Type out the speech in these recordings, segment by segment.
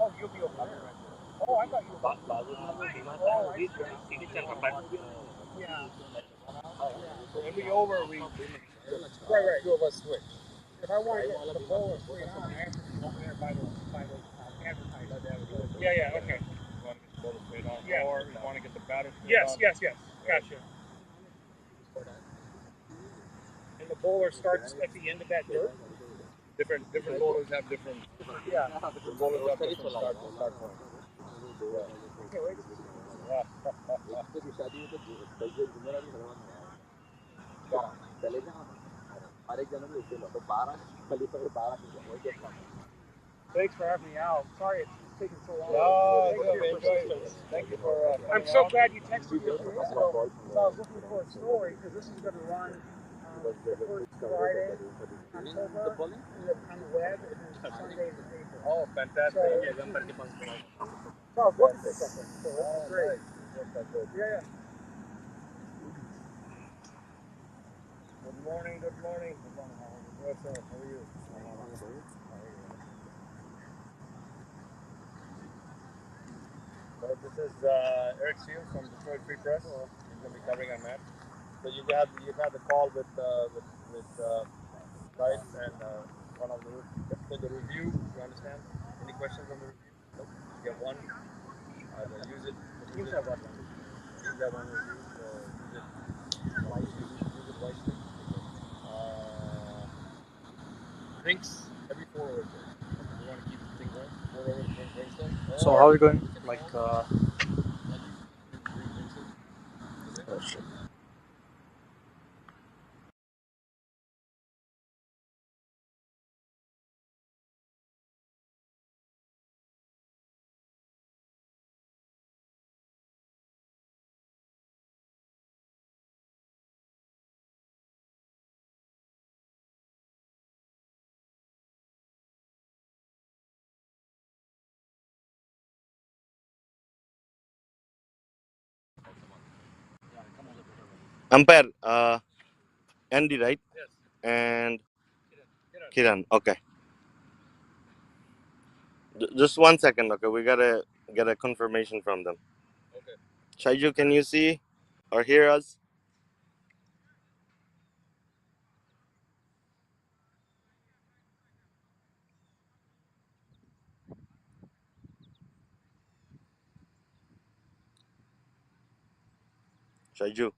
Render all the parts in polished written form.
Oh, you'll be over there. Oh, I thought you were. Oh, I see. Yeah. So when we over, we. Right. Two of us switch. If I want to get the bowler straight on, I have to be over there by the advertising. Yeah, okay. You want to get the bowler straight on, or you want to get the batter straight on? Yes. Gotcha. And the bowler starts at the end of that dirt? Different bowlers have different. Yeah. Different bowlers have different start points. Okay, wait. Yeah. Thanks for having me out. Sorry it's taking so long. No, thank you for. I'm so glad you texted me a few days ago. So I was looking for a story because this is going to run the first Friday, October, on the web, and then Sunday in the paper. Oh, fantastic! So I was looking for something. So that's great. Yeah. Good morning. What's up? How are you? So this is Eric Seal from Detroit Free Press. He's going to be covering our match. So you've had the call with Price and one of the review. You understand? Any questions on the review? Nope. You get one. Use it. Use that one. Use that one review. So use it wisely. Drinks every 4 hours. You want to keep the thing going. 4 hours drinks then. So how are we going? Like, oh shit. Umpire, Andy, right? Yes. And Kiran. Okay. Just 1 second. Okay, we gotta get a confirmation from them. Okay. Shaiju, can you see or hear us? Shaiju.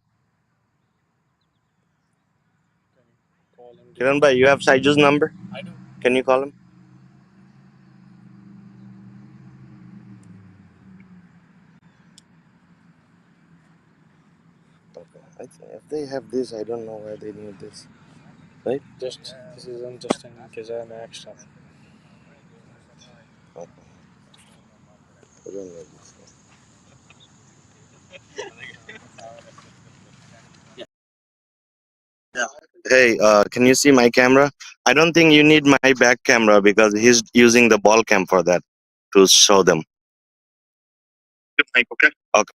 Kiran bhai, you have Shaiju's number? I do. Can you call him? Okay. If they have this, I don't know why they need this. Right? this isn't just in case I am extra. Okay. I don't know this. Hey, can you see my camera? I don't think you need my back camera because he's using the ball cam for that to show them. Okay. Okay.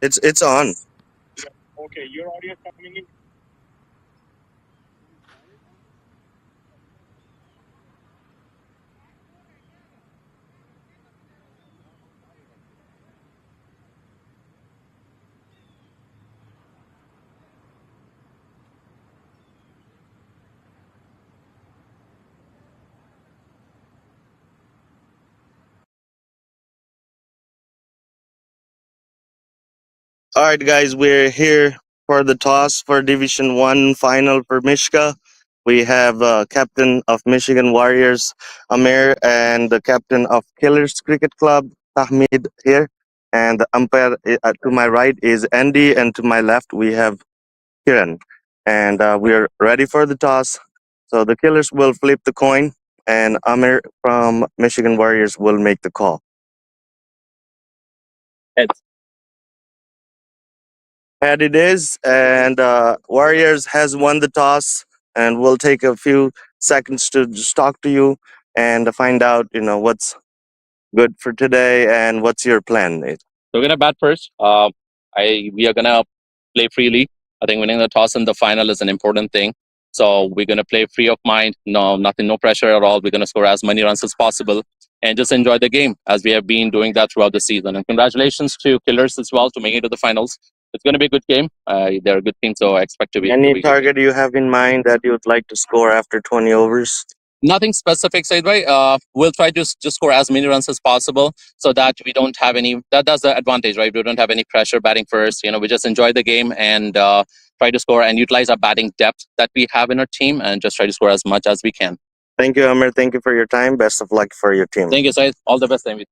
It's on. Okay, your audio coming in. All right, guys, we're here for the toss for Division One final for Mich-CA. We have captain of Michigan Warriors, Amir, and the captain of Killers Cricket Club, Tahmid, here. And the umpire to my right is Andy, and to my left we have Kiran. And we're ready for the toss. So the Killers will flip the coin, and Amir from Michigan Warriors will make the call. And it is, and Warriors has won the toss, and we'll take a few seconds to just talk to you and find out, what's good for today and what's your plan, Nate. So we're gonna bat first. We are gonna play freely. I think winning the toss in the final is an important thing. So we're gonna play free of mind. No, nothing, no pressure at all. We're gonna score as many runs as possible and just enjoy the game as we have been doing that throughout the season. And congratulations to Killers as well to make it to the finals. It's gonna be a good game. They're a good team, so I expect to be. Any target you have in mind that you would like to score after 20 overs? Nothing specific, Saidbhai. We'll try to just score as many runs as possible so that we don't have any. That's the advantage, right? We don't have any pressure batting first. We just enjoy the game and try to score and utilize our batting depth that we have in our team and just try to score as much as we can. Thank you, Amir. Thank you for your time. Best of luck for your team. Thank you, Said. All the best, David.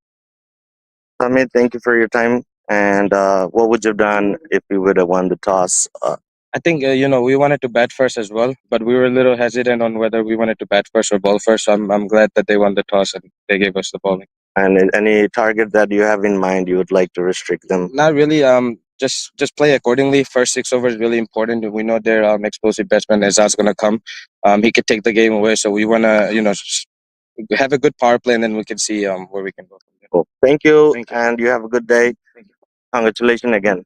Samit, thank you for your time. And what would you have done if you would have won the toss? I think we wanted to bat first as well, but we were a little hesitant on whether we wanted to bat first or ball first. So I'm glad that they won the toss and they gave us the bowling. And any target that you have in mind you would like to restrict them? Not really. Just play accordingly. First 6 overs really important. We know their explosive batsman Azaz's gonna come. He could take the game away. So we wanna have a good power play, and then we can see where we can go from there. Cool. Thank you, and you have a good day. Thank you. Congratulations again.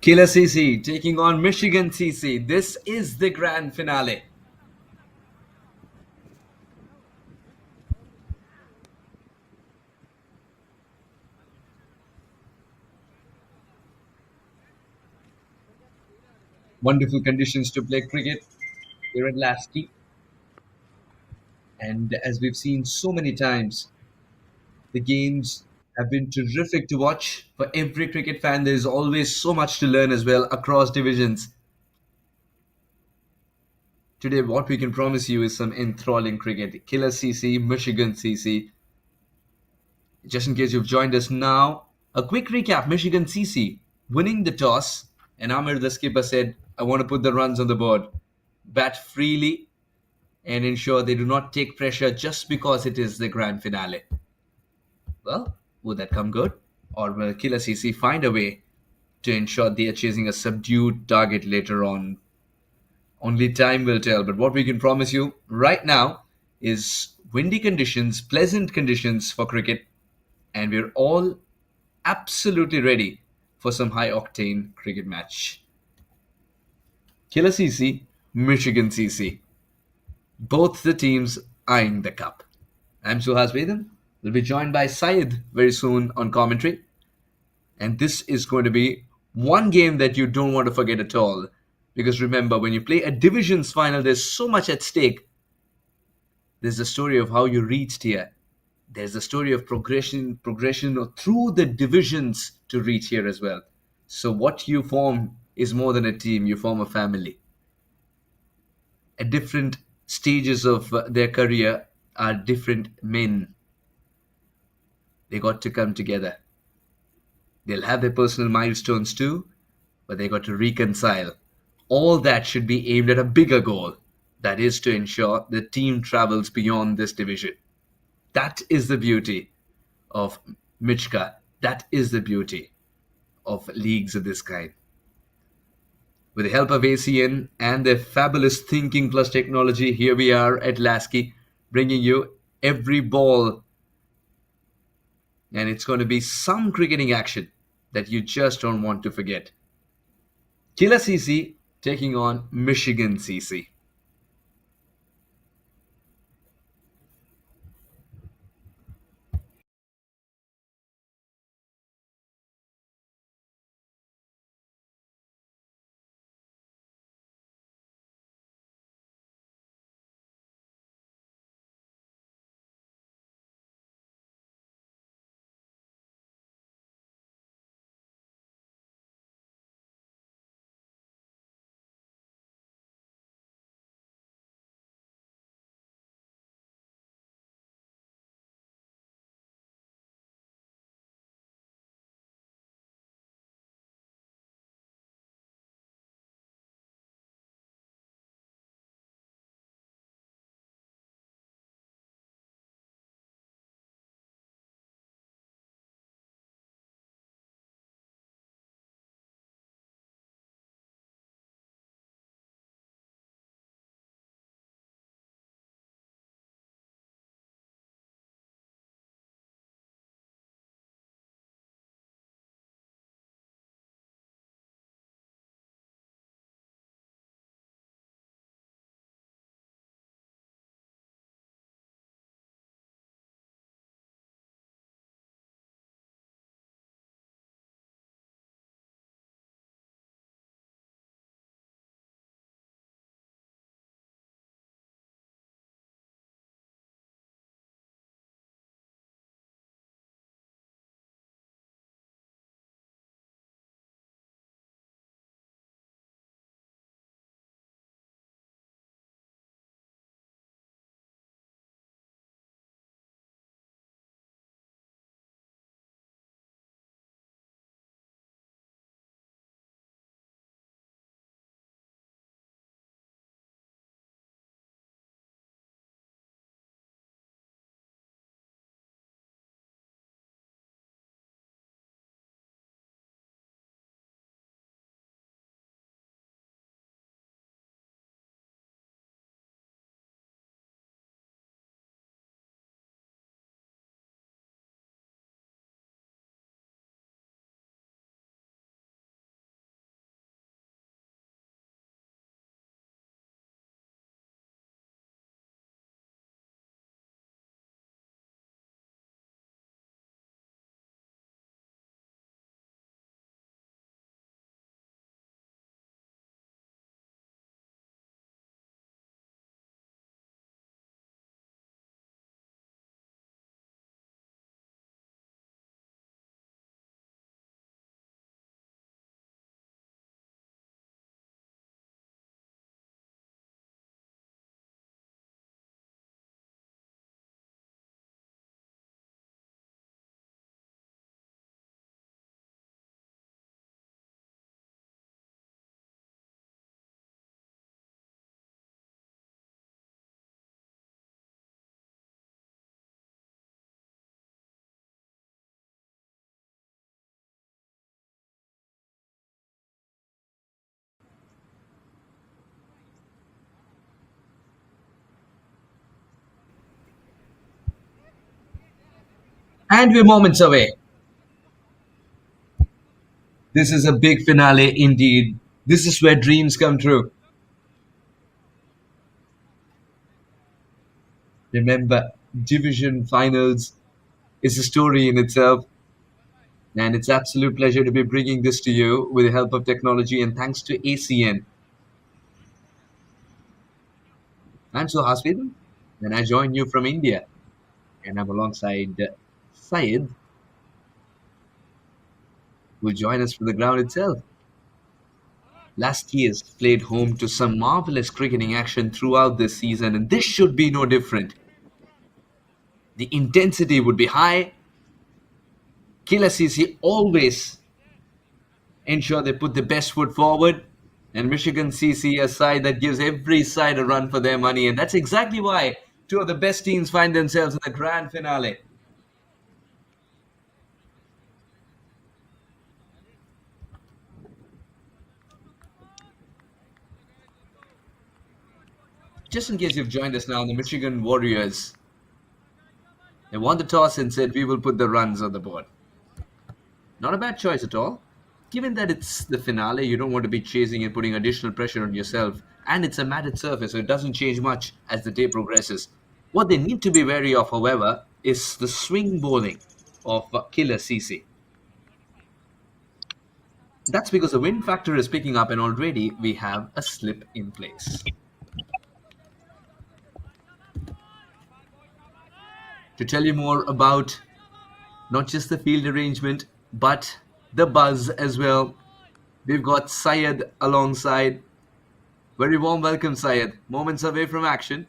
KLCC taking on Michigan CC. This is the grand finale. Wonderful conditions to play cricket here at LASKY. And as we've seen so many times, the games have been terrific to watch. For every cricket fan, there's always so much to learn as well across divisions. Today, what we can promise you is some enthralling cricket. Killer CC, Michigan CC. Just in case you've joined us now, a quick recap. Michigan CC winning the toss, and Amir, the skipper, said, I want to put the runs on the board. Bat freely and ensure they do not take pressure just because it is the grand finale. Well, would that come good? Or will Killer CC find a way to ensure they are chasing a subdued target later on. Only time will tell. But what we can promise you right now is windy conditions, pleasant conditions for cricket, and we're all absolutely ready for some high octane cricket match. KLCC, Michigan CC. Both the teams eyeing the cup. I'm Suhas Vedam. We'll be joined by Syed very soon on commentary. And this is going to be one game that you don't want to forget at all. Because remember, when you play a divisions final, there's so much at stake. There's the story of how you reached here. There's the story of progression through the divisions to reach here as well. So what you form is more than a team, you form a family. At different stages of their career are different men. They got to come together. They'll have their personal milestones too, but they got to reconcile. All that should be aimed at a bigger goal. That is to ensure the team travels beyond this division. That is the beauty of Mich-CA. That is the beauty of leagues of this kind. With the help of ACN and their fabulous thinking plus technology, here we are at LASKY, bringing you every ball. And it's going to be some cricketing action that you just don't want to forget. KLCC taking on Michigan CC. And we're moments away. This is a big finale indeed. This is where dreams come true. Remember, division finals is a story in itself, and it's absolute pleasure to be bringing this to you with the help of technology and thanks to ACN. I'm Suhasvid, and I join you from India, and I'm alongside Syed, who will join us from the ground itself. LASKY has played home to some marvelous cricketing action throughout this season, and this should be no different. The intensity would be high. KLCC always ensure they put the best foot forward, and Michigan CC a side that gives every side a run for their money, and that's exactly why two of the best teams find themselves in the grand finale. Just in case you've joined us now, the Michigan Warriors, they won the toss and said, we will put the runs on the board. Not a bad choice at all. Given that it's the finale, you don't want to be chasing and putting additional pressure on yourself. And it's a matted surface, so it doesn't change much as the day progresses. What they need to be wary of, however, is the swing bowling of Killer CC. That's because the wind factor is picking up and already we have a slip in place. To tell you more about not just the field arrangement, but the buzz as well, we've got Syed alongside. Very warm welcome, Syed. Moments away from action.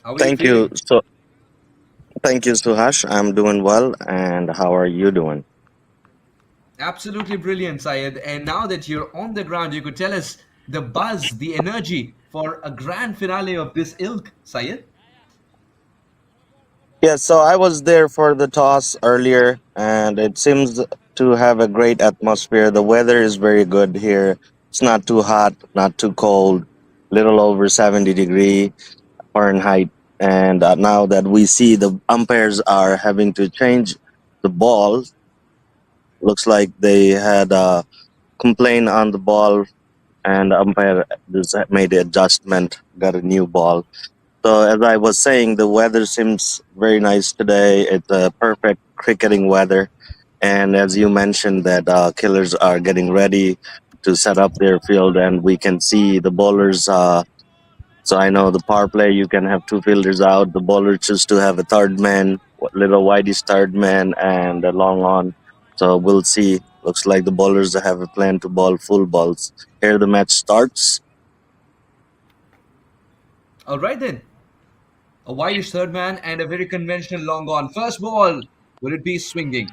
How are you Thank you. feeling? Thank you, Suhash. I'm doing well, and how are you doing? Absolutely brilliant, Syed. And now that you're on the ground, you could tell us the buzz, the energy for a grand finale of this ilk, Syed. Yeah, so I was there for the toss earlier, and it seems to have a great atmosphere. The weather is very good here. It's not too hot, not too cold, little over 70-degree Fahrenheit. And now that we see the umpires are having to change the ball, looks like they had a complaint on the ball, and the umpire just made the adjustment, got a new ball. So as I was saying, the weather seems very nice today. It's a perfect cricketing weather, and as you mentioned, that killers are getting ready to set up their field, and we can see the bowlers. So I know the power play, you can have two fielders out. The bowler choose to have a third man, little wideish third man, and a long on. So we'll see. Looks like the bowlers have a plan to bowl full balls. Here the match starts. All right then. A wideish third man and a very conventional long on. First ball. Will it be swinging?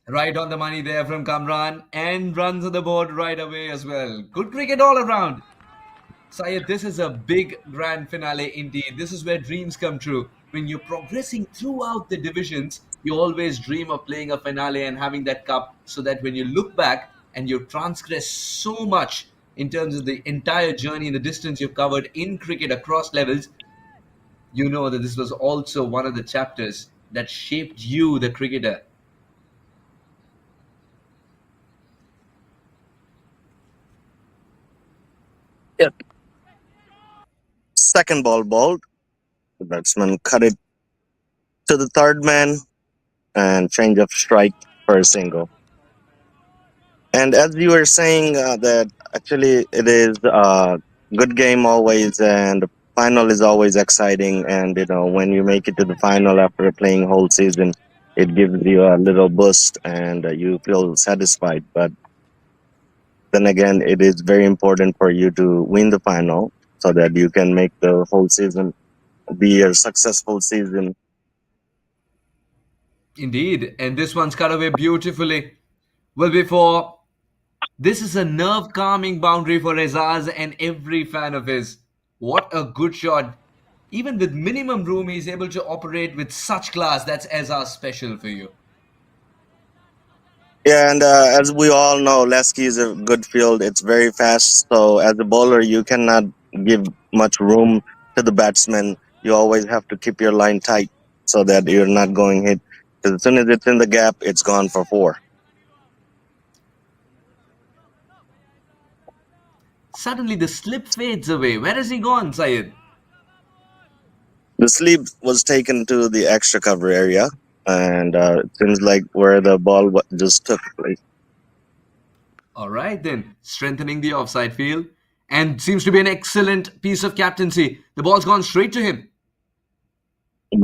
Right on the money there from Kamran and runs on the board right away as well. Good cricket all around. Syed, this is a big grand finale indeed. This is where dreams come true. When you're progressing throughout the divisions, you always dream of playing a finale and having that cup so that when you look back and you transgress so much in terms of the entire journey and the distance you've covered in cricket across levels, you know that this was also one of the chapters that shaped you, the cricketer. Yep. Second ball bowled. The batsman cut it to the third man and change of strike for a single. And as you were saying, that actually it is a good game always, and the final is always exciting. And when you make it to the final after playing whole season, it gives you a little boost, and you feel satisfied. But then again, it is very important for you to win the final so that you can make the whole season be a successful season. Indeed, and this one's cut away beautifully. Well, before this is a nerve calming boundary for Azaz and every fan of his. What a good shot. Even with minimum room, he's able to operate with such class. That's Azaz special for you. Yeah, and as we all know, Lasky is a good field. It's very fast. So as a bowler, you cannot give much room to the batsman. You always have to keep your line tight so that you're not going hit. Because as soon as it's in the gap, it's gone for 4. Suddenly the slip fades away. Where has he gone, Syed? The sleep was taken to the extra cover area, and it seems like where the ball just took place. All right, then. Strengthening the offside field. And seems to be an excellent piece of captaincy. The ball's gone straight to him. It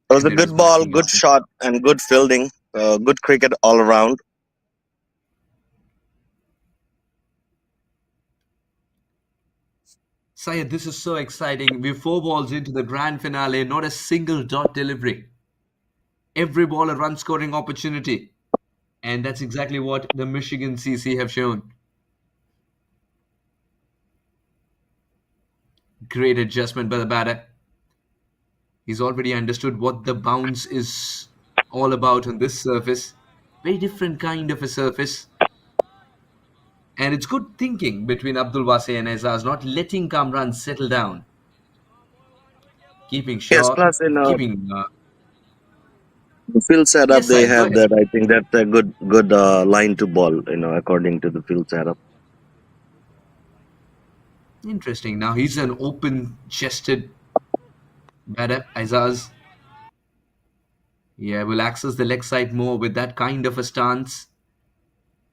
was And a there is good ball, backing good up. shot, and good fielding. Good cricket all around. Syed, this is so exciting. We're 4 balls into the grand finale, not a single dot delivery. Every ball a run scoring opportunity. And that's exactly what the Michigan CC have shown. Great adjustment by the batter. He's already understood what the bounce is all about on this surface. Very different kind of a surface. And it's good thinking between Abdul Wasi and Azaz, not letting Kamran settle down. Keeping Yes, short, plus keeping. the field setup Yes, they Syed, go have ahead. that. I think that's a good line to ball. According to the field setup. Interesting. Now he's an open chested batter, Azaz. Yeah, will access the leg side more with that kind of a stance.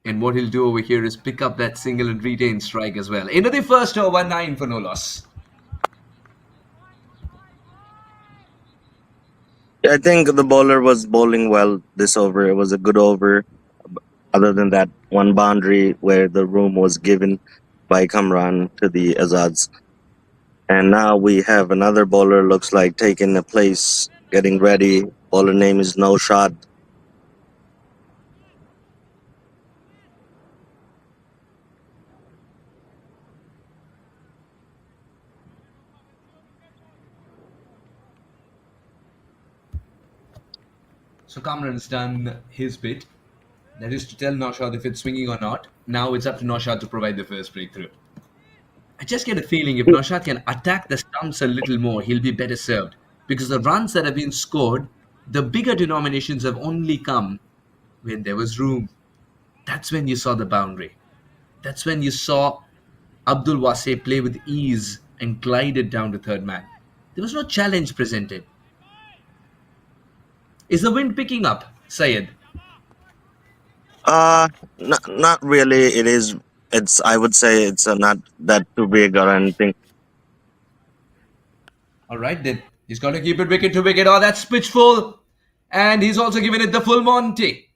And what he'll do over here is pick up that single and retain strike as well. Into the first over, 9 for no loss. I think the bowler was bowling well this over. It was a good over. Other than that, one boundary where the room was given by Kamran to the Azads. And now we have another bowler looks like taking a place, getting ready. Bowler name is Noshad. So Kamran's done his bit. That is to tell Noshad if it's swinging or not. Now it's up to Noshad to provide the first breakthrough. I just get a feeling if Noshad can attack the stumps a little more, he'll be better served. Because the runs that have been scored, the bigger denominations have only come when there was room. That's when you saw the boundary. That's when you saw Abdul Wase play with ease and glided down to third man. There was no challenge presented. Is the wind picking up, Syed? Not really. It is. It's. I would say it's not that too big or anything. All right, then. He's got to keep it wicket to wicket. Oh, that's pitch full. And he's also given it the full Monty.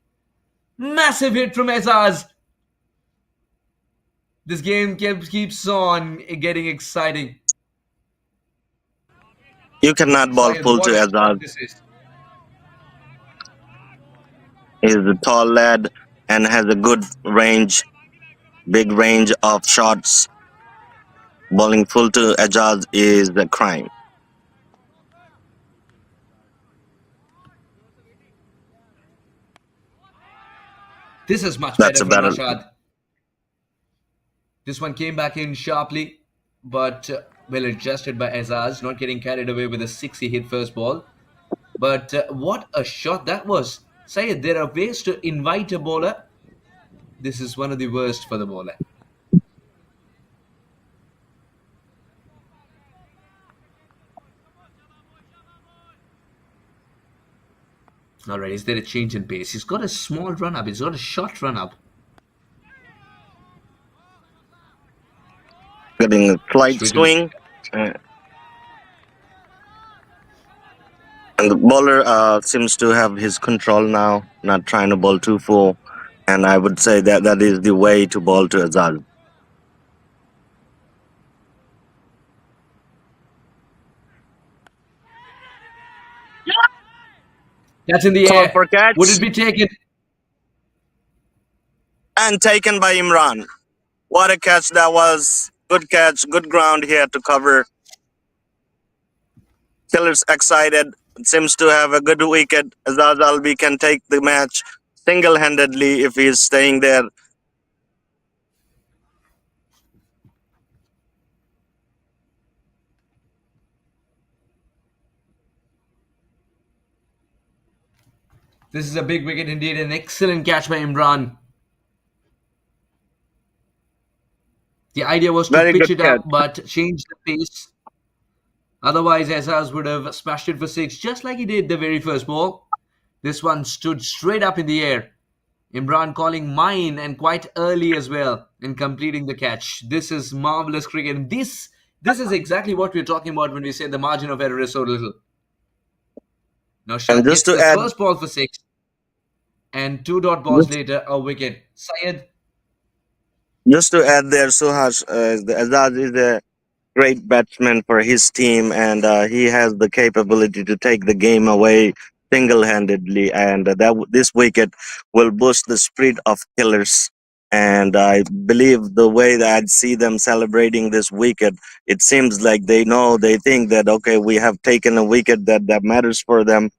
Massive hit from Ezaz. This game keeps on getting exciting. You cannot ball Syed, full to what a shot Azad. this is. He's a tall lad and has a good range, big range of shots. Bowling full to Ajaz is a crime. This is much That's better a from better. Noshad. This one came back in sharply, but well adjusted by Azaz, not getting carried away with a 6 he hit first ball. But what a shot that was. Syed, there are ways to invite a bowler. This is one of the worst for the bowler. All right, is there a change in pace? He's got a small run up. He's got a short run up. Getting a slight Straight to the. swing. And the bowler seems to have his control now, not trying to bowl too full. And I would say that is the way to bowl to Azad. That's in the Call air. for Would catch it be taken? and taken by Imran. What a catch that was. Good catch, good ground here to cover. Killer's excited. Seems to have a good wicket. Azaz Albi can take the match single-handedly if he is staying there. This is a big wicket indeed. An excellent catch by Imran. The idea was to Very pitch good it catch. up but change the pace. Otherwise, Azaz would have smashed it for 6 just like he did the very first ball. This one stood straight up in the air. Imran calling mine and quite early as well in completing the catch. This is marvelous cricket. And this is exactly what we're talking about when we say the margin of error is so little. And Noshad gets the first ball for 6. And 2 dot balls later, a wicket. Syed. just to add there, Suhas, Azad is a great batsman for his team, and he has the capability to take the game away single-handedly. And this wicket will boost the spirit of killers. And I believe the way that I see them celebrating this wicket, it seems like they know, they think that okay, we have taken a wicket that matters for them.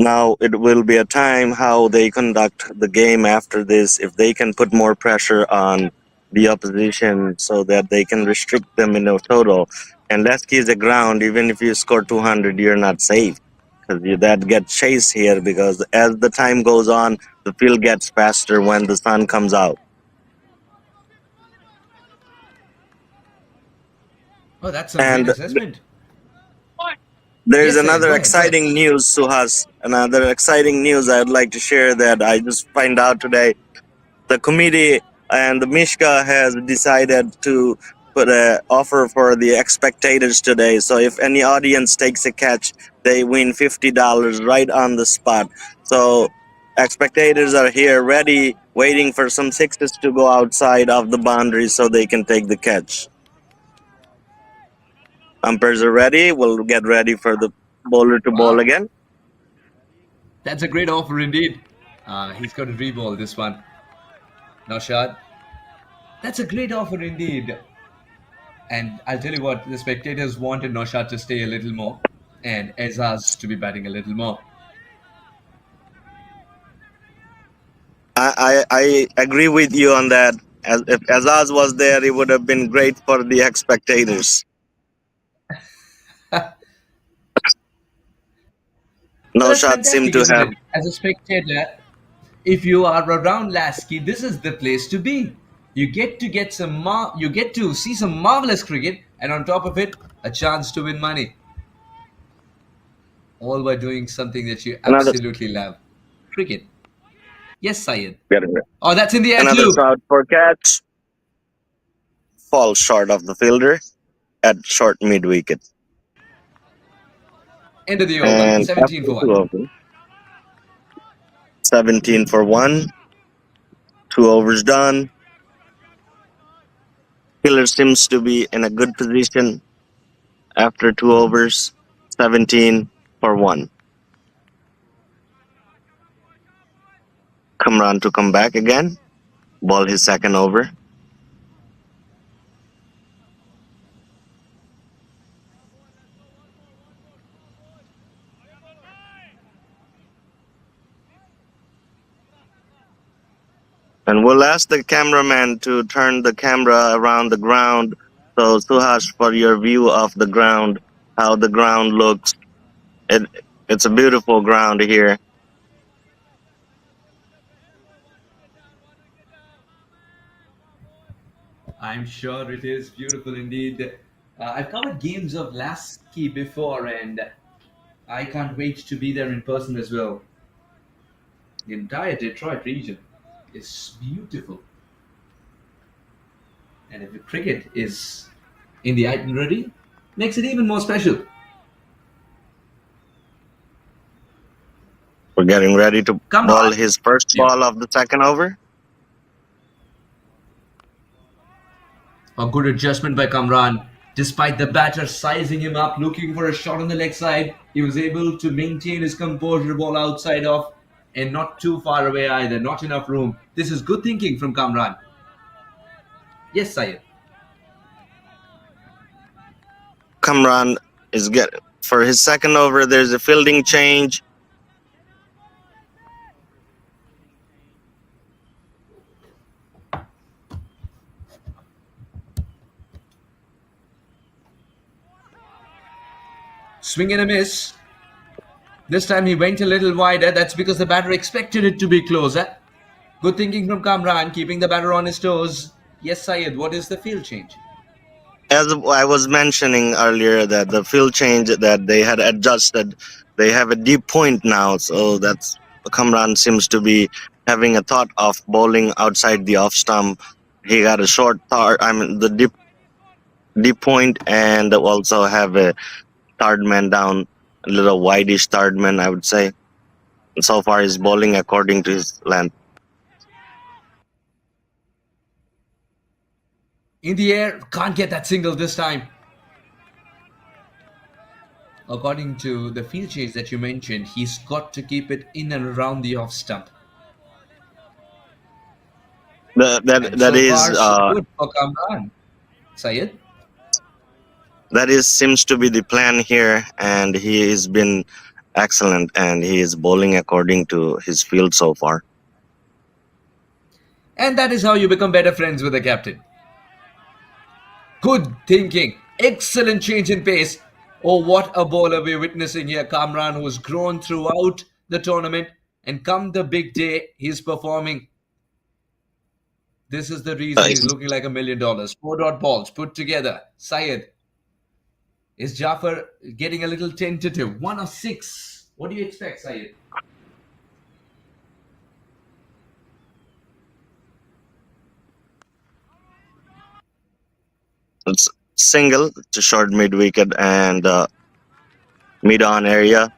Now it will be a time how they conduct the game after this. If they can put more pressure on the opposition so that they can restrict them in a total. And Lasky is a ground. Even if you score 200, you're not safe because that gets chased here. Because as the time goes on, the field gets faster when the sun comes out. Oh, that's some great And assessment. there's Yes, Syed, another go ahead. exciting news, Suhas. Another exciting news I'd like to share that I just find out today. The committee and the Mich-CA has decided to put a offer for the spectators today. So if any audience takes a catch, they win $50 right on the spot. So spectators are here ready, waiting for some sixes to go outside of the boundary so they can take the catch. Umpires are ready. We'll get ready for the bowler to bowl Wow. again. That's a great offer indeed. He's got to reball this one. Noshad. That's a great offer indeed. And I'll tell you what, the spectators wanted Noshad to stay a little more and Azaz to be batting a little more. I agree with you on that. As if Azaz was there, it would have been great for the spectators. Well, that's Noshad seemed fantastic, to isn't have. it? As a spectator, if you are around Lasky, this is the place to be. You get to you get to see some marvelous cricket, and on top of it, a chance to win money. All by doing something that you Another absolutely love. Cricket. Yes, Syed. getting it. Oh, that's in the air Another too. shot for catch. Falls short of the fielder at short mid wicket. End of the over. And 17 after for 1. 2 overs, 17 for 1. 2 overs done. Killer seems to be in a good position after 2 overs. 17 for 1. Kamran to come back again. Ball his second over. And we'll ask the cameraman to turn the camera around the ground. So, Suhash, for your view of the ground, how the ground looks. It's a beautiful ground here. I'm sure it is beautiful indeed. I've covered games of Lasky before, and I can't wait to be there in person as well. The entire Detroit region is beautiful. And if the cricket is in the itinerary, makes it even more special. We're getting ready to ball Kamran. his first Yeah. ball of the second over. A good adjustment by Kamran. Despite the batter sizing him up, looking for a shot on the leg side, he was able to maintain his composure, ball outside off, and not too far away either. Not enough room. This is good thinking from Kamran. Yes, Syed. Kamran is for his second over. There's a fielding change. Swing and a miss. This time he went a little wider. That's because the batter expected it to be closer. Good thinking from Kamran, keeping the batter on his toes. Yes, Syed, what is the field change? As I was mentioning earlier, that the field change that they had adjusted, they have a deep point now. So that's Kamran seems to be having a thought of bowling outside the off stump. He got a short third, I mean the deep point, and also have a third man down, a little wideish third man, I would say. So far, he's bowling according to his length. In the air, can't get that single this time. According to the field change that you mentioned, he's got to keep it in and around the off stump. And That so is far, so good for Kamran. Syed? that is seems to be the plan here, and he has been excellent, and he is bowling according to his field so far. And that is how you become better friends with the captain. Good thinking. Excellent change in pace. Oh, what a bowler we're witnessing here. Kamran, who's grown throughout the tournament, and come the big day, he's performing. This is the reason he's looking like $1 million. 4 dot balls put together. Syed. Is Jafar getting a little tentative? 1 of 6. What do you expect, Syed? It's single to short mid wicket and mid on area.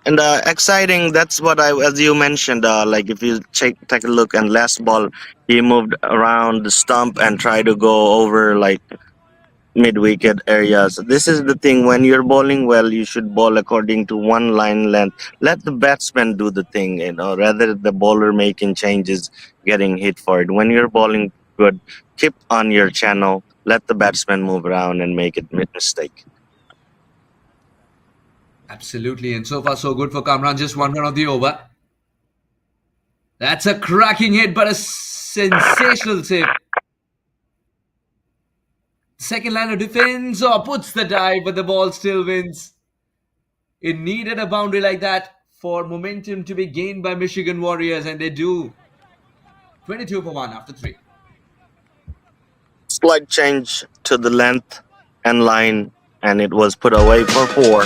And exciting. That's what as you mentioned. Like if you take a look, and last ball, he moved around the stump and tried to go over like mid wicket area. So this is the thing. When you're bowling well, you should bowl according to one line length. Let the batsman do the thing. Rather the bowler making changes, getting hit for it. When you're bowling good, keep on your channel. Let the batsman move around and make it mistake. Absolutely. And so far, so good for Kamran. Just 1 run of the over. That's a cracking hit, but a sensational save. Second line of defense, puts the dive, but the ball still wins. It needed a boundary like that for momentum to be gained by Michigan Warriors, and they do. 22 for 1 after 3. Slight change to the length and line, and it was put away for 4.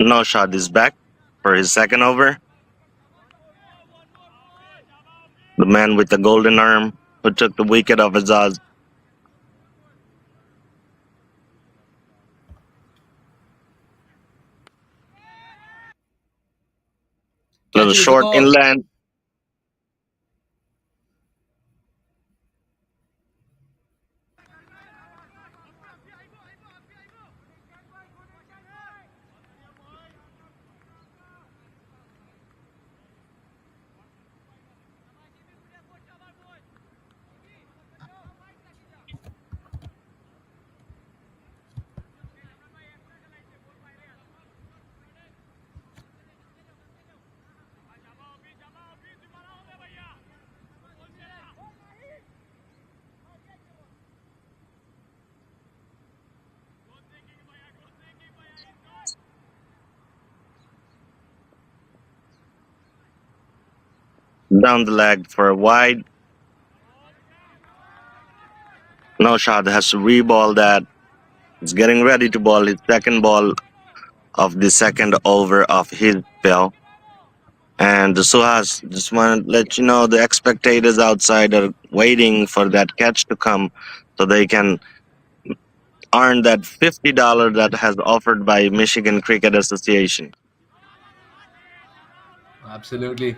Noshad is back for his second over. The man with the golden arm who took the wicket of Azaz. Little short inland. Down the leg for a wide. Noshad has to re-ball that. He's getting ready to ball his second ball of the second over of his spell. And Suhas, just want to let you know the spectators outside are waiting for that catch to come so they can earn that $50 that has offered by Michigan Cricket Association. Absolutely.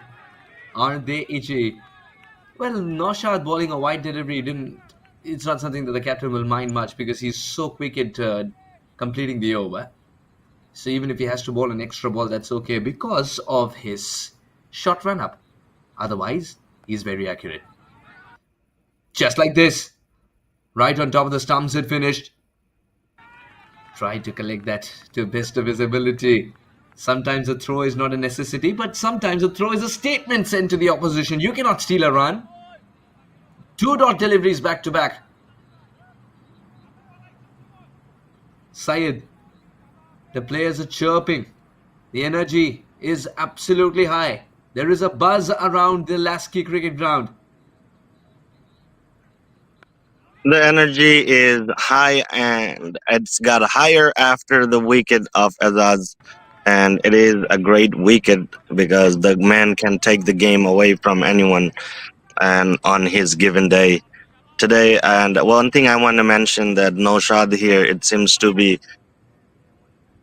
Aren't they itchy? Well, Noshad bowling a wide delivery it's not something that the captain will mind much because he's so quick at completing the over. So even if he has to bowl an extra ball, that's okay because of his short run up. Otherwise, he's very accurate. Just like this. Right on top of the stumps it finished. Try to collect that to best of his ability. Sometimes a throw is not a necessity, but sometimes a throw is a statement sent to the opposition. You cannot steal a run. 2-dot deliveries back to back. Syed, the players are chirping. The energy is absolutely high. There is a buzz around the LASKY cricket ground. The energy is high and it's got higher after the wicket of Azaz. And it is a great wicket because the man can take the game away from anyone and on his given day today. And one thing I want to mention that Noshad here, it seems to be,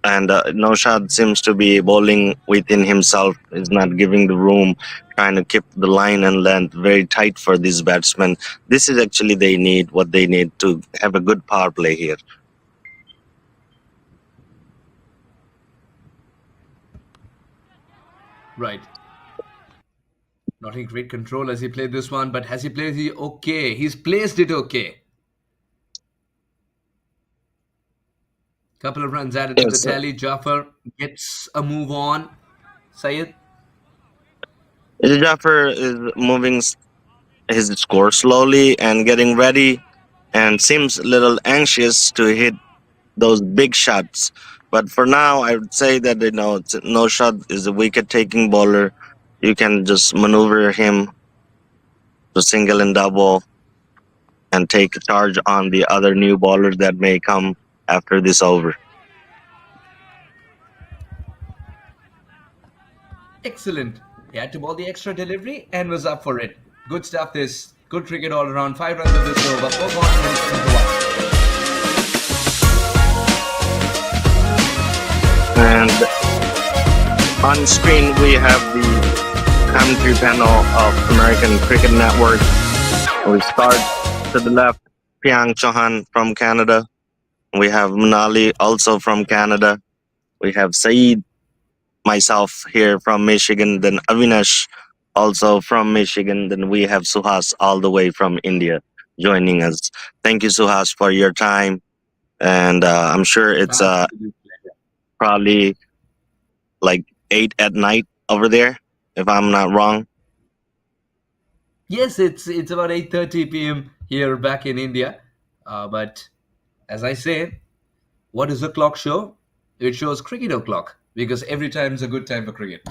and Noshad seems to be bowling within himself, is not giving the room, trying to keep the line and length very tight for these batsmen. This is actually what they need to have a good power play here. Right. Not in great control as he played this one, but has he played it okay? He's placed it okay. Couple of runs added to the tally. Jaffer gets a move on. Syed? Jaffer is moving his score slowly and getting ready and seems a little anxious to hit those big shots. But for now, I would say that Noshad is a wicket-taking bowler. You can just maneuver him to single and double and take charge on the other new bowlers that may come after this over. Excellent. He had to bowl the extra delivery and was up for it. Good stuff this. Good cricket all around. 5 runs of this over. 4 gone, 1. And on screen, we have the commentary panel of American Cricket Network. We start to the left, Piang Chauhan from Canada. We have Manali also from Canada. We have Saeed, myself here from Michigan, then Avinash also from Michigan, then we have Suhas all the way from India joining us. Thank you, Suhas, for your time. And I'm sure it's probably like 8 at night over there, if I'm not wrong. Yes, it's about 8:30 p.m. here back in India. But as I say, what does the clock show? It shows cricket o'clock because every time is a good time for cricket.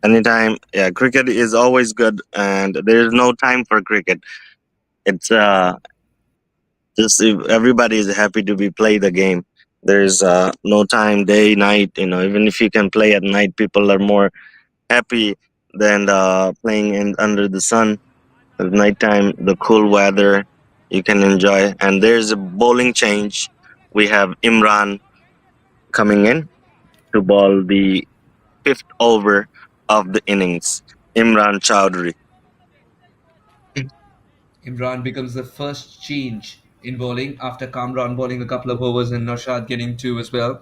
Anytime, yeah, cricket is always good, and there is no time for cricket. It's just everybody is happy to be play the game. There's no time, day, night. Even if you can play at night, people are more happy than playing under the sun. At nighttime, the cool weather you can enjoy. And there's a bowling change. We have Imran coming in to bowl the 5th over of the innings. Imran Chowdhury. Imran becomes the first change in bowling after Kamran bowling a couple of overs and Noshad getting 2 as well.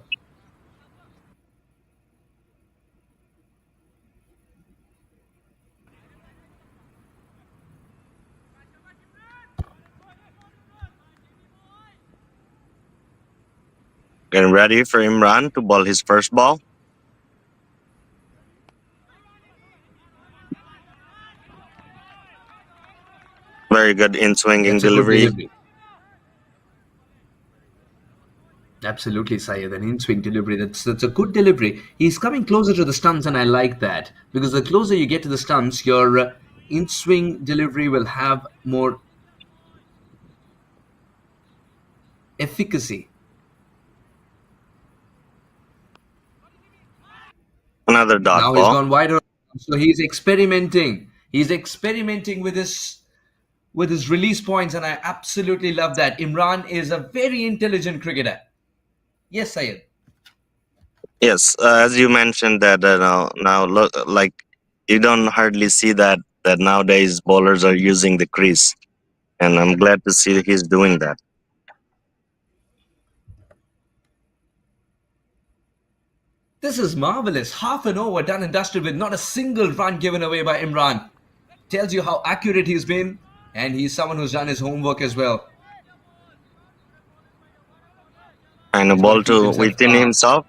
Getting ready for Imran to bowl his first ball. Very good in-swinging delivery. Absolutely, Syed. An in-swing delivery. That's a good delivery. He's coming closer to the stumps, and I like that because the closer you get to the stumps, your in-swing delivery will have more efficacy. Another dot now ball. He's gone wide. So he's experimenting. He's experimenting with his release points, and I absolutely love that. Imran is a very intelligent cricketer. Yes, Syed. Yes, as you mentioned that now look like you don't hardly see that nowadays bowlers are using the crease. and I'm glad to see he's doing that. This is marvelous. Half an over done and dusted with not a single run given away by Imran. Tells you how accurate he's been, and he's someone who's done his homework as well. And a He's got to ball keep to himself within calm. himself.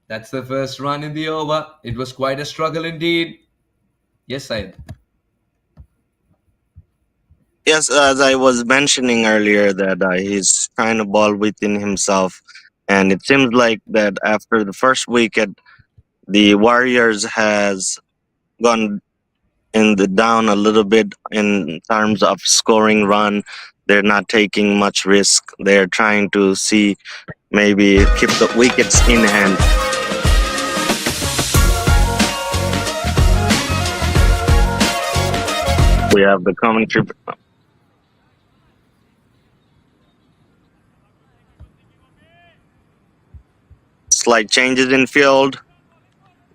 That's the first run in the over. It was quite a struggle indeed. Yes, Syed. Yes, as I was mentioning earlier, that he's trying to ball within himself, and it seems like that after the first wicket, the Warriors has gone in the down a little bit in terms of scoring run. They're not taking much risk. They're trying to see maybe keep the wickets in hand. We have the commentary. Slight changes in field.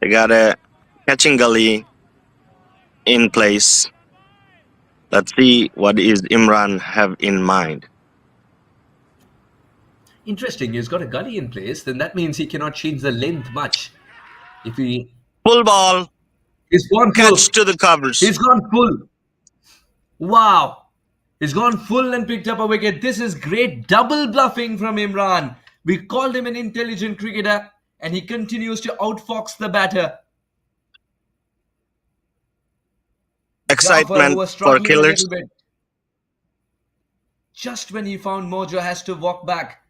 They got a catching gully in place. Let's see what is Imran have in mind. Interesting. He's got a gully in place. Then that means he cannot change the length much. If he Full ball, He's gone full. catch to the covers. He's gone full. Wow. He's gone full and picked up a wicket. This is great double bluffing from Imran. We called him an intelligent cricketer, and he continues to outfox the batter. Jafar, who Excitement was for struggling a killers. little bit, just when he found Mojo, has to walk back.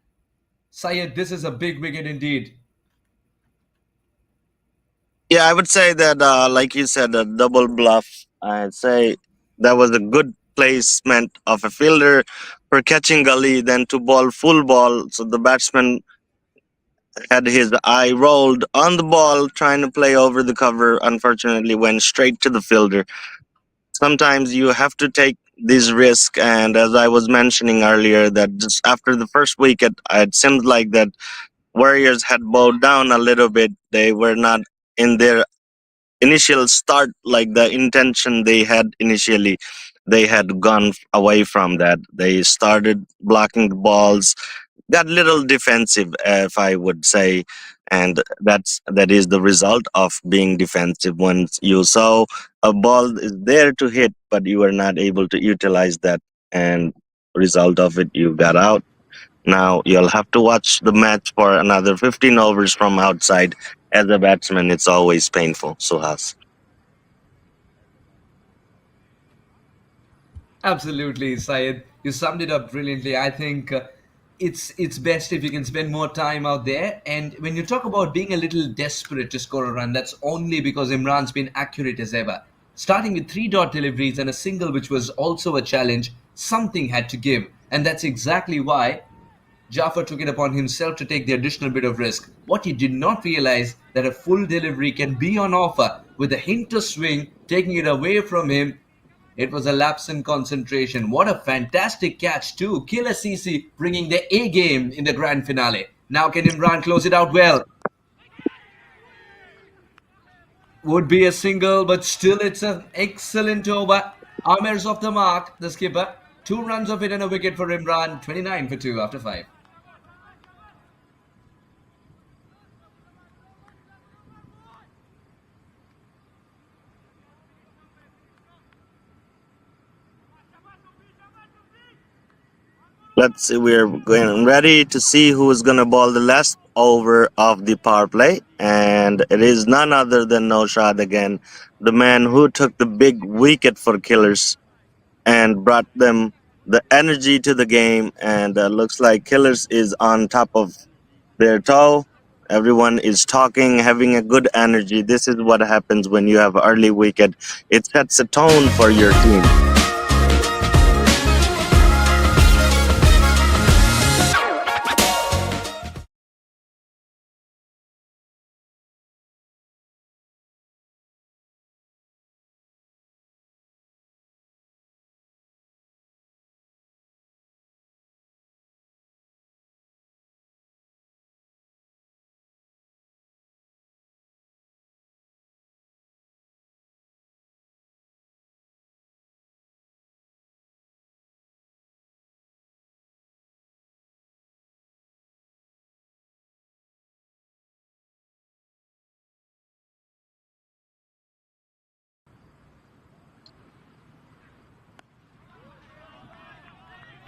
Syed, this is a big wicket indeed. Yeah, I would say that, like you said, a double bluff. I'd say that was a good placement of a fielder for catching gully, then to ball full ball. So the batsman had his eye rolled on the ball, trying to play over the cover. Unfortunately, went straight to the fielder. Sometimes you have to take these risks, and as I was mentioning earlier, that just after the first wicket, it seemed like that Warriors had bowed down a little bit. They were not in their initial start like the intention they had initially. They had gone away from that. They started blocking the balls, got little defensive, if I would say, and that is the result of being defensive. Once you saw a ball is there to hit, but you were not able to utilize that, and result of it, you got out. Now you'll have to watch the match for another 15 overs from outside. As a batsman, it's always painful. Suhas. Absolutely, Syed. You summed it up brilliantly. I think it's best if you can spend more time out there. And when you talk about being a little desperate to score a run, that's only because Imran's been accurate as ever. Starting with three dot deliveries and a single, which was also a challenge, something had to give. And that's exactly why Jaffer took it upon himself to take the additional bit of risk. What he did not realize that a full delivery can be on offer with a hint of swing, taking it away from him. It was a lapse in concentration. What a fantastic catch too. KLCC bringing the A game in the grand finale. Now can Imran close it out well? Would be a single, but still it's an excellent over. Amir's off the mark, the skipper. 2 runs of it and a wicket for Imran. 29 for 2 after 5. Let's see, we're going ready to see who is going to ball the last over of the power play. And it is none other than Noshad again, the man who took the big wicket for Killers and brought them the energy to the game. And looks like Killers is on top of their toe. Everyone is talking, having a good energy. This is what happens when you have early wicket. It sets a tone for your team.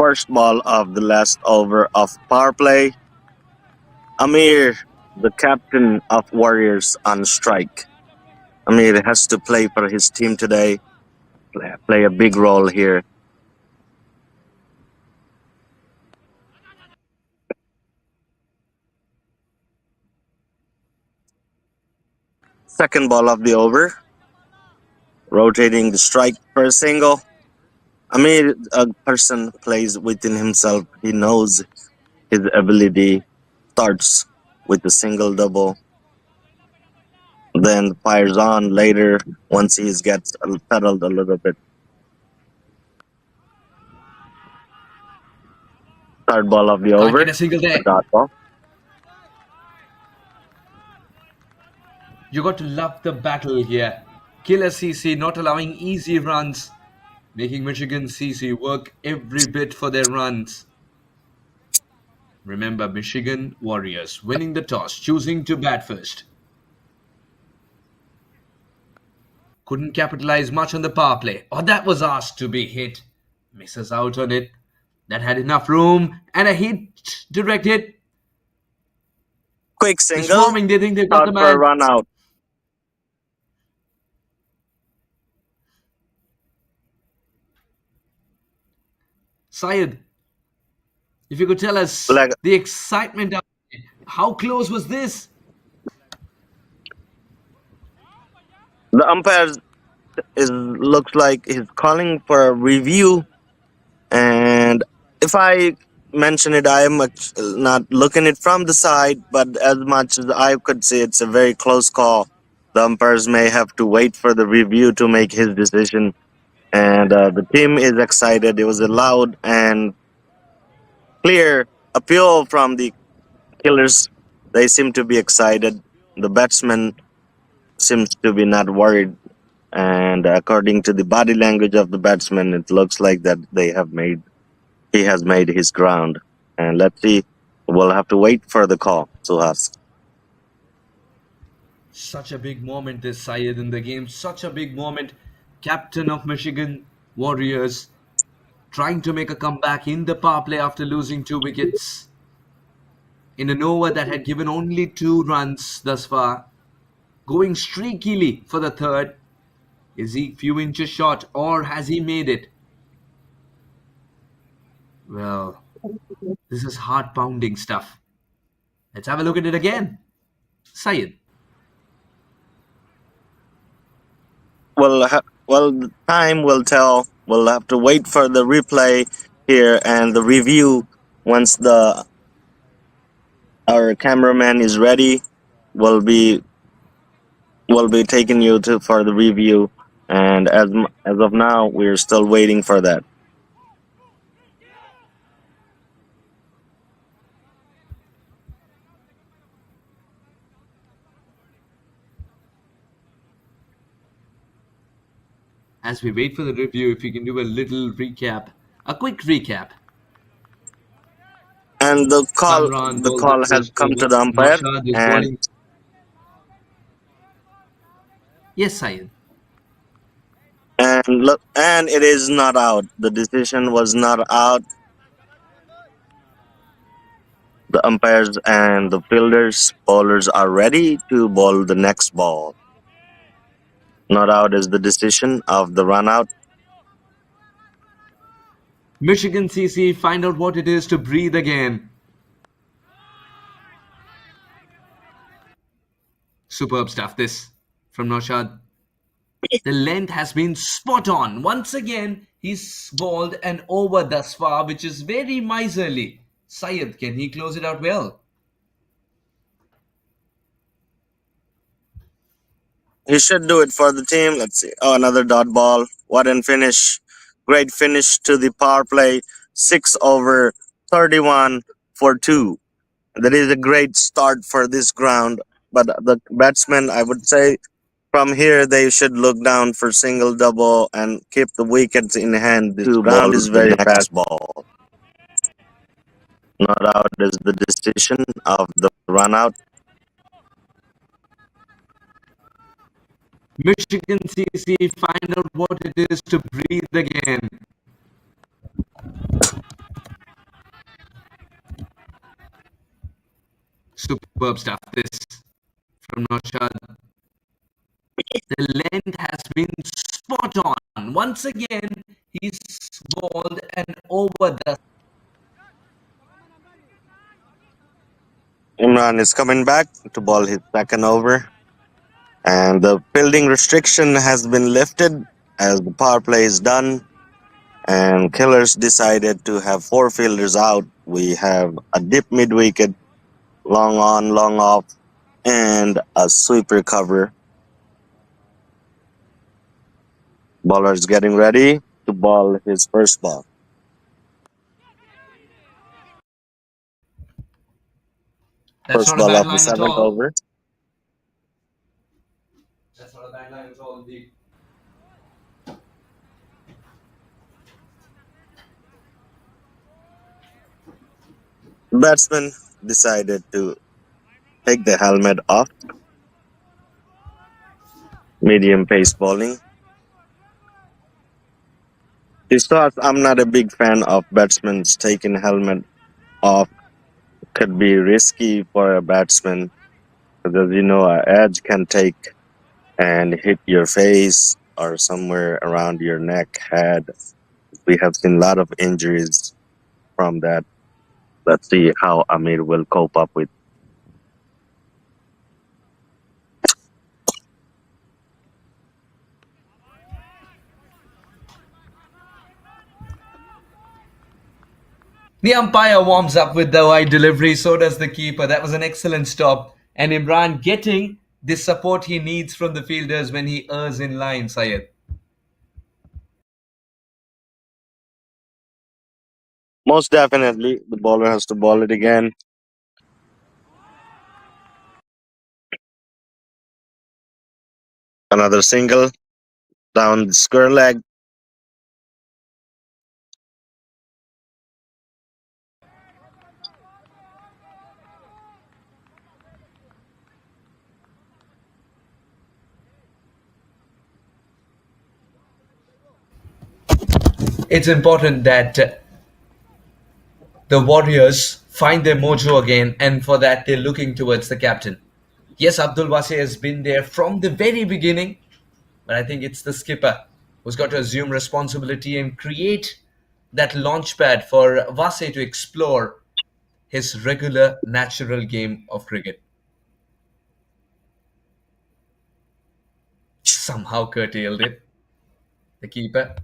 first ball of the last over of power play. Amir, the captain of Warriors, on strike. Amir has to play for his team today, play a big role here. Second ball of the over, rotating the strike for a single. Amir, a person plays within himself. He knows his ability starts with a single double, then fires on later once he gets settled a little bit. Third ball of the Can't over, get a single there. a dot ball. You got to love the battle here. KLCC not allowing easy runs, making Mich-CA work every bit for their runs. Remember, Michigan Warriors winning the toss, choosing to bat first. Couldn't capitalize much on the power play. Oh, that was asked to be hit. Misses out on it. That had enough room. And a hit, direct hit. Quick They're single, swarming, they think they've got shot the for a man. run out. Syed, if you could tell us Leg. the excitement, how close was this? The umpire looks like he's calling for a review, and if I mention it, I am not looking it from the side, but as much as I could say, it's a very close call. The umpires may have to wait for the review to make his decision, and the team is excited. It was a loud and clear appeal from the killers. They seem to be excited. The batsman seems to be not worried, and according to the body language of the batsman, it looks like that he has made his ground. And let's see, we'll have to wait for the call, Suhas. Such a big moment, this Syed in the game. Such a big moment. Captain of Michigan Warriors trying to make a comeback in the power play after losing 2 wickets in an over that had given only 2 runs thus far. Going streakily for the third. Is he few inches short or has he made it? Well, this is heart-pounding stuff. Let's have a look at it again. Syed. Well, time will tell. We'll have to wait for the replay here and the review. Once our cameraman is ready, we'll be taking you for the review. And as of now, we're still waiting for that. As we wait for the review, if you can do a little recap, a quick recap. And the call Kamran has come to the umpire, Noshad is and bowling. Yes, Syed. and it is not out. The decision was not out. The umpires and the fielders, bowlers are ready to bowl the next ball. Not out is the decision of the run out. Mich-CA find out what it is to breathe again. Superb stuff, this from Noshad. The length has been spot on. Once again, he's bowled an over thus far, which is very miserly. Syed, can he close it out well? He should do it for the team. Let's see. Oh, another dot ball. What a finish. Great finish to the power play. 6 over 31 for 2. That is a great start for this ground. But the batsmen, I would say, from here, they should look down for single, double, and keep the wickets in hand. This ground is very fast ball. Not out is the decision of the run out. Mich-CA find out what it is to breathe again. Superb stuff. This from Noshad. The length has been spot on. Once again, he's bowled and over the. Imran is coming back to ball his second over. And the fielding restriction has been lifted as the power play is done. And Killers decided to have 4 fielders out. We have a dip mid-wicket, long on, long off, and a sweeper cover. Bowler is getting ready to ball his first ball. That's First not a ball bad of the line at 7th all. over. That's not a bad line at all, indeed. Batsman decided to take the helmet off. Medium pace bowling. This thought, I'm not a big fan of batsmen taking helmet off. Could be risky for a batsman because you know an edge can take and hit your face or somewhere around your neck, head. We have seen a lot of injuries from that. Let's see how Amir will cope up with. The umpire warms up with the wide delivery, so does the keeper. That was an excellent stop. And Imran getting the support he needs from the fielders when he errs in line, Syed. Most definitely, the bowler has to bowl it again. Another single down the square leg. It's important that the Warriors find their mojo again, and for that, they're looking towards the captain. Yes, Abdul Wasi has been there from the very beginning, but I think it's the skipper who's got to assume responsibility and create that launchpad for Wasi to explore his regular, natural game of cricket. Somehow curtailed it, the keeper.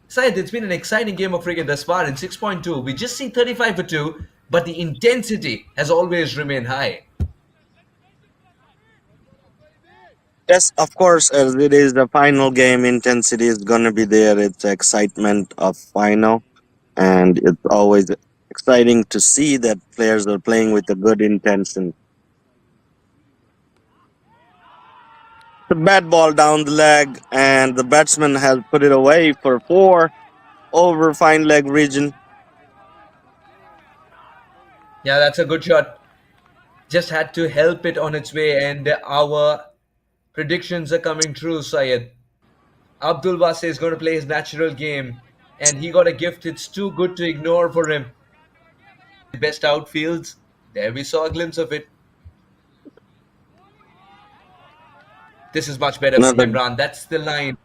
Syed, it's been an exciting game of cricket thus far in 6.2. We just see 35 for 2, but the intensity has always remained high. Yes, of course, as it is the final game, intensity is going to be there. It's the excitement of final, and it's always exciting to see that players are playing with a good intention. The bad ball down the leg, and the batsman has put it away for 4 over fine leg region. Yeah, that's a good shot. Just had to help it on its way, and our predictions are coming true, Syed. Abdul Wasi is going to play his natural game, and he got a gift it's too good to ignore for him. Best outfields, there we saw a glimpse of it. This is much better from Another, Imran. That's the line.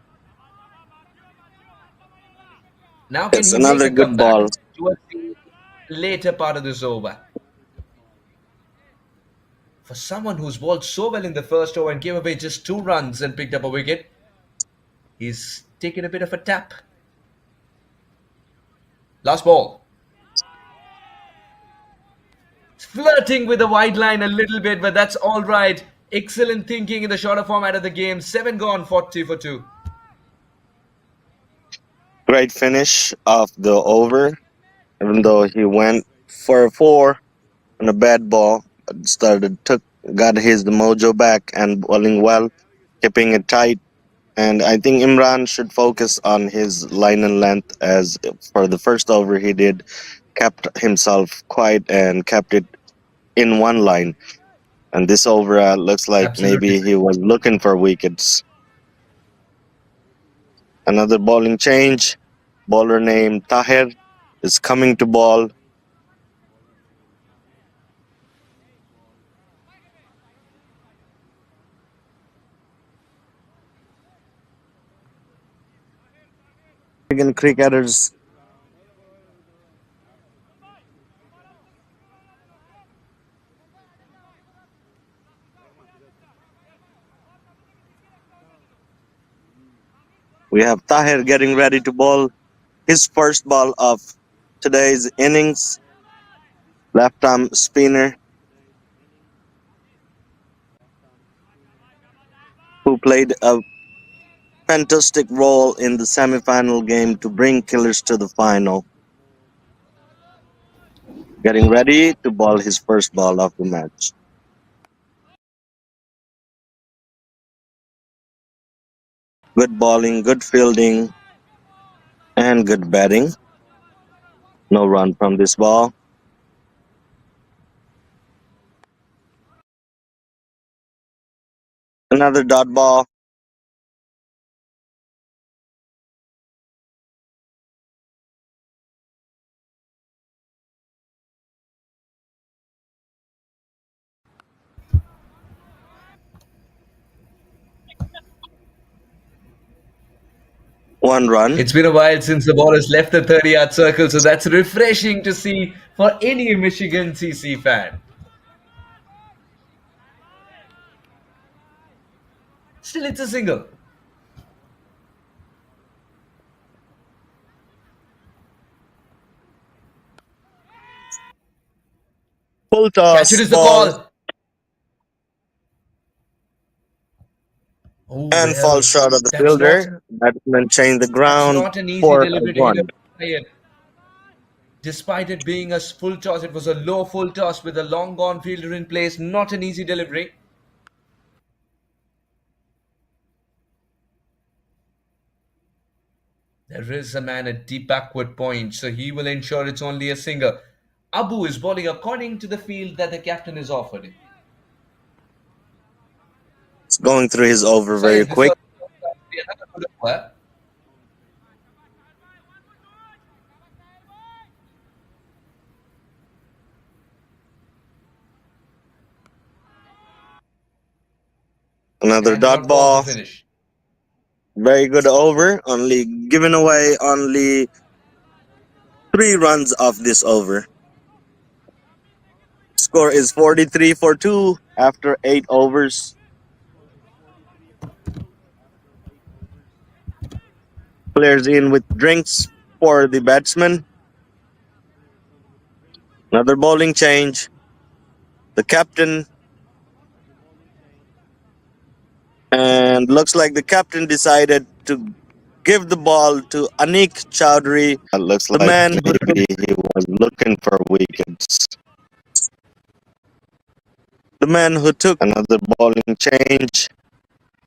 Now can yes, he make another a good comeback ball. towards the later part of this over? For someone who's bowled so well in the first over and gave away just 2 runs and picked up a wicket, he's taken a bit of a tap. Last ball. Flirting with the wide line a little bit, but that's all right. Excellent thinking in the shorter format of the game. 7 gone, 40 for 2. Great finish of the over, even though he went for a 4 on a bad ball. Got his mojo back and bowling well, keeping it tight. And I think Imran should focus on his line and length, as for the first over he did kept himself quiet and kept it in one line. And this over looks like Absolutely. maybe he was looking for wickets. Another bowling change. Bowler named Tahir is coming to ball. Michigan cricketers. We have Tahir getting ready to bowl his first ball of today's innings. Left arm spinner who played a fantastic role in the semi-final game to bring Killers to the final. Getting ready to bowl his first ball of the match. Good bowling, good fielding, and good batting. No run from this ball. Another dot ball. One run. It's been a while since the ball has left the 30-yard circle, so that's refreshing to see for any Michigan CC fan. Still, it's a single. Full Catch it toss is the ball call. Oh, and falls well, short of the fielder. Batsman changed the that's ground not an easy for a delivery to hit one. a fire. Despite it being a full toss, it was a low full toss with a long gone fielder in place. Not an easy delivery. There is a man at deep backward point, so he will ensure it's only a single. Abu is bowling according to the field that the captain is offered. It's going through his over very Sayed, this quick. was another good over. Another And dot not ball to ball. finish. Very good over. Only giving away only 3 runs of this over. Score is 43 for 2 after 8 overs. Players in with drinks for the batsman. Another bowling change. The captain. And looks like the captain decided to give the ball to Anik Chowdhury, looks the like man who maybe he was looking for wickets. The man who took another bowling change,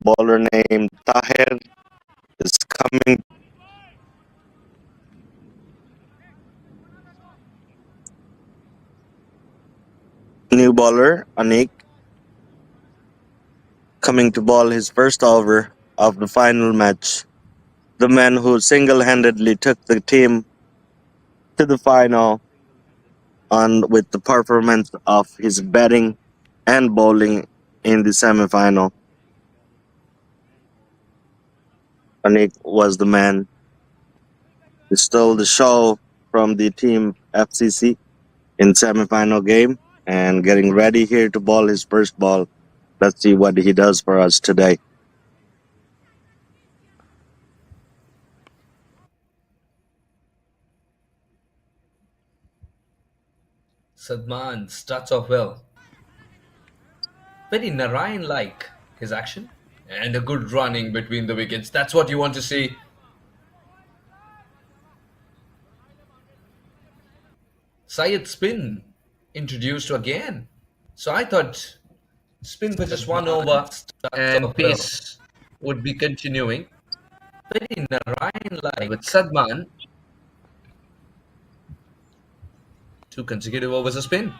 bowler named Tahir, is coming. New bowler, Anik, coming to bowl his first over of the final match. The man who single-handedly took the team to the final on with the performance of his batting and bowling in the semi-final. Anik was the man who stole the show from the team FCC in semi-final game and getting ready here to bowl his first ball. Let's see what he does for us today. Sadman starts off well. Very Narayan-like, his action. And a good running between the wickets. That's what you want to see. Syed spin introduced again. So I thought spin for just one over and pace would be continuing. Very Narayan-like with Sadman. 2 consecutive overs of spin.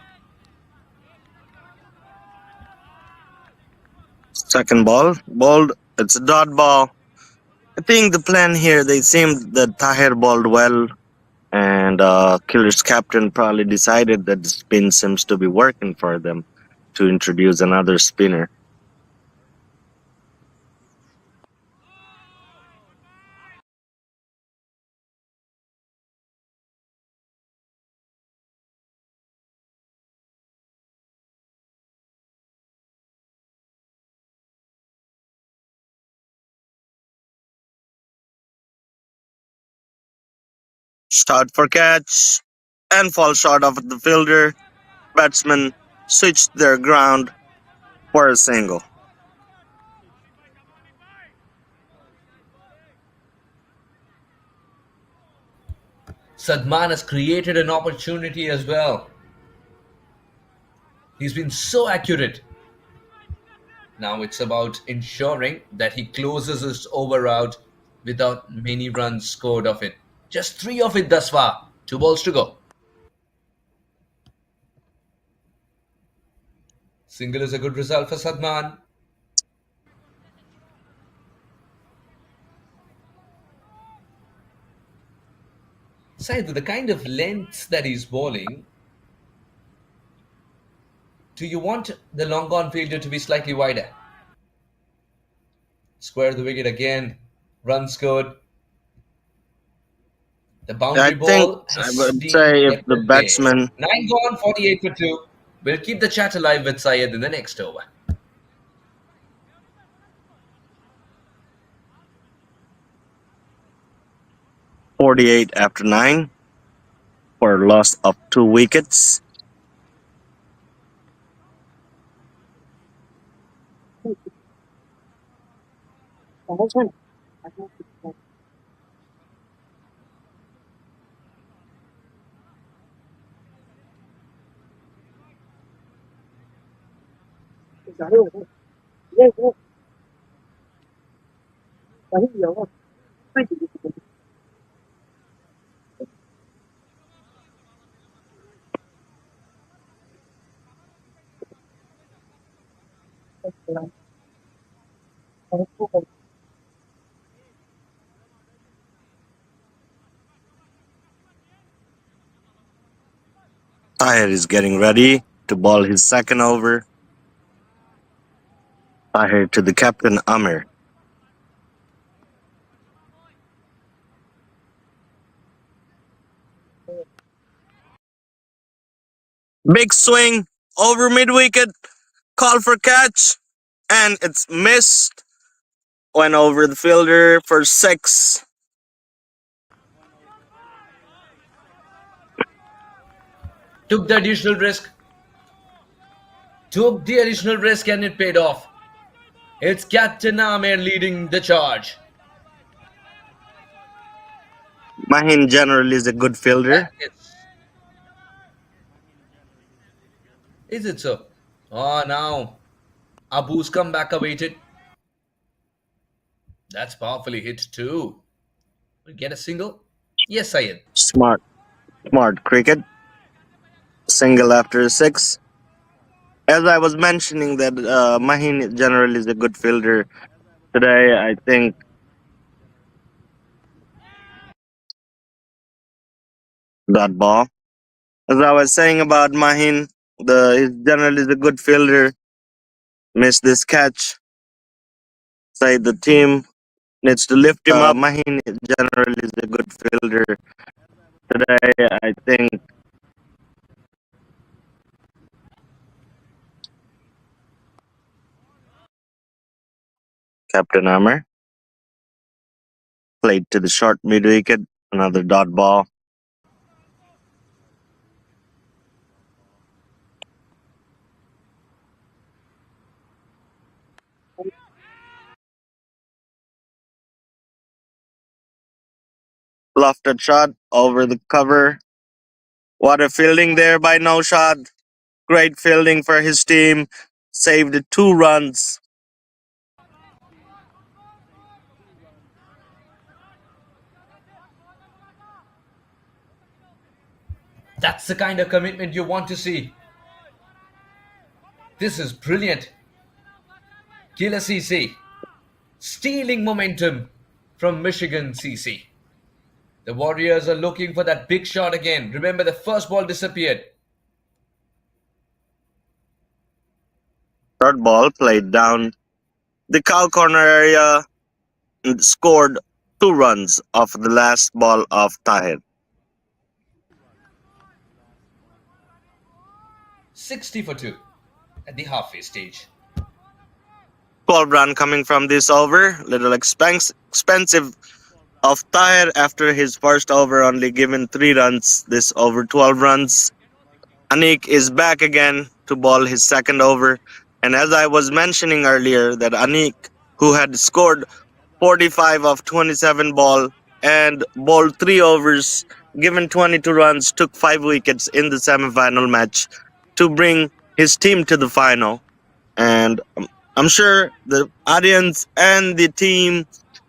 Second ball, bowled. It's a dot ball. I think the plan here, they seemed that Tahir bowled well, and Killer's captain probably decided that the spin seems to be working for them to introduce another spinner. Start for catch and fall short of the fielder. Batsmen switched their ground for a single. Sadman has created an opportunity as well. He's been so accurate. Now it's about ensuring that he closes his over out without many runs scored of it. Just 3 of it thus far. 2 balls to go. Single is a good result for Sadman. Said with the kind of lengths that he's bowling, do you want the long on fielder to be slightly wider? Square the wicket again. Run scored. The boundary I think ball I has would been say if kept the at bay. batsman 9 gone, 48 for 2. We'll keep the chat alive with Syed in the next over. 48 after 9 for a loss of 2 wickets. Tahir is getting ready to ball his second over. Tahir to the captain Amir. Big swing over mid wicket. Call for catch. And it's missed. Went over the fielder for 6. Took the additional risk. And it paid off. It's Captain Amir leading the charge. Mahin generally is a good fielder. Is it so? Oh, now Abu's comeback awaited. That's powerfully hit too. We'll get a single. Yes, Syed. Smart cricket. Single after 6. As I was mentioning that Mahin generally is a good fielder. Today, I think that ball. As I was saying about Mahin, he generally is a good fielder. Missed this catch. Say the team needs to lift him up. Mahin generally is a good fielder. Today, I think Captain Amir played to the short mid wicket. Another dot ball. Lofted shot over the cover. What a fielding there by Noshad. Great fielding for his team. Saved 2 runs. That's the kind of commitment you want to see. This is brilliant. KLCC stealing momentum from Mich-CA. The Warriors are looking for that big shot again. Remember, the first ball disappeared. Third ball played down the cow corner area and scored 2 runs off the last ball of Tahir. 60 for 2 at the halfway stage. 12 run coming from this over. Little expensive of Tahir after his first over only given 3 runs. This over 12 runs. Anik is back again to ball his second over. And as I was mentioning earlier, that Anik, who had scored 45 of 27 ball and bowled 3 overs, given 22 runs, took 5 wickets in the semi-final match to bring his team to the final. And I'm sure the audience and the team,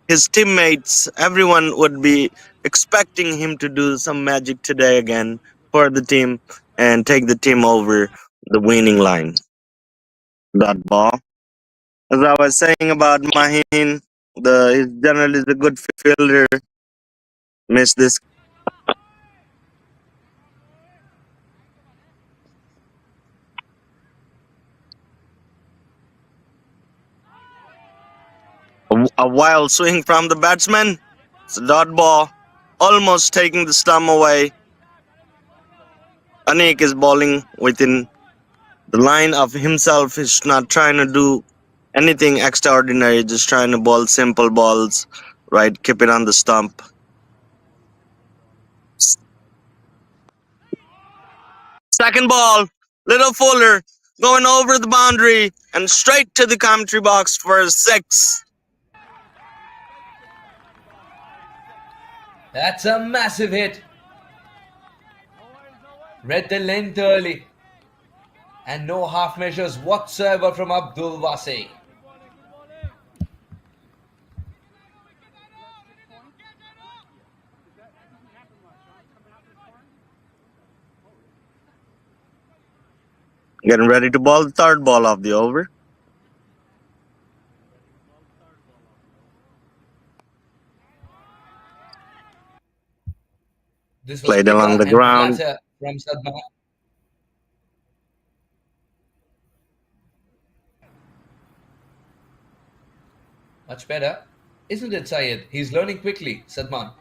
his teammates, everyone would be expecting him to do some magic today again for the team and take the team over the winning line. That ball. As I was saying about Mahin, his general is a good fielder. Missed this. A wild swing from the batsman. It's a dot ball, almost taking the stump away. Anik is bowling within the line of himself. He's not trying to do anything extraordinary, just trying to bowl simple balls, right? Keep it on the stump. Second ball, little Fuller going over the boundary and straight to the commentary box for a 6. That's a massive hit. Read the length early. And no half measures whatsoever from Abdul Wasi. Getting ready to bowl the third ball of the over. This was Played quicker along the and ground. flatter from Sadman. Much better. Isn't it, Syed? He's learning quickly, Sadman.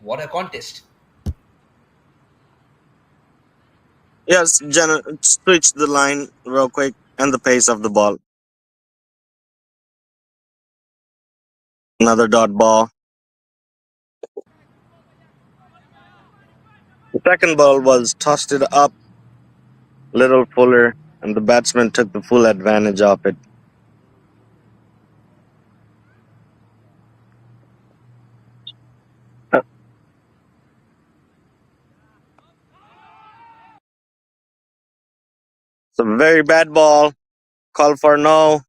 What a contest. Yes, switch the line real quick and the pace of the ball. Another dot ball. The second ball was tossed it up, little Fuller, and the batsman took the full advantage of it. It's a very bad ball. Call for no.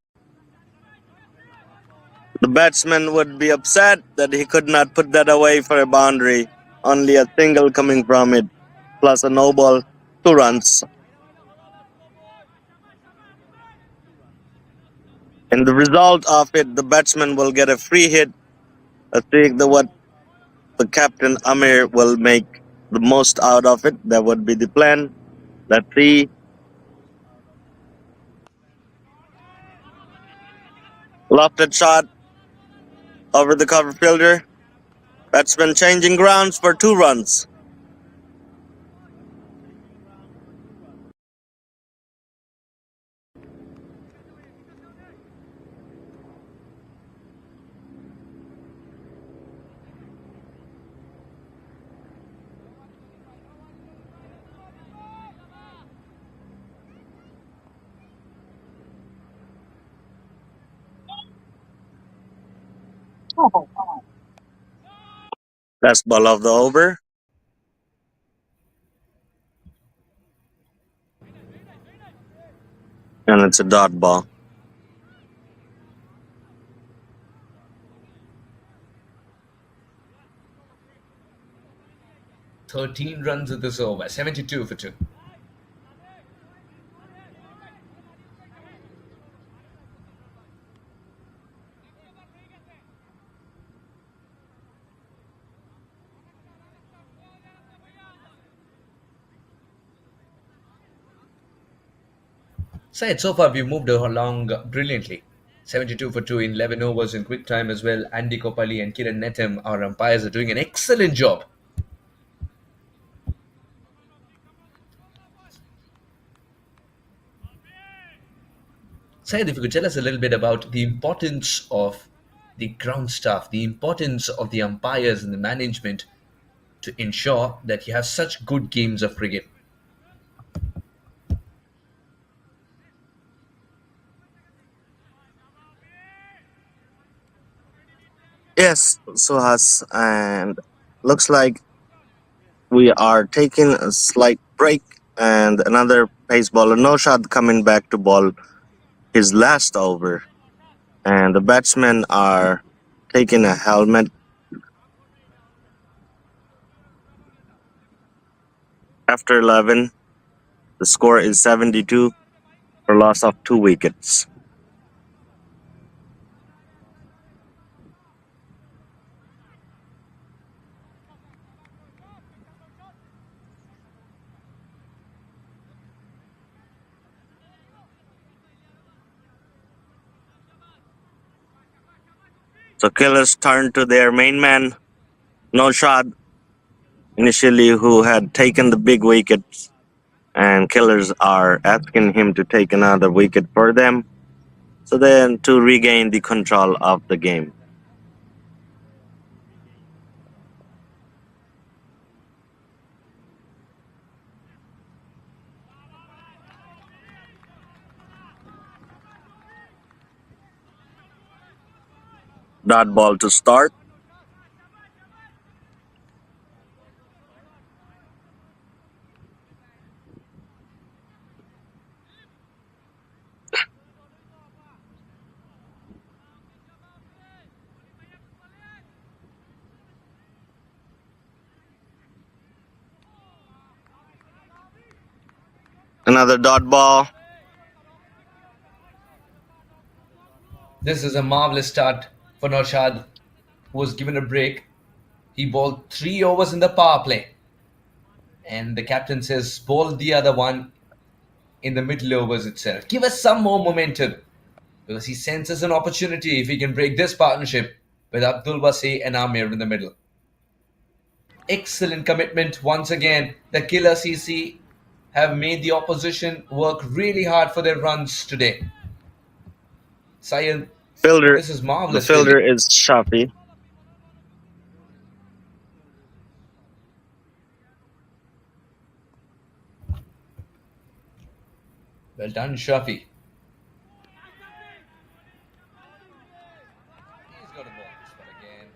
The batsman would be upset that he could not put that away for a boundary. Only a single coming from it, plus a no ball, 2 runs. And the result of it, the batsman will get a free hit. I think what the captain Amir will make the most out of it. That would be the plan. Let's see. Lofted shot over the cover fielder. Batsman changing grounds for 2 runs. Last ball of the over. And it's a dot ball. "13 runs at this over, 72 for 2. Syed, so far we've moved along brilliantly. 72 for 2 in 11 overs in quick time as well. Andy Kopali and Kiran Netem, our umpires, are doing an excellent job. Syed, if you could tell us a little bit about the importance of the ground staff, the importance of the umpires and the management to ensure that you have such good games of cricket. Yes, Suhas, and looks like we are taking a slight break, and another pace bowler, Noshad, coming back to bowl his last over. And the batsmen are taking a helmet. After 11, the score is 72 for loss of 2 wickets. So Killers turn to their main man, Noshad, initially who had taken the big wickets, and Killers are asking him to take another wicket for them, so then to regain the control of the game. Dot ball to start. Another dot ball. This is a marvelous start for Noshad, who was given a break. He bowled 3 overs in the power play, and the captain says bowl the other one in the middle overs itself. Give us some more momentum, because he senses an opportunity if he can break this partnership with Abdul Wasi and Amir in the middle. Excellent commitment once again. The KLCC have made the opposition work really hard for their runs today. Sayed, Fielder. this is The marvelous, fielder really. is Shafi. Well done, Shafi. He's got a ball this one again.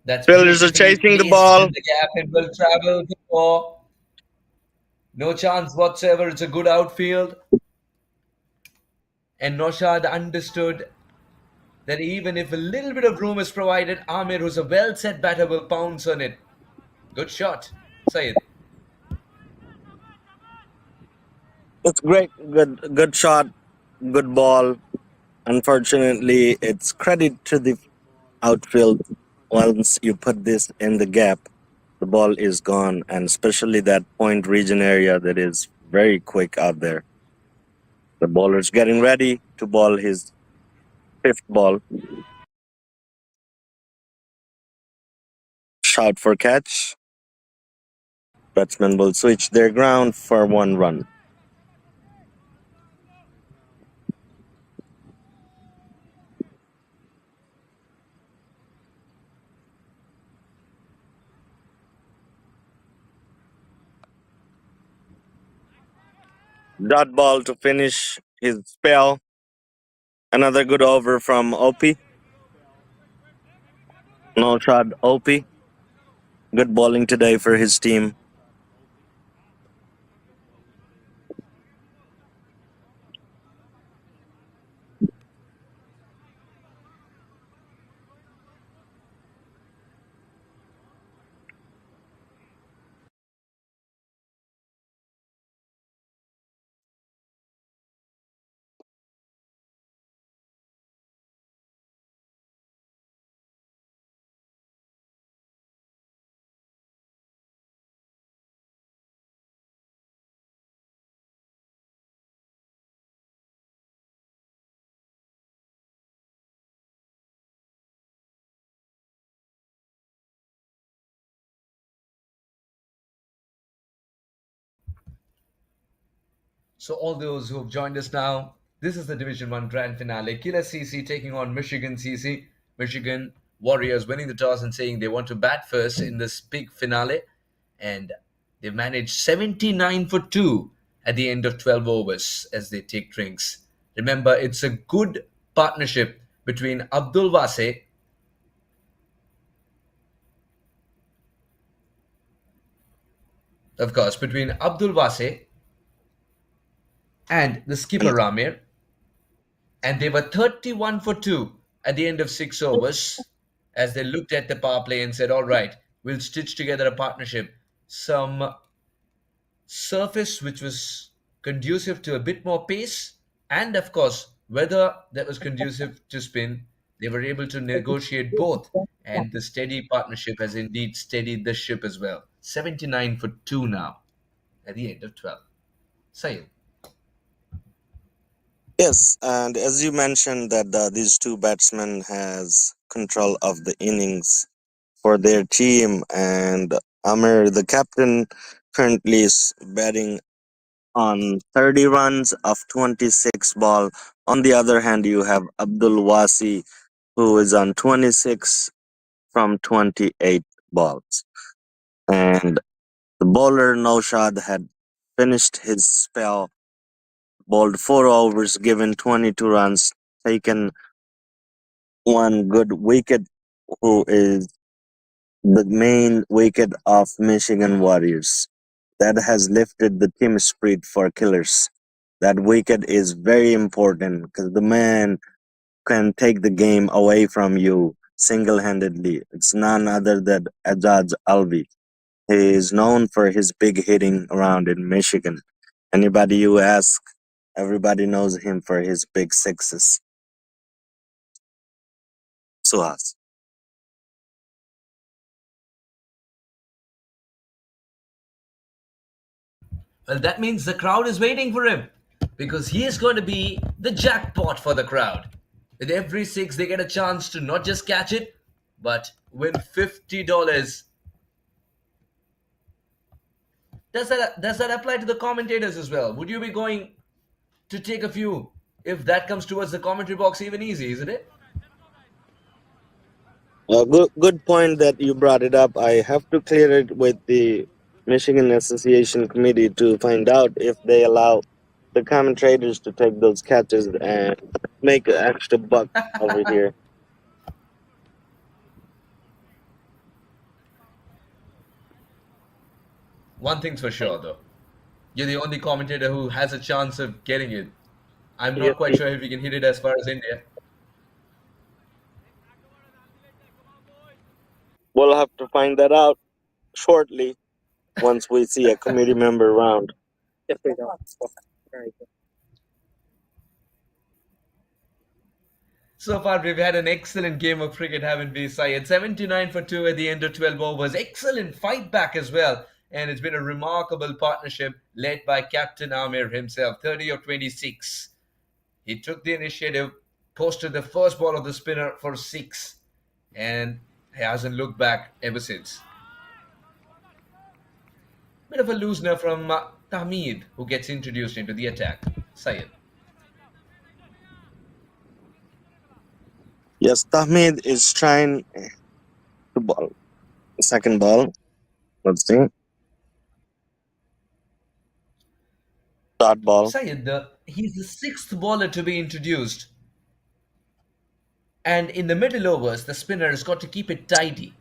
That's Fielders are beautifully chasing the placed ball. in the gap. It will travel before. No chance whatsoever. It's a good outfield. And Noshad understood that even if a little bit of room is provided, Amir, who's a well set batter, will pounce on it. Good shot, Sayed. It's great. Good shot. Good ball. Unfortunately, it's credit to the outfield. Once you put this in the gap, the ball is gone, and especially that point region area that is very quick out there. The bowler's getting ready to ball his fifth ball. Shout for catch. Batsmen will switch their ground for 1 run. Dot ball to finish his spell. Another good over from OP. Noshad OP. Good bowling today for his team. So all those who have joined us now, this is the Division 1 Grand Finale. KLCC taking on Michigan CC. Michigan Warriors winning the toss and saying they want to bat first in this big finale. And they've managed 79 for 2 at the end of 12 overs as they take drinks. Remember, it's a good partnership between Abdul Wase, of course, between Abdul Wase and the skipper Ramir. And they were 31 for 2 at the end of 6 overs as they looked at the power play and said, all right, we'll stitch together a partnership. Some surface which was conducive to a bit more pace, and of course, weather that was conducive to spin. They were able to negotiate both, and the steady partnership has indeed steadied the ship as well. 79 for 2 now at the end of 12. Sayed. Yes, and as you mentioned that these two batsmen has control of the innings for their team, and Amir, the captain, currently is batting on 30 runs of 26 ball. On the other hand, you have Abdul Wasi, who is on 26 from 28 balls. And the bowler Noshad had finished his spell, bowled 4 overs, given 22 runs, taken one good wicket, who is the main wicket of Michigan Warriors. That has lifted the team spirit for Killers. That wicket is very important because the man can take the game away from you single-handedly. It's none other than Ajaz Alvi. He is known for his big hitting around in Michigan. Anybody you ask, everybody knows him for his big sixes. Suhas. Well, that means the crowd is waiting for him because he is going to be the jackpot for the crowd. With every 6, they get a chance to not just catch it, but win $50. Does that apply to the commentators as well? Would you be going to take a few if that comes towards the commentary box even easy, isn't it? Good point that you brought it up. I have to clear it with the Michigan Association Committee to find out if they allow the commentators to take those catches and make an extra buck over here. One thing's for sure, though. You're the only commentator who has a chance of getting it. I'm not quite sure if we can hit it as far as India. We'll have to find that out shortly once we see a committee member around. If they don't. So far, we've had an excellent game of cricket, haven't we, Syed? 79 for 2 at the end of 12 overs. Excellent fight back as well. And it's been a remarkable partnership led by Captain Amir himself, 30 of 26. He took the initiative, posted the first ball of the spinner for 6, and he hasn't looked back ever since. Bit of a loosener from Tahmid, who gets introduced into the attack. Syed. Yes, Tahmid is trying to ball. Second ball. Let's see. Dot ball. Syed, he's the 6th bowler to be introduced. And in the middle overs, the spinner has got to keep it tidy.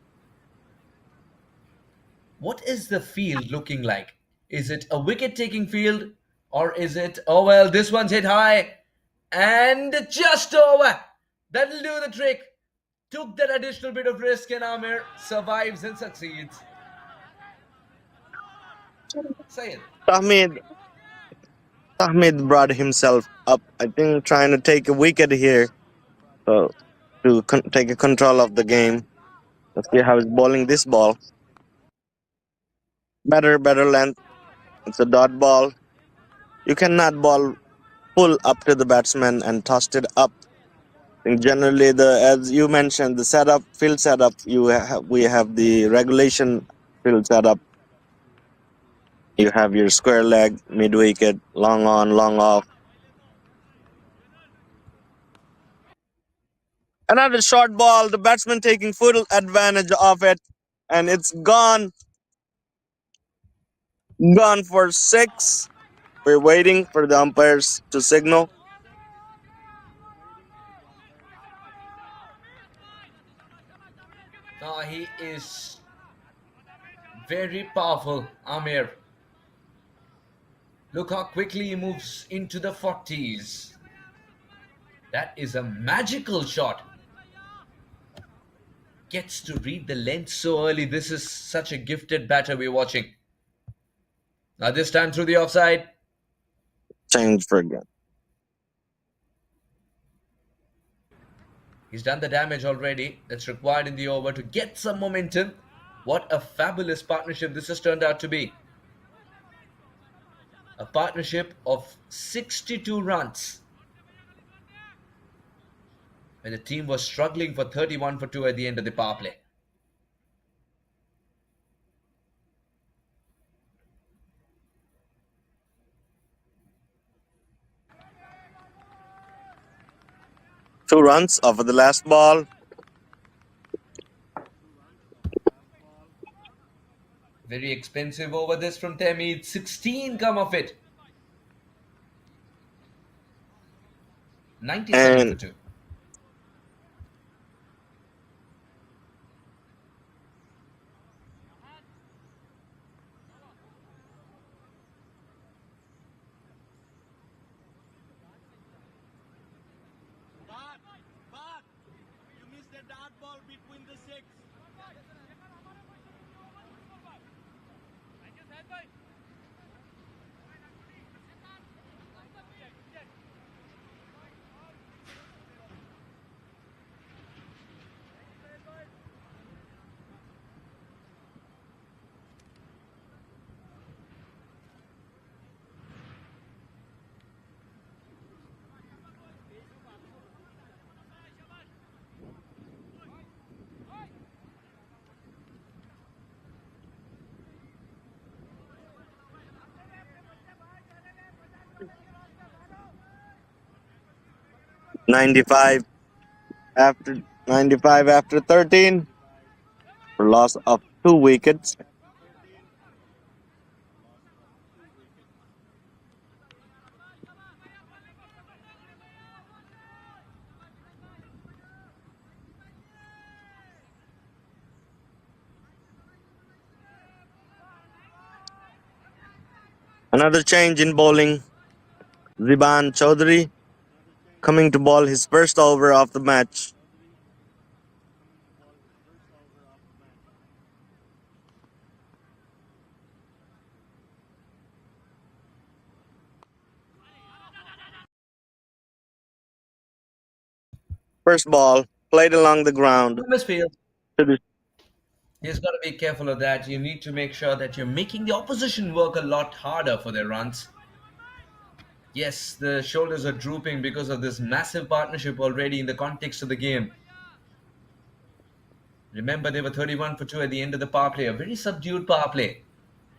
What is the field looking like? Is it a wicket-taking field? Or is it, oh well, this one's hit high and just over. That'll do the trick. Took that additional bit of risk and Amir survives and succeeds. Say it. Tahmid brought himself up, I think, trying to take a wicket here to take a control of the game. Let's see how he's bowling this ball. Better length. It's a dot ball. You cannot ball full up to the batsman and toss it up. And generally, as you mentioned, the field setup, we have the regulation field setup. You have your square leg, mid wicket, long on, long off. Another short ball, the batsman taking full advantage of it, and it's gone. Gone for 6. We're waiting for the umpires to signal. He is very powerful, Amir. Look how quickly he moves into the 40s. That is a magical shot. Gets to read the length so early. This is such a gifted batter we're watching. Now this time through the offside. Change for again. He's done the damage already that's required in the over to get some momentum. What a fabulous partnership this has turned out to be. A partnership of 62 runs. When the team was struggling for 31 for 2 at the end of the power play. Two runs off of the last ball. Very expensive over this from Temi. 16 come of it. 97 for 2. Ninety-five after 13 for loss of 2 wickets. Another change in bowling. Ziban Chaudhary coming to bowl his first over of the match. First ball played along the ground. Misfield. He's got to be careful of that. You need to make sure that you're making the opposition work a lot harder for their runs. Yes, the shoulders are drooping because of this massive partnership already in the context of the game. Remember, they were 31 for 2 at the end of the power play, a very subdued power play.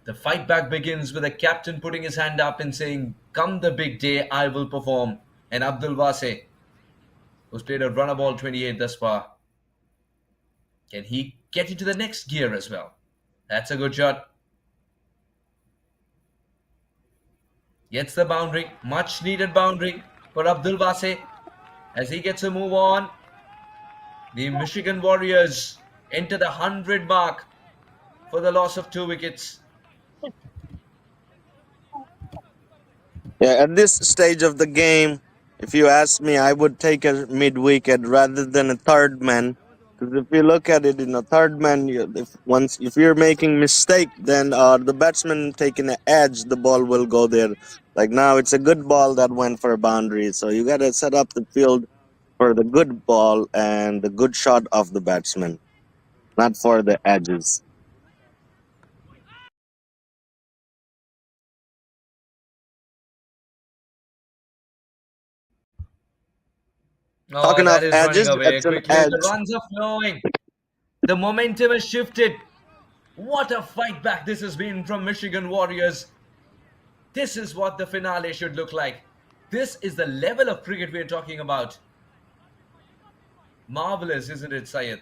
The fight back begins with the captain putting his hand up and saying, "Come the big day, I will perform." And Abdul Wase, who's played a runner ball 28 thus far, can he get into the next gear as well? That's a good shot. Gets the boundary, much needed boundary for Abdul Wase as he gets a move on. The Michigan Warriors enter the 100 mark for the loss of 2 wickets. Yeah, at this stage of the game, if you ask me, I would take a mid wicket rather than a third man. Because if you look at it in a third man, if you're making mistake, then the batsman taking an edge, the ball will go there. Like now, it's a good ball that went for a boundary. So you got to set up the field for the good ball and the good shot of the batsman, not for the edges. Oh, Talking that of is running edges, away it's an quickly. edge. The runs are flowing. The momentum has shifted. What a fight back this has been from Michigan Warriors. This is what the finale should look like. This is the level of cricket we're talking about. Marvelous, isn't it, Syed?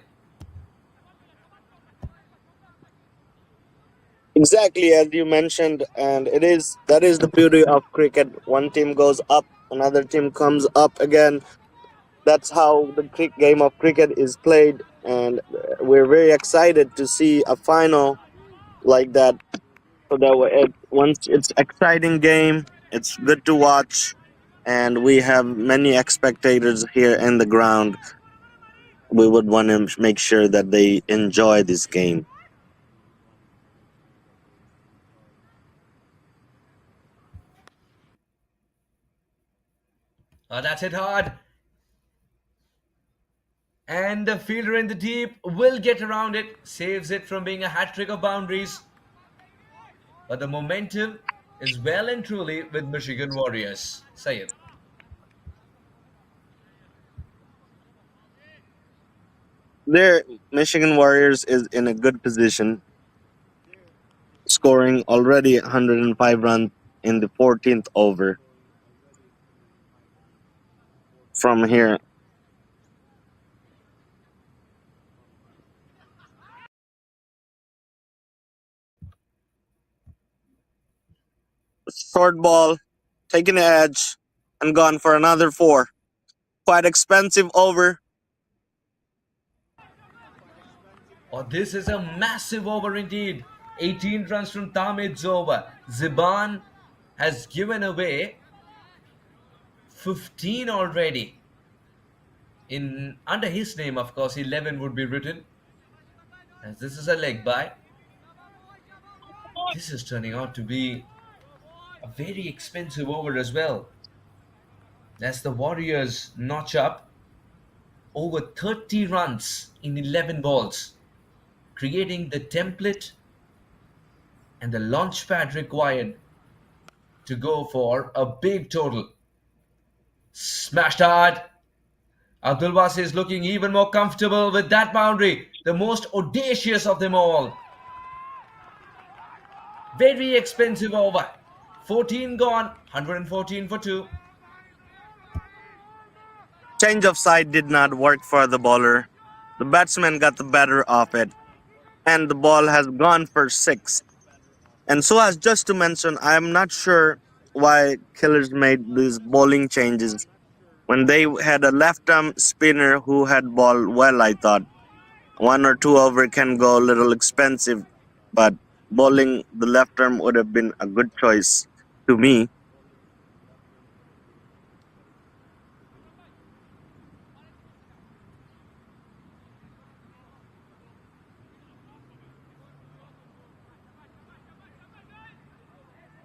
Exactly as you mentioned, and that is the beauty of cricket. One team goes up, another team comes up again. That's how the game of cricket is played, and we're very excited to see a final like that. So that once it's exciting game, it's good to watch, and we have many spectators here in the ground. We would want to make sure that they enjoy this game. That's it hard. And the fielder in the deep will get around it, saves it from being a hat trick of boundaries. But the momentum is well and truly with Michigan Warriors. Sayed. There, Michigan Warriors is in a good position, scoring already 105 runs in the 14th over. From here, short ball, taking the edge, and gone for another four. Quite expensive over. Oh, this is a massive over indeed. 18 runs from Tamid's over. Ziban has given away 15 already. In under his name, of course, 11 would be written. As this is a leg by. This is turning out to be a very expensive over as well. As the Warriors notch up over 30 runs in 11 balls, creating the template and the launch pad required to go for a big total. Smashed hard. Abdul is looking even more comfortable with that boundary, the most audacious of them all. Very expensive over. 14 gone, 114 for 2. Change of side did not work for the bowler. The batsman got the better of it, and the ball has gone for six. And so, as just to mention, I am not sure why Killers made these bowling changes when they had a left arm spinner who had ball well. I thought one or two over can go a little expensive, but bowling the left arm would have been a good choice to me.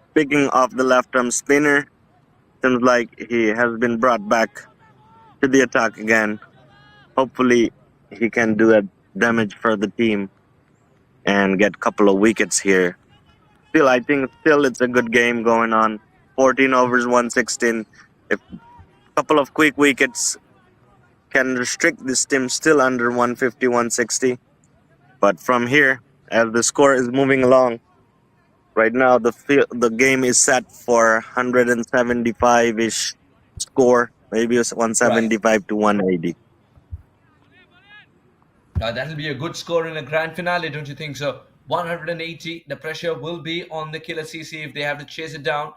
Speaking of the left arm spinner, seems like he has been brought back to the attack again. Hopefully, he can do a damage for the team and get a couple of wickets here. Still, I think it's a good game going on. 14 overs, 116. If a couple of quick wickets can restrict this team still under 150, 160. But from here, as the score is moving along, right now the game is set for 175-ish score, maybe it's Right. 175 to 180. That'll be a good score in a grand finale, don't you think so? 180. The pressure will be on the KLCC if they have to chase it down.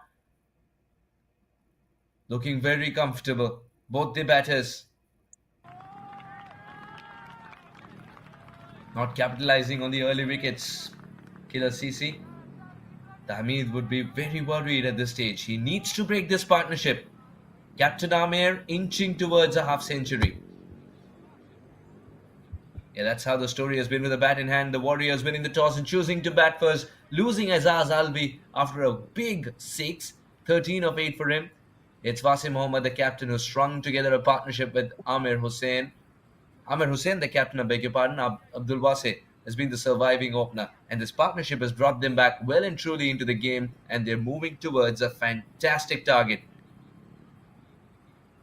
Looking very comfortable. Both the batters not capitalizing on the early wickets. KLCC. Tamid would be very worried at this stage. He needs to break this partnership. Captain Amir inching towards a half century. Yeah, that's how the story has been with a bat in hand. The Warriors winning the toss and choosing to bat first, losing Azaz Albi after a big 6, 13 of 8 for him. It's Wasim Mohammed, the captain, who strung together a partnership with Amir Hussain. Amir Hussain, the captain, I beg your pardon, Abdul Wase has been the surviving opener. And this partnership has brought them back well and truly into the game, and they're moving towards a fantastic target.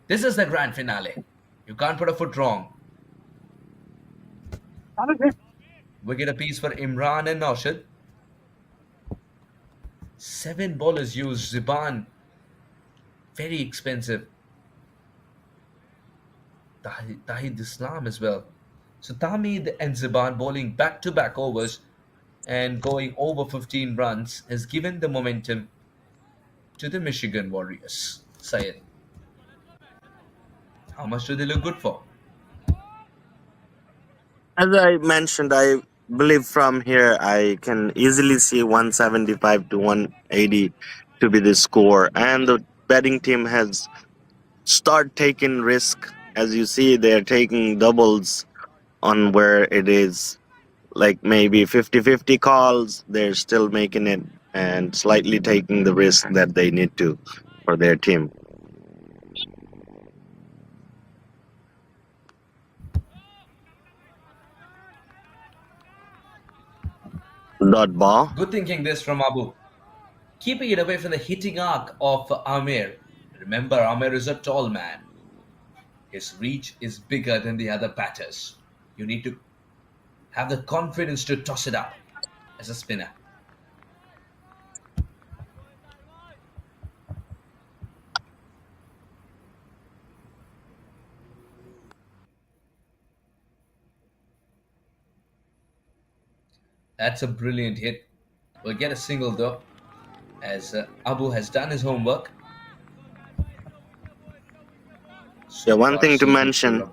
This is the grand finale. You can't put a foot wrong. Wicket apiece for Imran and Noshad. 7 bowlers use Ziban. Very expensive. Tahid Islam as well. So Tamid and Ziban bowling back-to-back overs and going over 15 runs has given the momentum to the Michigan Warriors. Syed, how much do they look good for? As I mentioned, I believe from here I can easily see 175 to 180 to be the score. And the betting team has start taking risk. As you see, they're taking doubles on where it is like maybe 50-50 calls. They're still making it and slightly taking the risk that they need to for their team. Dot ball. Good thinking this from Abu. Keeping it away from the hitting arc of Amir. Remember, Amir is a tall man. His reach is bigger than the other batters. You need to have the confidence to toss it up as a spinner. That's a brilliant hit. We'll get a single though, as Abu has done his homework. Yeah, one thing to mention.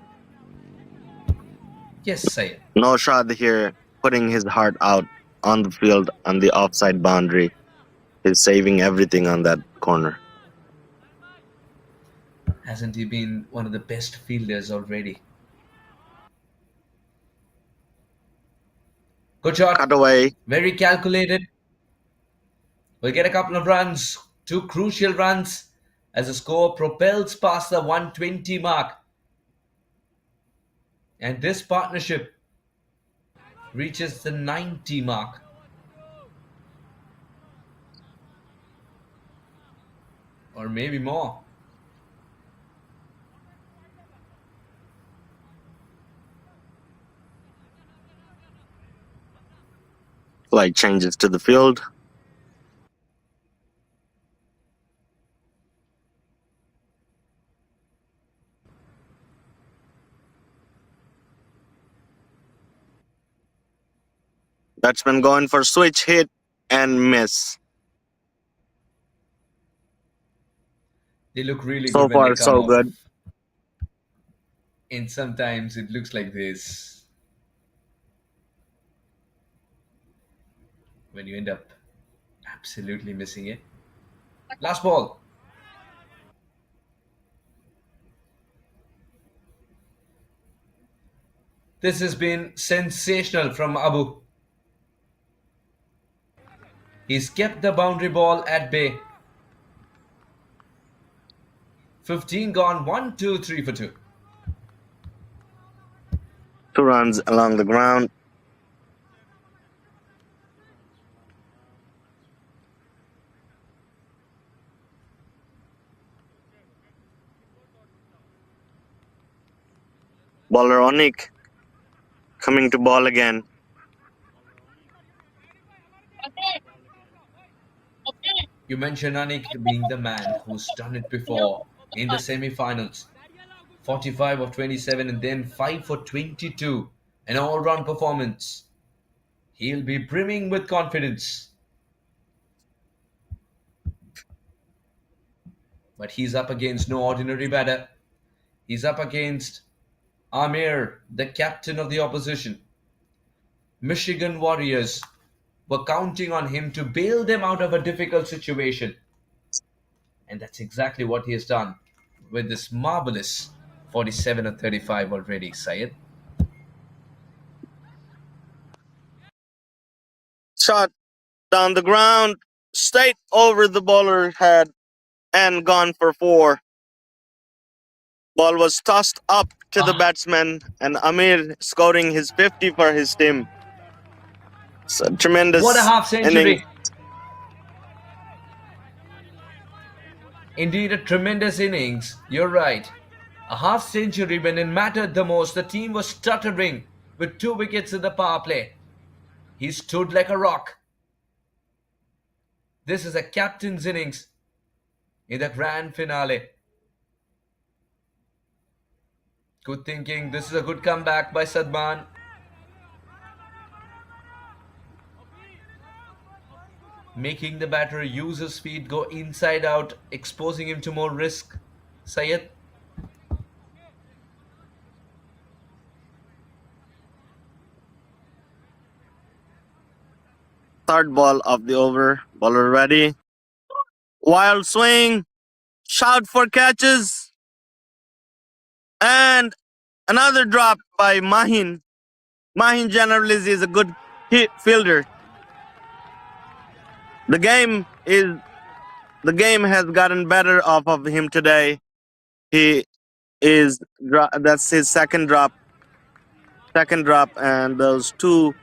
Yes, Syed. Noshad here putting his heart out on the field on the offside boundary. He's saving everything on that corner. Hasn't he been one of the best fielders already? Good shot. Cut away. Very calculated. We'll get a couple of runs, 2 crucial runs, as the score propels past the 120 mark. And this partnership reaches the 90 mark. Or maybe more. Slight changes to the field. Batsman going for switch hit and miss. They look really So good when far, they come so off. good. And sometimes it looks like this. When you end up absolutely missing it. Last ball. This has been sensational from Abu. He's kept the boundary ball at bay. 15 gone, 1, 2, 3 for 2. 2 runs along the ground. Bowler Onik coming to ball again. You mentioned Anik being the man who's done it before in the semi-finals. 45 of 27 and then 5 for 22. An all-round performance. He'll be brimming with confidence. But he's up against no ordinary batter. He's up against Amir, the captain of the opposition. Michigan Warriors were counting on him to bail them out of a difficult situation. And that's exactly what he has done with this marvelous 47 of 35 already, Syed. Shot down the ground, straight over the bowler head and gone for 4. Ball was tossed up to the batsman and Amir scoring his 50 for his team. It's a tremendous What a half century. inning. Indeed, a tremendous innings. You're right. A half century when it mattered the most. The team was stuttering with 2 wickets in the power play. He stood like a rock. This is a captain's innings in the grand finale. Good thinking. This is a good comeback by Sadman. Making the batter use his feet, go inside out, exposing him to more risk. Sayed. Third ball of the over. Bowler ready. Wild swing. Shout for catches. And another drop by Mahin. Mahin generally is a good fielder. The game has gotten better off of him today. He is that's his second drop, and those two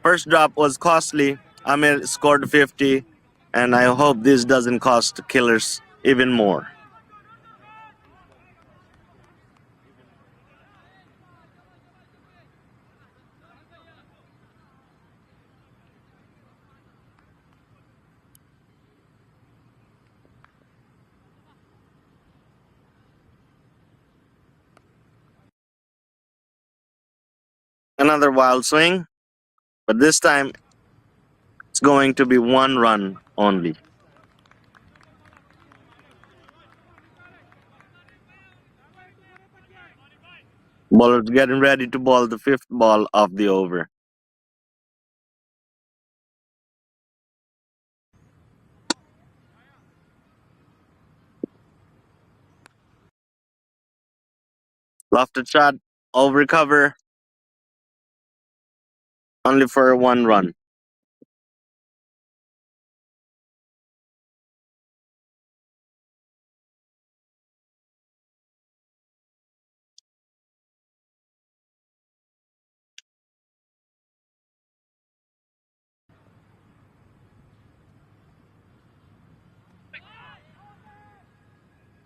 first drop was costly. Amir scored 50, and I hope this doesn't cost the Killers even more. Another wild swing, but this time it's going to be 1 run only. Bowler's getting ready to ball the fifth ball of the over. Lofted shot, over cover, only for 1 run.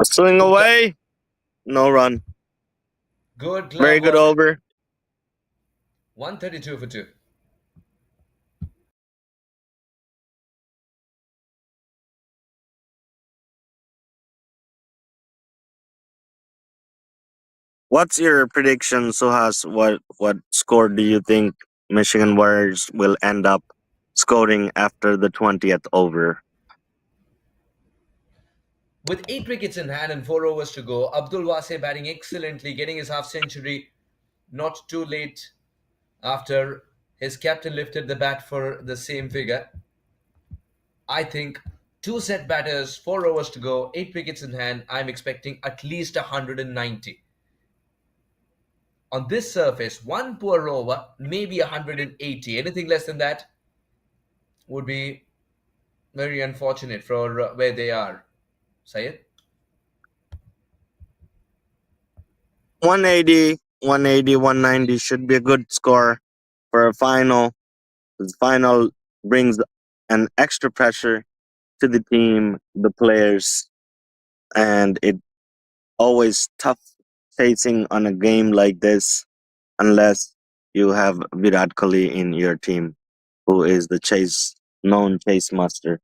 A swing away, no run. Good glove Very good work. over. 132 for 2. What's your prediction, Suhas? What score do you think Michigan Warriors will end up scoring after the 20th over? With 8 wickets in hand and 4 overs to go, Abdul Wase batting excellently, getting his half century not too late after his captain lifted the bat for the same figure. I think 2 set batters, 4 overs to go, 8 wickets in hand. I'm expecting at least 190. On this surface, 1 poor over, maybe 180. Anything less than that would be very unfortunate for where they are. Sayed? 180, 180, 190 should be a good score for a final. The final brings an extra pressure to the team, the players, and it always tough chasing on a game like this unless you have Virat Kohli in your team, who is the known chase master.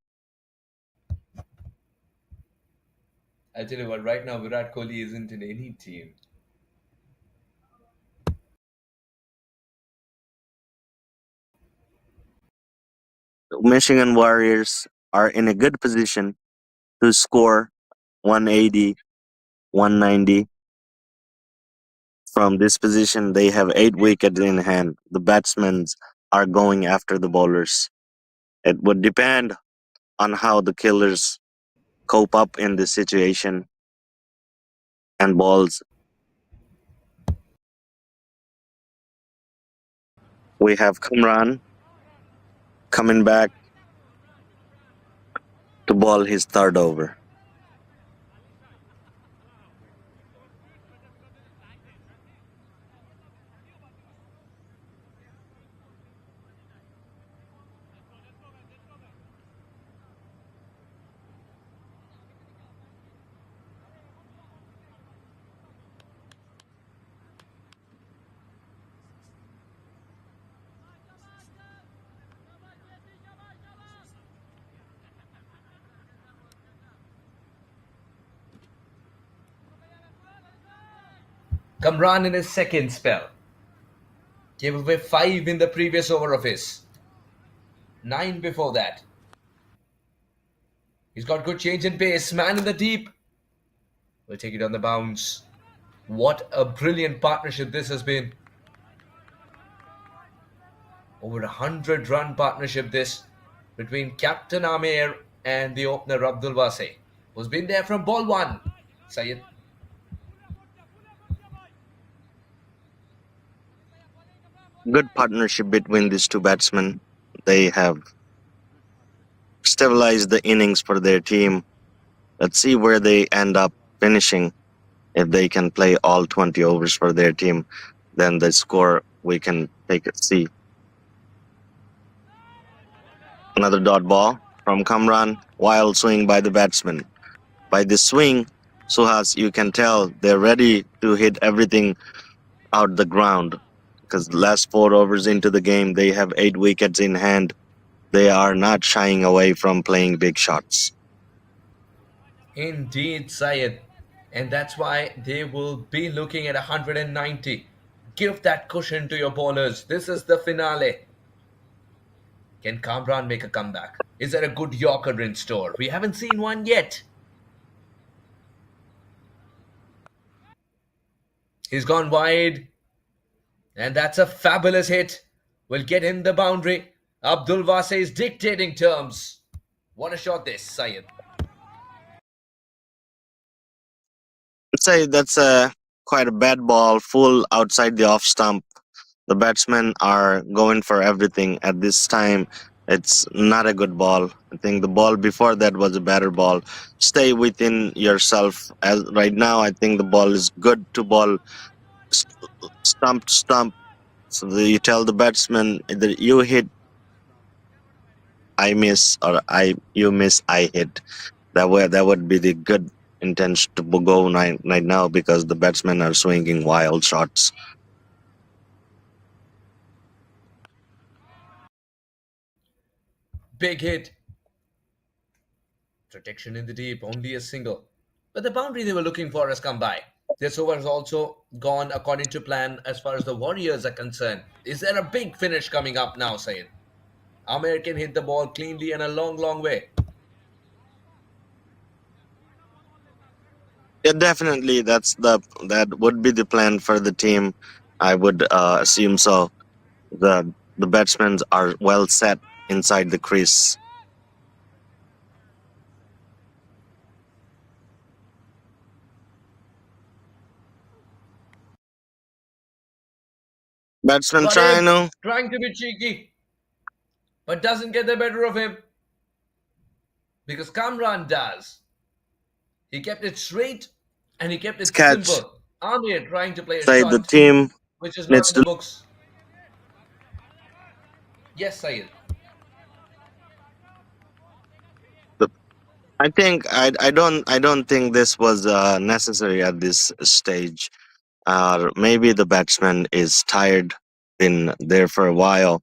I tell you what, right now Virat Kohli isn't in any team. Michigan Warriors are in a good position to score 180, 190. From this position, they have 8 wickets in hand. The batsmen are going after the bowlers. It would depend on how the Killers cope up in this situation and balls. We have Kamran coming back to ball his third over. Kamran in his second spell. Gave away 5 in the previous over of his. 9 before that. He's got good change in pace. Man in the deep. We'll take it on the bounce. What a brilliant partnership this has been. Over 100-run partnership this between Captain Amir and the opener Abdul Wasi, who's been there from ball 1. Syed. Good partnership between these two batsmen. They have stabilized the innings for their team. Let's see where they end up finishing. If they can play all 20 overs for their team, then the score we can take it. See. Another dot ball from Kamran, wild swing by the batsman. By the swing, Suhas, you can tell they're ready to hit everything out the ground. Because last 4 overs into the game, they have 8 wickets in hand. They are not shying away from playing big shots. Indeed, Syed. And that's why they will be looking at 190. Give that cushion to your bowlers. This is the finale. Can Kamran make a comeback? Is there a good Yorker in store? We haven't seen one yet. He's gone wide. And that's a fabulous hit. Will get in the boundary. Abdul Wasi is dictating terms. What a shot this, Syed. Say that's quite a bad ball, full outside the off stump. The batsmen are going for everything at this time. It's not a good ball. I think the ball before that was a better ball. Stay within yourself. As right now, I think the ball is good to ball s- stump to stump. So you tell the batsman either you hit, I miss, or you miss, I hit. That would be the good intention to go right now because the batsmen are swinging wild shots. Big hit. Protection in the deep, only a single. But the boundary they were looking for has come by. This over has also gone according to plan as far as the Warriors are concerned. Is there a big finish coming up now, Syed? Amir can hit the ball cleanly and a long, long way. Yeah, definitely. That would be the plan for the team. I would assume so. The batsmen are well set inside the crease. Batsman Got him! trying Trying to be cheeky, but doesn't get the better of him. Because Kamran does. He kept it straight and he kept to it catch. simple. Amir trying to play a Say the shot team which is not needs in the to. books. Yes, Syed. I don't think this was necessary at this stage. Maybe the batsman is tired, been there for a while,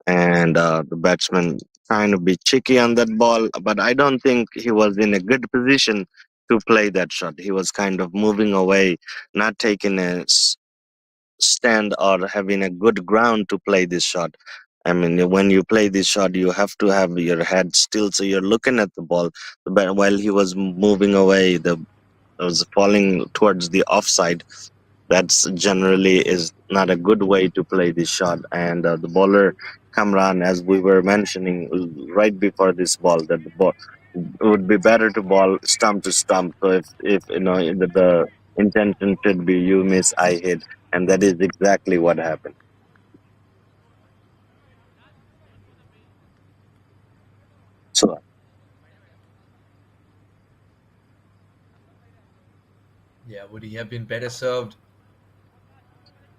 and the batsman trying to be cheeky on that ball. But I don't think he was in a good position to play that shot. He was kind of moving away, not taking a stand or having a good ground to play this shot. I mean, when you play this shot, you have to have your head still, so you're looking at the ball. But while he was moving away, the it was falling towards the offside. That's generally is not a good way to play this shot. And the bowler Kamran, as we were mentioning right before this ball, that the ball it would be better to ball stump to stump. So if you know the intention should be you miss, I hit, and that is exactly what happened. So Yeah, would he have been better served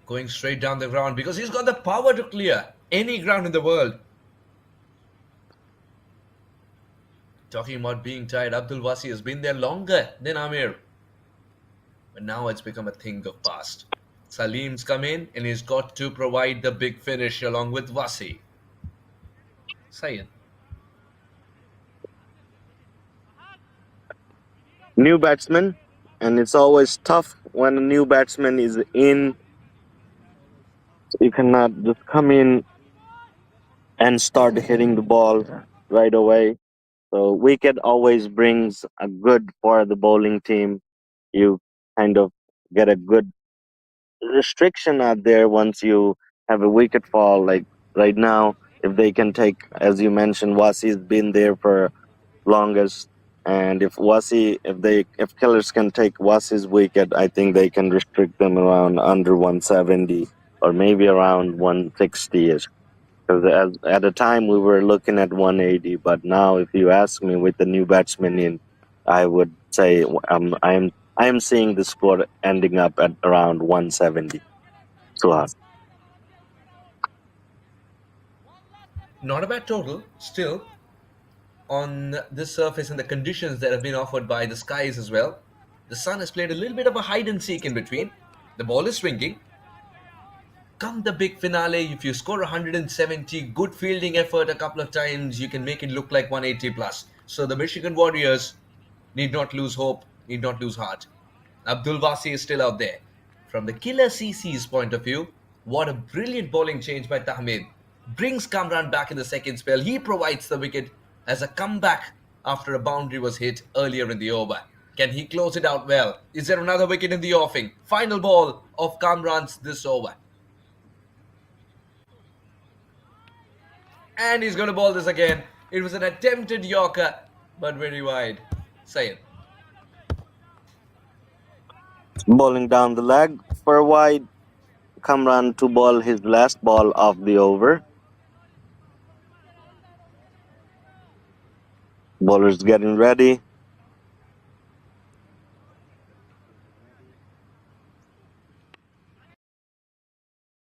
going straight down the ground? Because he's got the power to clear any ground in the world. Talking about being tired, Abdul Wasi has been there longer than Amir. But now it's become a thing of past. Salim's come in and he's got to provide the big finish along with Wasi. Syed. new batsman, and it's always tough when a new batsman is in, you cannot just come in and start hitting the ball right away. So wicket always brings a good for the bowling team. You kind of get a good restriction out there once you have a wicket fall. Like right now, if they can take, as you mentioned, Wasi's been there for longest, and if killers can take Wasi's wicket, I think they can restrict them around under 170 or maybe around 160 ish. Because at a time we were looking at 180, but now if you ask me with the new batsman in, I would say I am seeing the score ending up at around 170. Suhas. Not a bad total. Still, on this surface and the conditions that have been offered by the skies as well, the sun has played a little bit of a hide and seek in between. The ball is swinging. Come the big finale, if you score 170, good fielding effort a couple of times, you can make it look like 180 plus. So the Michigan Warriors need not lose hope, need not lose heart. Abdul Wasi is still out there. From the KLCC's point of view, what a brilliant bowling change by Tahmid. Brings Kamran back in the second spell. He provides the wicket as a comeback after a boundary was hit earlier in the over. Can he close it out well? Is there another wicket in the offing? Final ball of Kamran's this over. And he's going to bowl this again. It was an attempted Yorker, but very wide. Sayed. Bowling down the leg for a wide. Kamran to bowl his last ball of the over. Bowlers getting ready.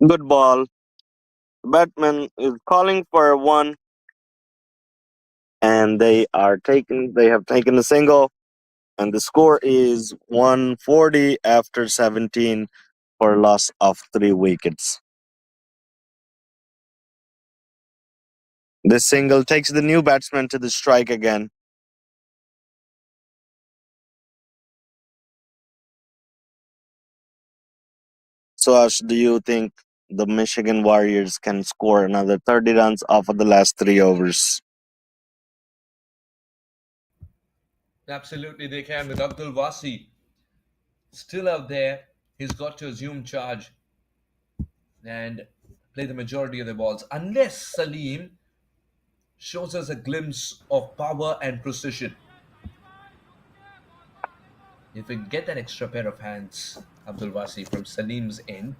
Good ball. Batman is calling for a one, and they have taken a single, and the score is 140 after 17 for loss of 3 wickets. This single takes the new batsman to the strike again. So, Ash, do you think the Michigan Warriors can score another 30 runs off of the last 3 overs? Absolutely, they can with Abdul Wasi still out there. He's got to assume charge and play the majority of the balls, unless Salim shows us a glimpse of power and precision. If we get that extra pair of hands, Abdul Wasi, from Salim's end,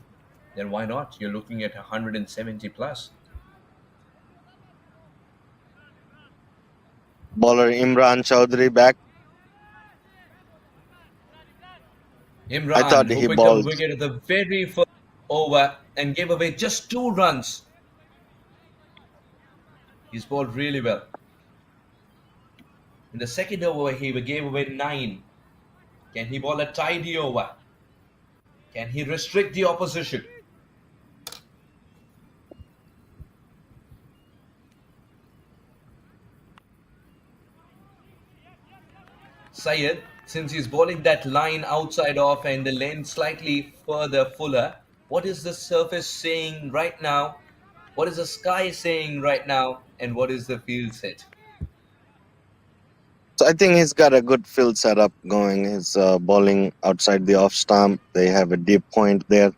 then why not? You're looking at 170 plus. Bowler Imran Chaudhary back. I thought Imran, who he picked up a bowled. wicket at the very first over and gave away just 2 runs. He's bowled really well. In the second over, he gave away 9. Can he bowl a tidy over? Can he restrict the opposition? Syed, since he's bowling that line outside off and the length slightly further fuller, what is the surface saying right now? What is the sky saying right now? And what is the field set? So I think he's got a good field setup going. He's bowling outside the off stump. They have a deep point there.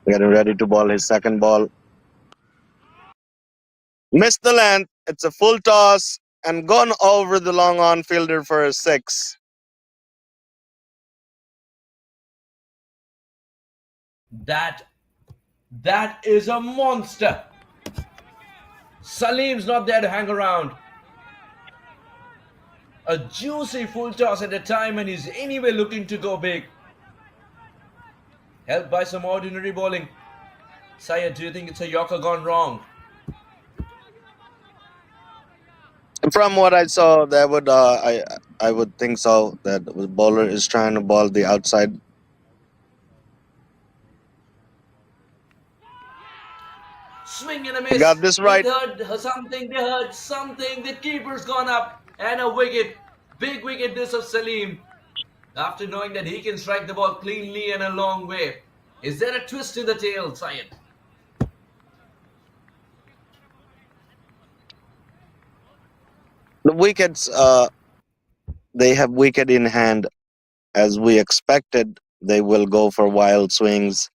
Getting ready to bowl his second ball. Missed the length. It's a full toss and gone over the long on fielder for a 6. That is a monster. Salim's not there to hang around. A juicy full toss at a time, and he's anyway looking to go big. Helped by some ordinary bowling. Syed, do you think it's a Yorker gone wrong? From what I saw, that would I would think so. That the bowler is trying to bowl the outside. Swing and a miss. Got this right. They heard something. The keeper's gone up. And a wicket. Big wicket this of Salim. after knowing that he can strike the ball cleanly and a long way. Is there a twist in the tail, Syed? The wickets, they have wicket in hand. As we expected, they will go for wild swings.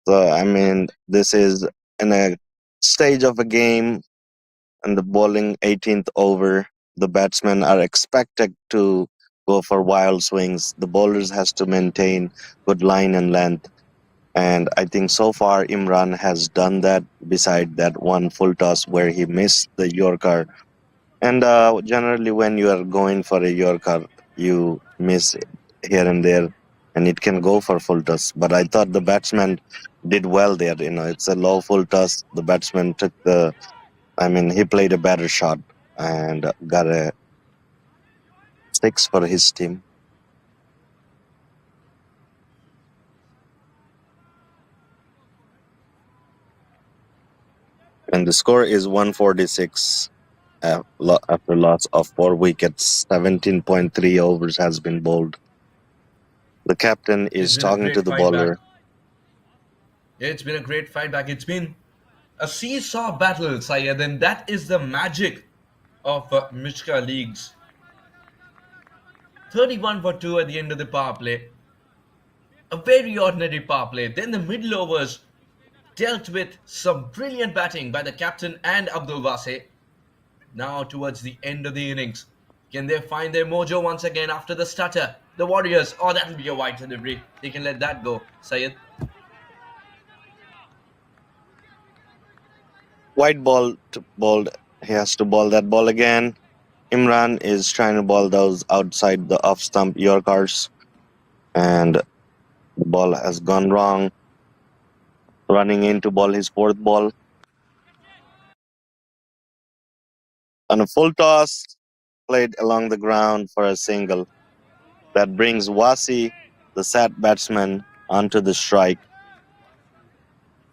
So, I mean, this is in a stage of a game and the bowling 18th over. The batsmen are expected to go for wild swings. The bowlers has to maintain good line and length. And I think so far Imran has done that beside that one full toss where he missed the Yorker. And generally when you are going for a Yorker, you miss it here and there and it can go for full toss. But I thought the batsman did well there. It's a low full toss. The batsman he played a better shot and got a 6 for his team. And the score is 146 after loss of 4 wickets. 17.3 overs has been bowled. The captain is talking to the bowler. It's been a great fight back. It's been a seesaw battle, Syed, and that is the magic of Mich-CA leagues. 31 for 2 at the end of the power play. A very ordinary power play. Then the middle overs dealt with some brilliant batting by the captain and Abdul Wase. Now towards the end of the innings, can they find their mojo once again after the stutter? The Warriors, that will be a wide delivery. They can let that go, Syed. White ball bowled. He has to bowl that ball again. Imran is trying to bowl those outside the off stump Yorkers. And the ball has gone wrong. Running in to bowl his 4th ball. On a full toss, played along the ground for a single. That brings Wasi, the sat batsman, onto the strike.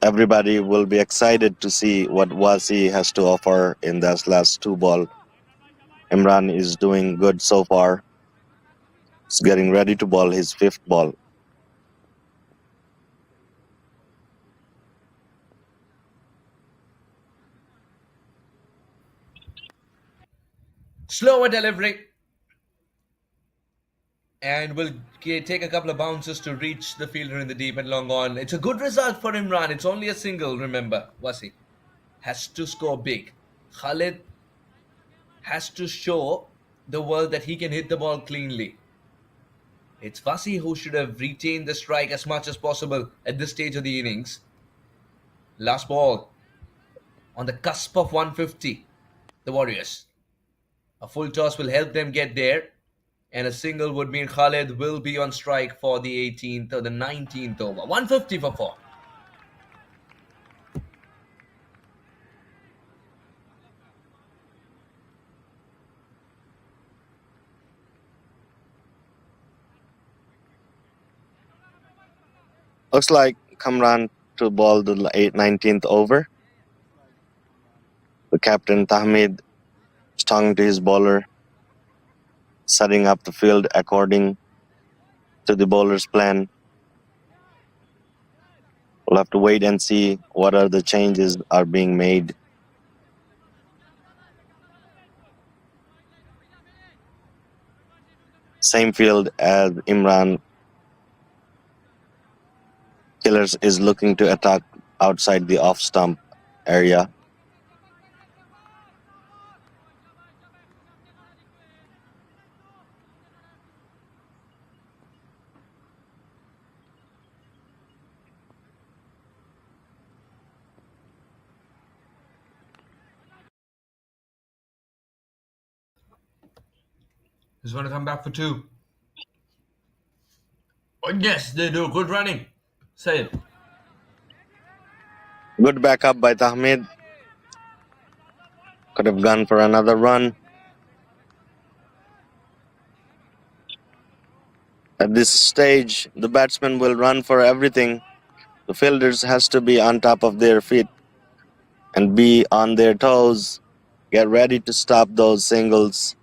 Everybody will be excited to see what Wasi has to offer in this last 2 ball. Imran is doing good so far. He's getting ready to bowl his 5th ball. Slower delivery. And will take a couple of bounces to reach the fielder in the deep and long on. It's a good result for Imran. It's only a single, remember. Wasi has to score big. Khalid has to show the world that he can hit the ball cleanly. It's Wasi who should have retained the strike as much as possible at this stage of the innings. Last ball on the cusp of 150. The Warriors. A full toss will help them get there. And a single would mean Khalid will be on strike for the 18th or the 19th over. 150 for 4. Looks like Kamran to bowl the 19th over. The captain Tahmid is talking to his bowler, setting up the field according to the bowler's plan. We'll have to wait and see what are the changes are being made. Same field as Imran. Killers is looking to attack outside the off stump area. He's going to come back for 2. Oh, yes, they do. Good running. Say it. Good backup by Tahmid. Could have gone for another run. At this stage, the batsman will run for everything. The fielders has to be on top of their feet and be on their toes. Get ready to stop those singles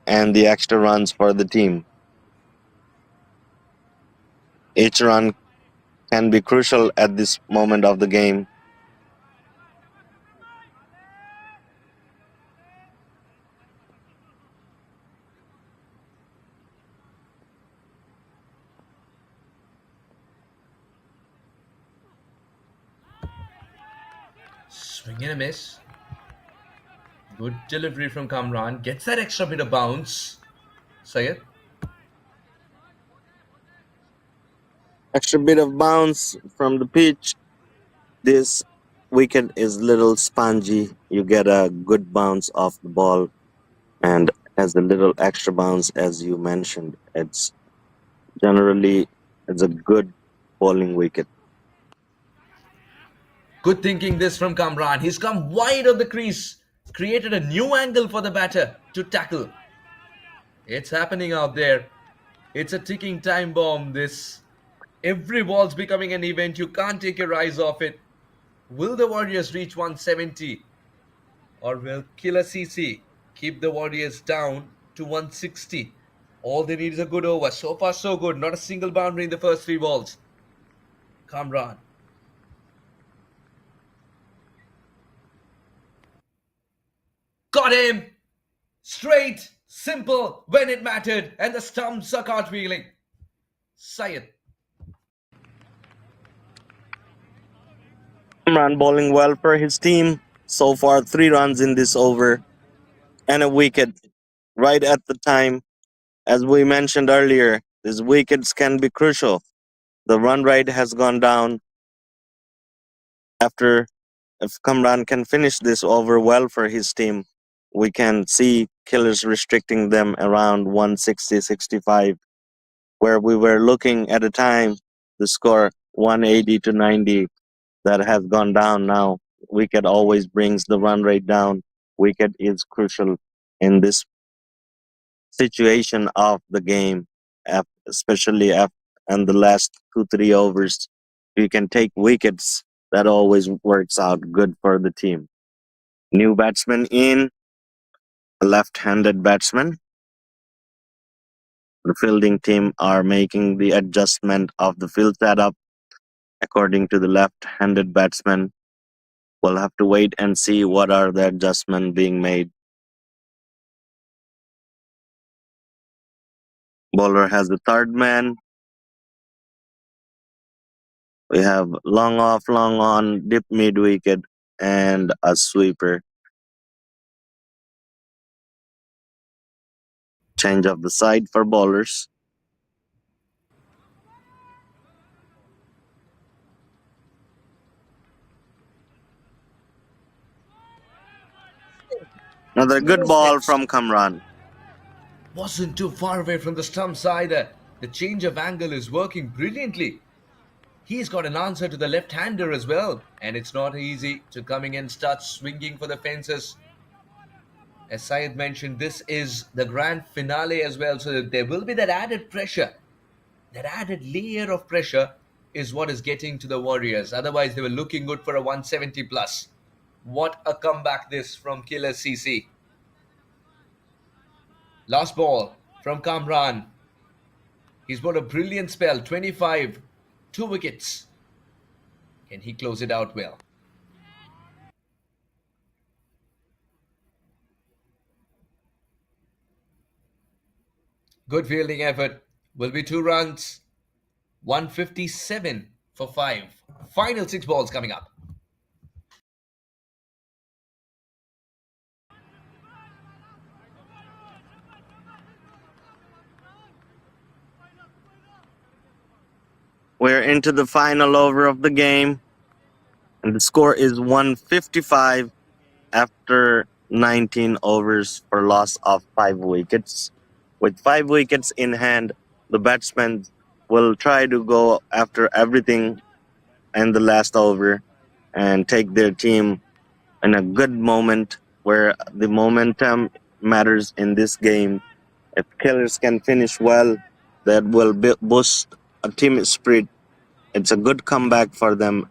and the extra runs for the team. Each run can be crucial at this moment of the game. Swing and a miss. Good delivery from Kamran. Gets that extra bit of bounce. Sayed. Extra bit of bounce from the pitch. This wicket is little spongy. You get a good bounce off the ball and has a little extra bounce as you mentioned. It's a good bowling wicket. Good thinking this from Kamran. He's come wide of the crease. Created a new angle for the batter to tackle. It's happening out there. It's a ticking time bomb, this. Every ball's becoming an event. You can't take your eyes off it. Will the Warriors reach 170? Or will KLCC keep the Warriors down to 160? All they need is a good over. So far, so good. Not a single boundary in the first 3 balls. Kamran. Got him! Straight, simple, when it mattered, and the stumps are cartwheeling. Syed. Imran bowling well for his team. So far, 3 runs in this over and a wicket right at the time. As we mentioned earlier, these wickets can be crucial. The run rate has gone down after. If Kamran can finish this over well for his team, we can see killers restricting them around 160, 65, where we were looking at a time the score 180 to 90. That has gone down now. Wicket always brings the run rate down. Wicket is crucial in this situation of the game, especially in the last 2-3 overs. You can take wickets. That always works out good for the team. New batsman in, a left-handed batsman. The fielding team are making the adjustment of the field setup according to the left-handed batsman. We'll have to wait and see what are the adjustments being made. Bowler has the third man. We have long off, long on, dip mid wicket, and a sweeper. Change of the side for bowlers. Another good ball from Kamran. Wasn't too far away from the stumps either. The change of angle is working brilliantly. He's got an answer to the left-hander as well. And it's not easy to coming and start swinging for the fences. As Syed mentioned, this is the grand finale as well. So there will be that added pressure. That added layer of pressure is what is getting to the Warriors. Otherwise, they were looking good for a 170 plus. What a comeback this from KLCC. Last ball from Kamran. He's got a brilliant spell, 25, 2 wickets. Can he close it out well? Good fielding effort. Will be 2 runs. 157 for 5. Final 6 balls coming up. We're into the final over of the game, and the score is 155 after 19 overs for loss of 5 wickets. With 5 wickets in hand, the batsmen will try to go after everything in the last over and take their team in a good moment where the momentum matters in this game. If killers can finish well, that will boost a team spirit. It's a good comeback for them.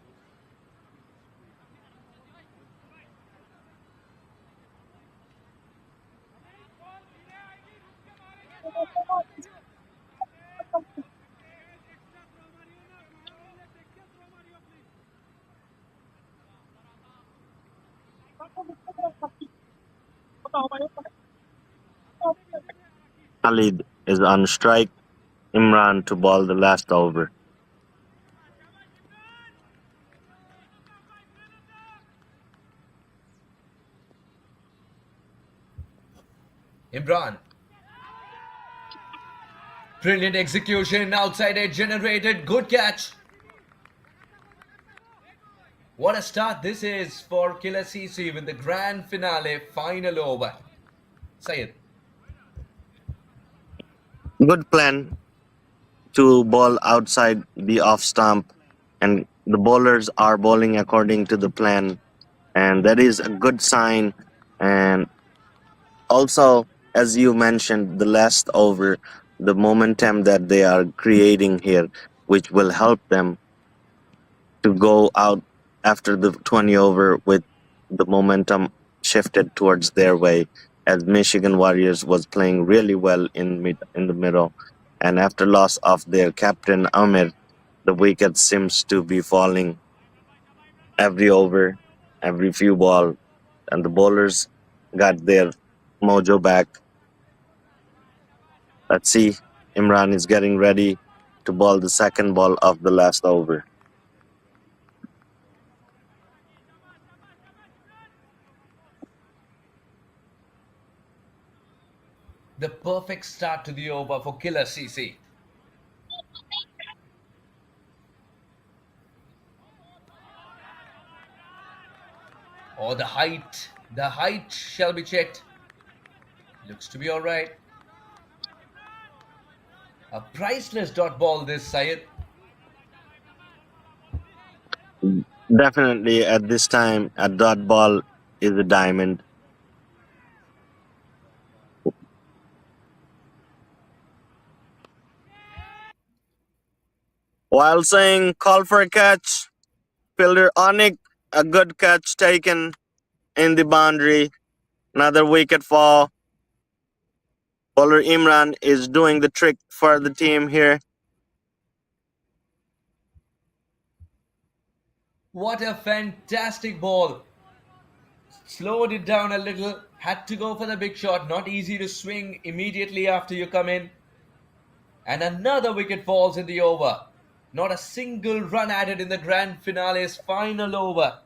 Khalid is on strike. Imran to ball the last over. Imran. Brilliant execution. Outside edge generated. Good catch. What a start this is for KLCC with the grand finale final over. Sayed. Good plan to ball outside the off stump, and the bowlers are bowling according to the plan, and that is a good sign. And also, as you mentioned, the last over, the momentum that they are creating here, which will help them to go out after the 20 over with the momentum shifted towards their way, as Michigan Warriors was playing really well in the middle, and after loss of their captain Amir, the wicket seems to be falling every over, every few ball, and the bowlers got their mojo back. Let's see, Imran is getting ready to bowl the second ball of the last over. The perfect start to the over for KLCC. Oh, the height. The height shall be checked. Looks to be alright. A priceless dot ball this, Syed. Definitely at this time, a dot ball is a diamond. While saying call for a catch, fielder Onik, a good catch taken in the boundary. Another wicket fall. Bowler Imran is doing the trick for the team here. What a fantastic ball. Slowed it down a little. Had to go for the big shot. Not easy to swing immediately after you come in. And another wicket falls in the over. Not a single run added in the grand finale's final over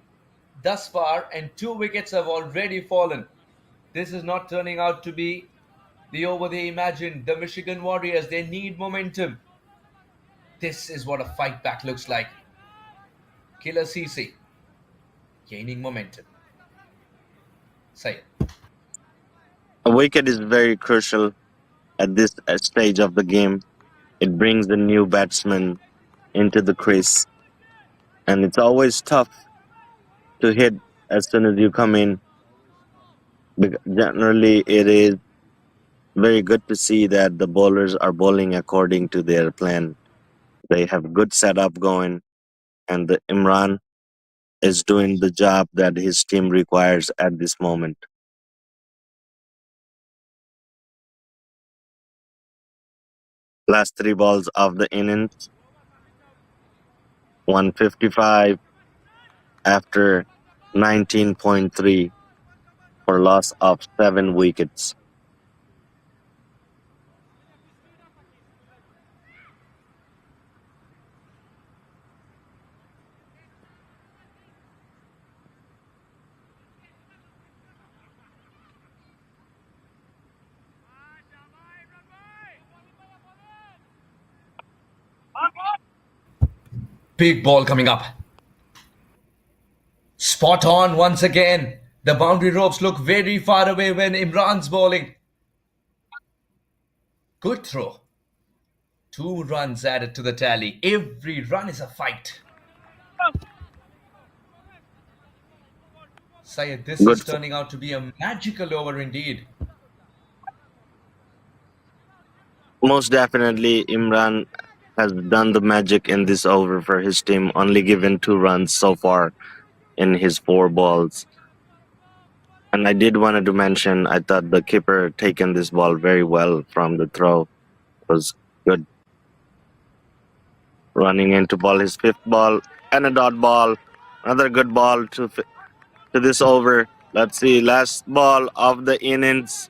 thus far, and 2 wickets have already fallen. This is not turning out to be the over they imagined. The Michigan Warriors, they need momentum. This is what a fight back looks like. KLCC gaining momentum. Say it. A wicket is very crucial at this stage of the game. It brings the new batsman into the crease, and it's always tough to hit as soon as you come in. Generally, it is very good to see that the bowlers are bowling according to their plan. They have good setup going, and the Imran is doing the job that his team requires at this moment. Last 3 balls of the innings, 155 after 19.3 for loss of 7 wickets. Big ball coming up. Spot on once again. The boundary ropes look very far away when Imran's bowling. Good throw. 2 runs added to the tally. Every run is a fight. Syed, this Good is for, turning out to be a magical over indeed. most definitely, Imran has done the magic in this over for his team, only given 2 runs so far in his 4 balls. And I did wanted to mention, I thought the keeper taken this ball very well from the throw. It was good. Running in to ball his 5th ball and a dot ball. Another good ball to this over. Let's see, last ball of the innings.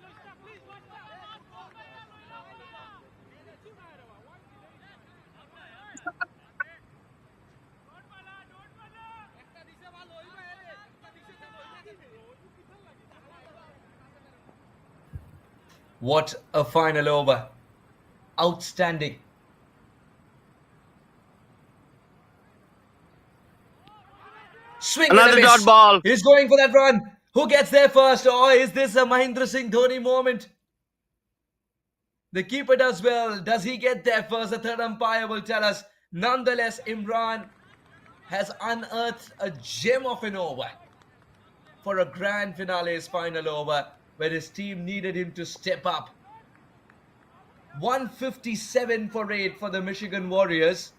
What a final over. Outstanding. Swing and a Another dot miss. ball. He's going for that run. Who gets there first? Or is this a Mahendra Singh Dhoni moment? The keeper does well. Does he get there first? The third umpire will tell us. Nonetheless, Imran has unearthed a gem of an over for a grand finale's final over where his team needed him to step up. 157 for 8 for the Michigan Warriors.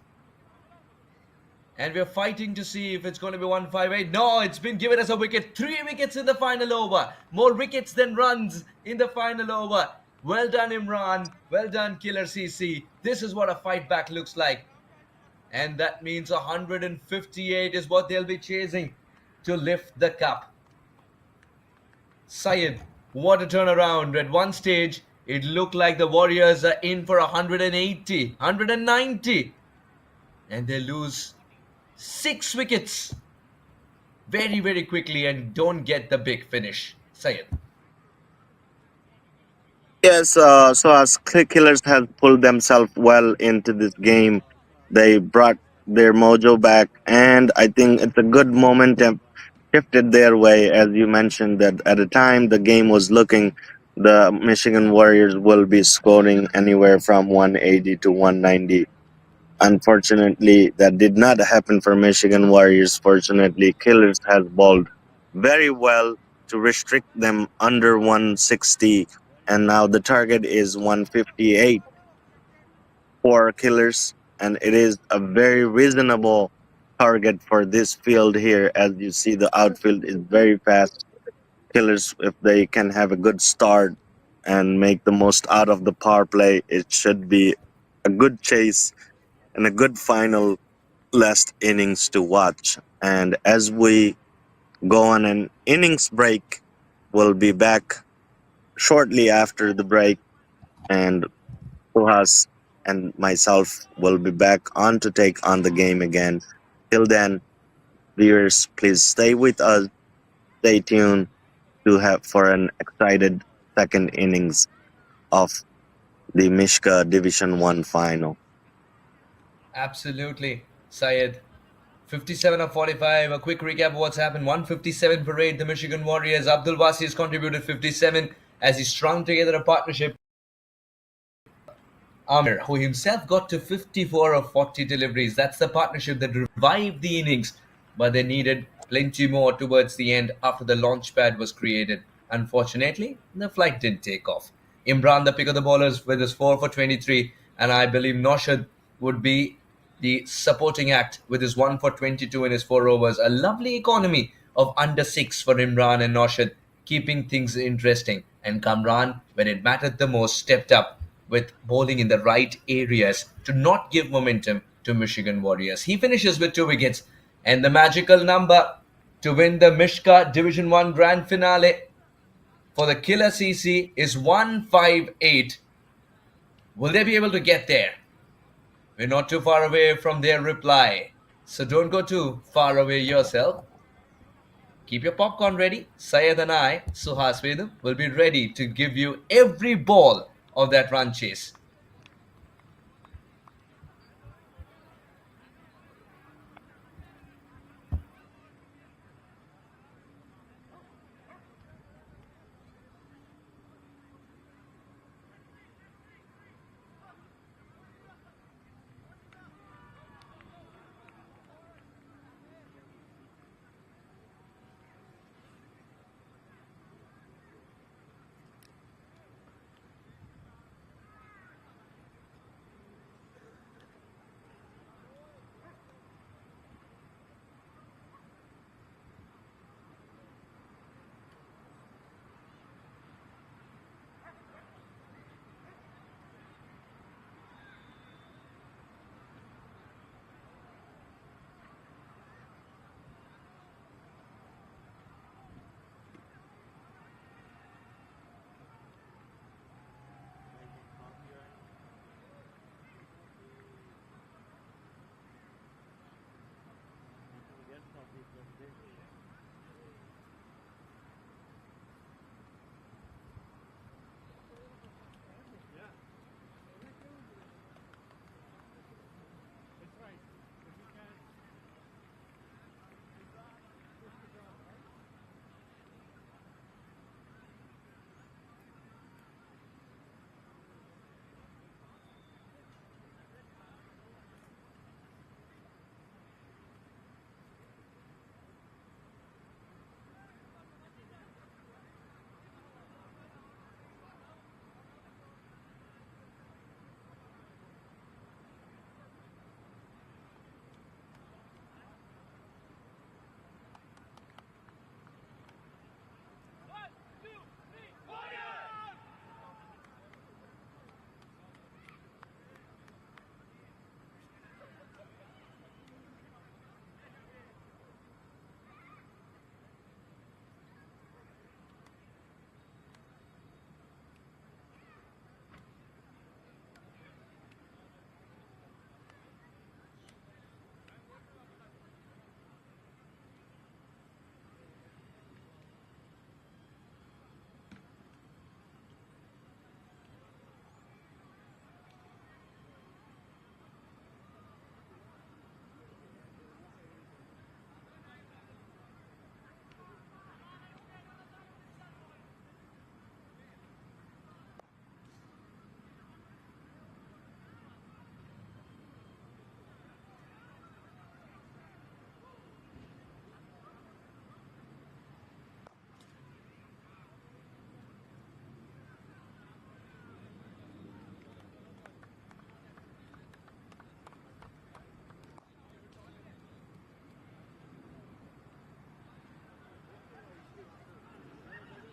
And we're fighting to see if it's going to be 158. No, it's been given as a wicket. 3 wickets in the final over. More wickets than runs in the final over. Well done, Imran. Well done, KLCC. This is what a fight back looks like. And that means 158 is what they'll be chasing to lift the cup. Syed, what a turnaround. At one stage, it looked like the Warriors are in for 180, 190. And they lose 6 wickets very, very quickly and don't get the big finish. Syed. Yes, so as Killers have pulled themselves well into this game, they brought their mojo back, and I think it's a good momentum shifted their way. As you mentioned, that at a time the game was looking, the Michigan Warriors will be scoring anywhere from 180 to 190. Unfortunately, that did not happen for Michigan Warriors. Fortunately, Killers has bowled very well to restrict them under 160, and now the target is 158 for Killers, and it is a very reasonable target for this field here. As you see, the outfield is very fast. Killers, if they can have a good start and make the most out of the power play, it should be a good chase and a good final last innings to watch. And as we go on an innings break, we'll be back shortly after the break, and Suhas and myself will be back on to take on the game again. Till then, viewers, please stay with us. Stay tuned to have for an excited second innings of the Mich-CA Division 1 final. Absolutely, Syed. 57 of 45. A quick recap of what's happened. 157 for 8. The Michigan Warriors. Abdul Wasi has contributed 57 as he strung together a partnership. Amir, who himself got to 54 of 40 deliveries. That's the partnership that revived the innings, but they needed plenty more towards the end after the launch pad was created. Unfortunately, the flight didn't take off. Imran, the pick of the bowlers, with his 4 for 23, and I believe Noshad would be the supporting act with his 1 for 22 in his 4 overs. A lovely economy of under 6 for Imran and Noshad, keeping things interesting. And Kamran, when it mattered the most, stepped up with bowling in the right areas to not give momentum to Michigan Warriors. He finishes with 2 wickets, and the magical number to win the Mich-CA Division 1 Grand Finale for the KLCC is 158. Will they be able to get there? We're not too far away from their reply, so don't go too far away yourself. Keep your popcorn ready. Syed and I, Suhas Vedam, will be ready to give you every ball of that run chase.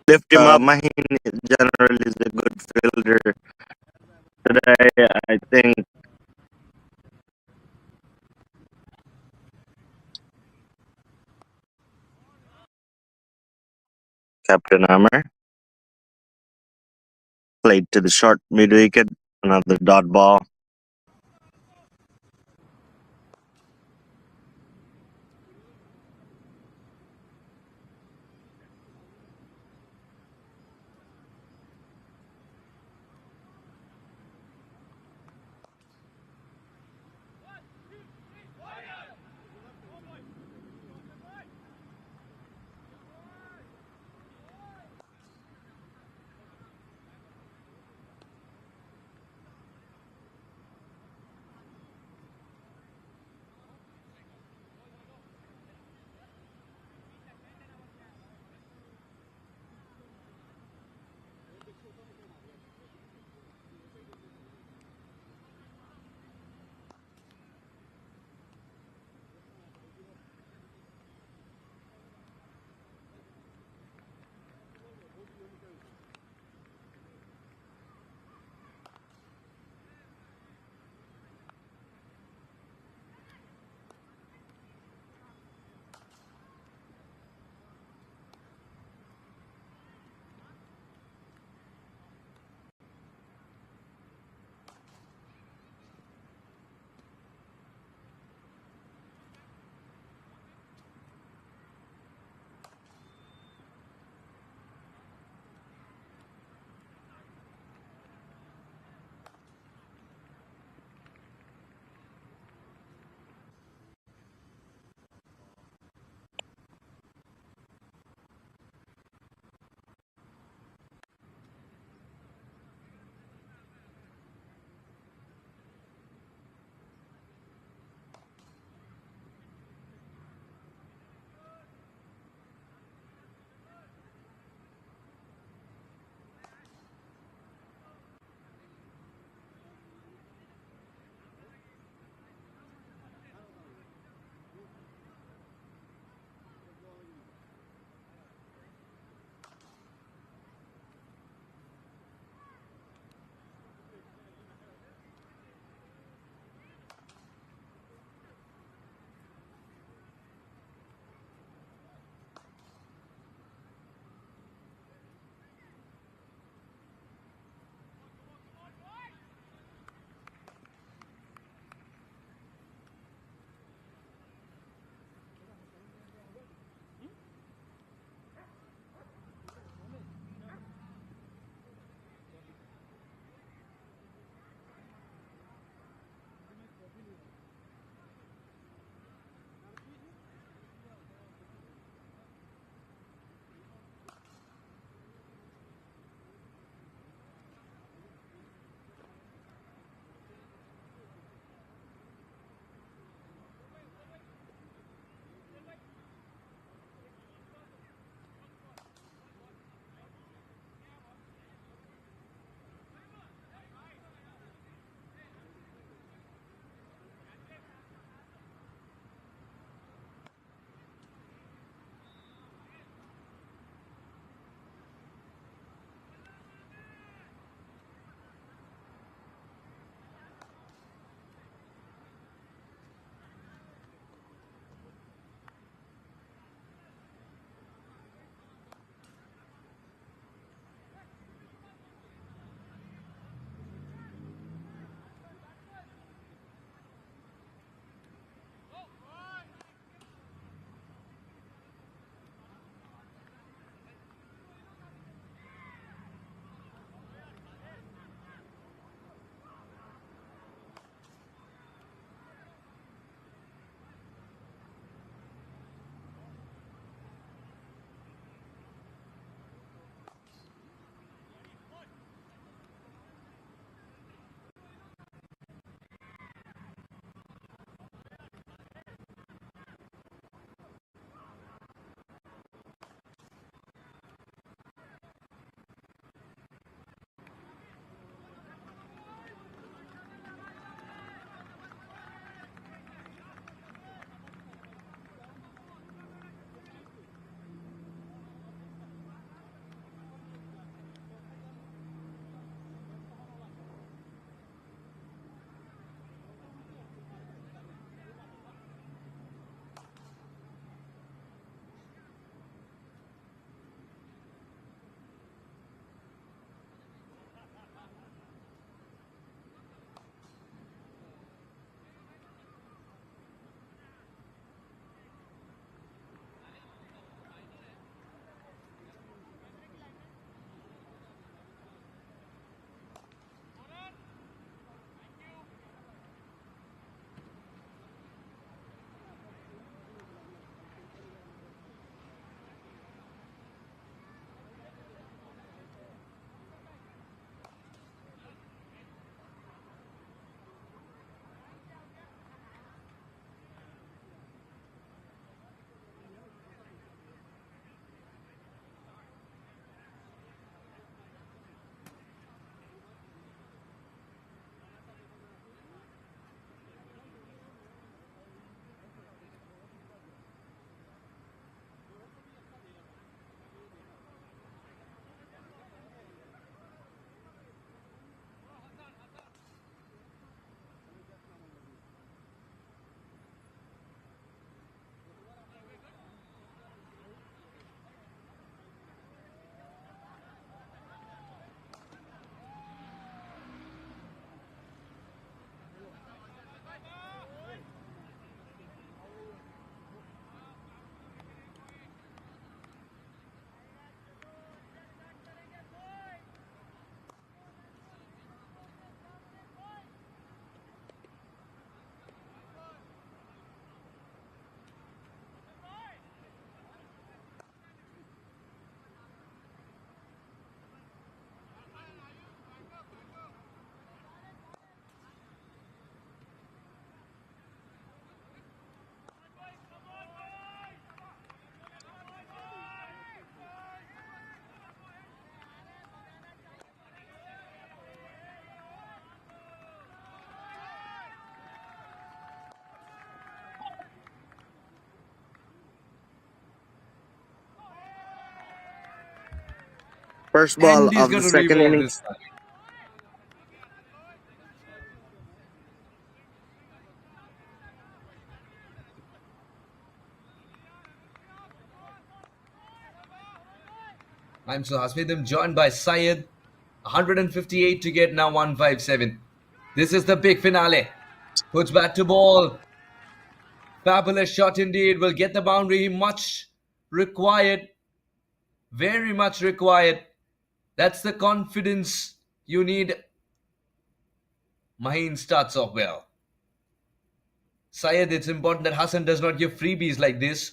lift him up. Mahin generally is a good fielder today. I think Captain Amr played to the short mid wicket. Another dot ball. First ball And he's of going the to second reball innings. this time. I'm Suhas with him, joined by Syed. 158 to get, now 157. This is the big finale. Puts bat to ball. Fabulous shot indeed. Will get the boundary. Much required. Very much required. That's the confidence you need. Maheen starts off well. Syed, it's important that Hassan does not give freebies like this.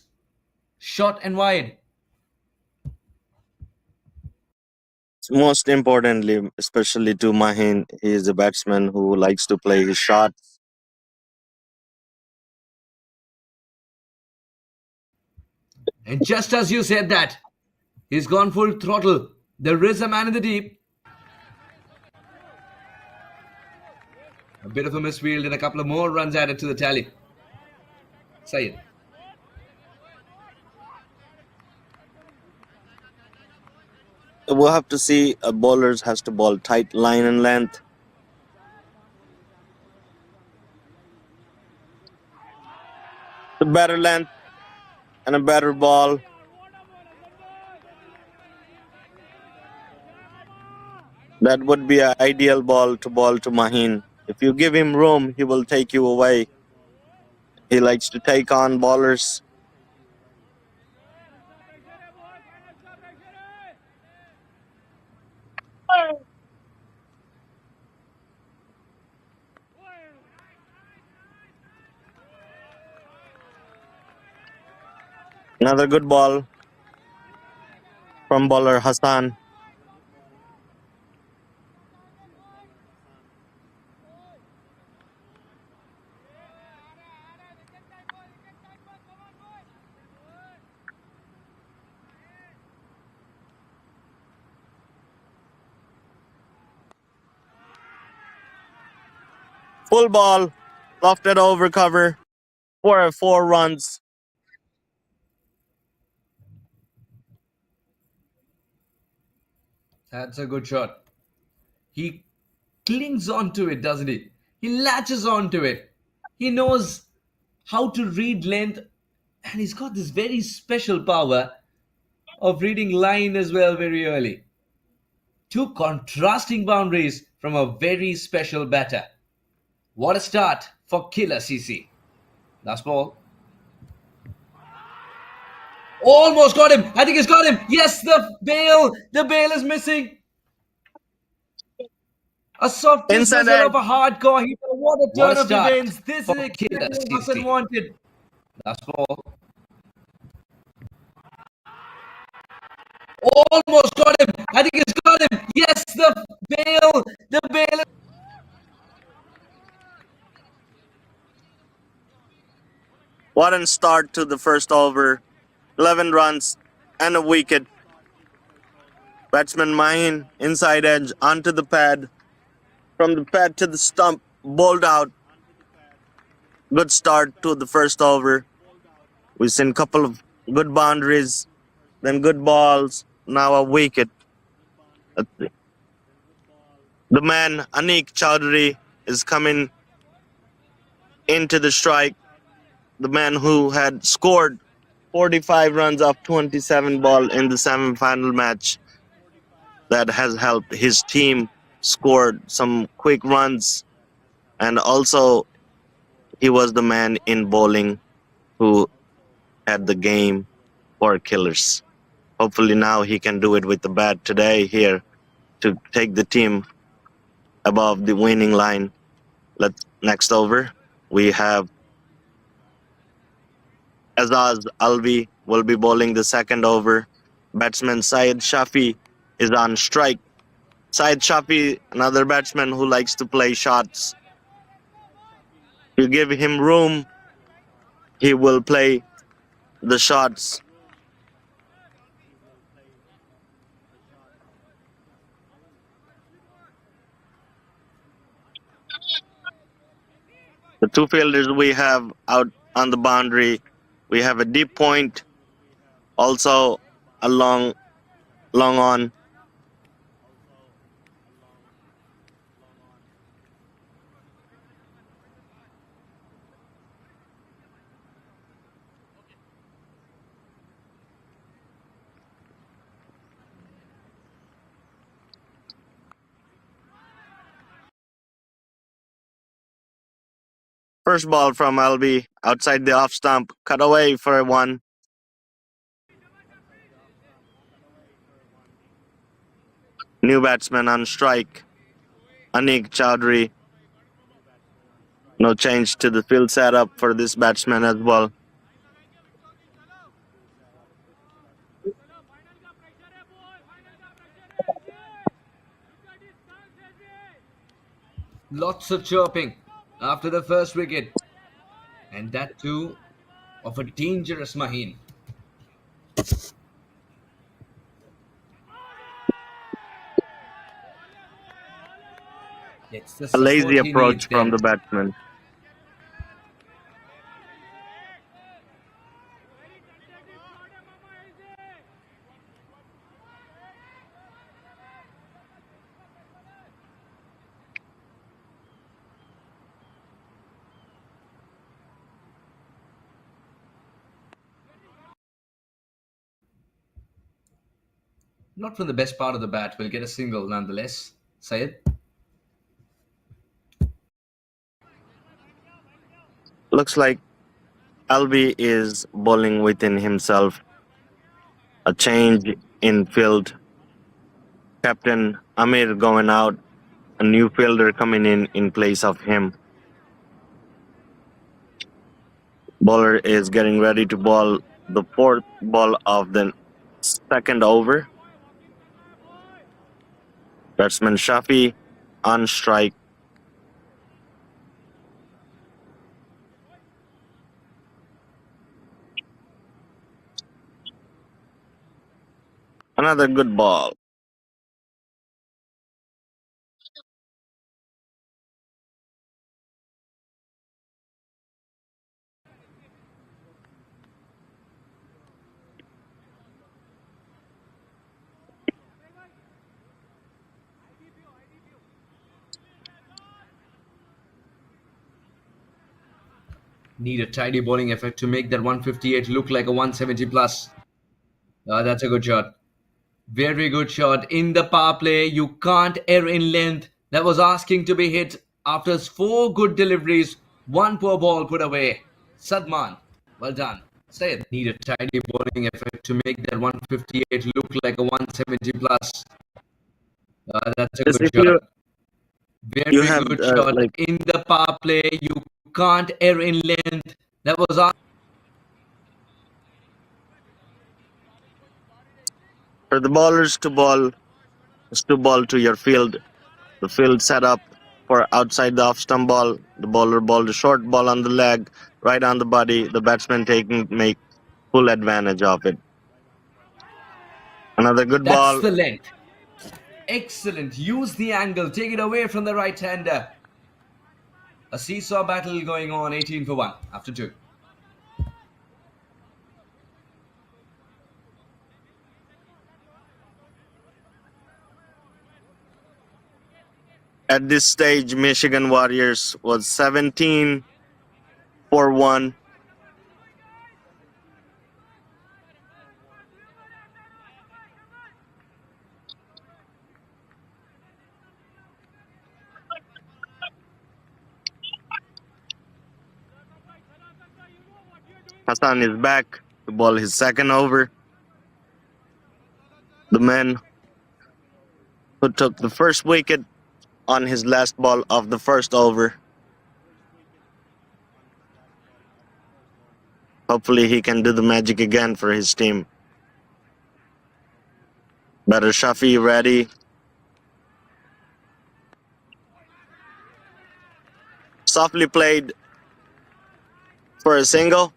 Short and wide. Most importantly, especially to Maheen, he is a batsman who likes to play his shot. And just as you said that, he's gone full throttle. There is a man in the deep. A bit of a misfield and a couple of more runs added to the tally. Syed. We'll have to see. Bowlers has to bowl tight line and length. A better length and a better ball. That would be an ideal ball to Maheen. If you give him room, he will take you away. He likes to take on bowlers. Another good ball from bowler Hassan. Full ball, lofted over cover for 4 runs. That's a good shot. He clings onto it, doesn't he? He latches onto it. He knows how to read length, and he's got this very special power of reading line as well very early. Two contrasting boundaries from a very special batter. What a start for KLCC. Last ball. Almost got him. I think he's got him. Yes, the bail. The bail is missing. A soft Inside dismissal edge. of a hardcore hitter. What a turn of events. This is exactly what Hassan wanted. Last ball. Almost got him. I think he's got him. Yes, the bail. The bail. What a start to the first over. 11 runs and a wicket. Batsman Maheen, inside edge, onto the pad. From the pad to the stump, bowled out. Good start to the first over. We've seen a couple of good boundaries, then good balls, now a wicket. The man, Anik Chowdhury, is coming into the strike. The man who had scored 45 runs off 27 ball in the semi-final match. That has helped his team scored some quick runs. And also, he was the man in bowling who had the game for killers. Hopefully now he can do it with the bat today here to take the team above the winning line. Next over, we have Azaz Alvi will be bowling the second over. Batsman Syed Shafi is on strike. Syed Shafi, another batsman who likes to play shots. You give him room, he will play the shots. The two fielders we have out on the boundary, we have a deep point, also a long on. First ball from LB outside the off stump, cut away for 1. New batsman on strike, Anik Chowdhury. No change to the field setup for this batsman as well. Lots of chirping after the first wicket. And that too of a dangerous Maheen. It's the A lazy support he approach needs from there. the batsman. Not from the best part of the bat. Will get a single nonetheless. Syed. Looks like LB is bowling within himself. A change in field. Captain Amir going out. A new fielder coming in place of him. Bowler is getting ready to bowl the 4th ball of the 2nd over. Batsman Shafi on strike. Another good ball. Need a tidy bowling effect to make that 158 look like a 170 plus. That's a good shot. Very good shot. In the power play, you can't err in length. That was asking to be hit after 4 good deliveries. 1 poor ball put away. Sadman, well done. Syed. Need a tidy bowling effect to make that 158 look like a 170 plus. That's a Yes, good if you shot. Very have good shot. like In the power play, you can't err in length. That was for the bowlers to bowl is to bowl to your field. The field set up for outside the off stump ball. The bowler bowled a short ball on the leg, right on the body. The batsman make full advantage of it. Another good that's ball. the length. Excellent. Use the angle. Take it away from the right hander. A seesaw battle going on. 18 for 1 after 2. At this stage, Michigan Warriors was 17 for 1. Hassan is back to bowl his 2nd over. The man who took the first wicket on his last ball of the 1st over. Hopefully he can do the magic again for his team. Better Shafi ready. Softly played for a single.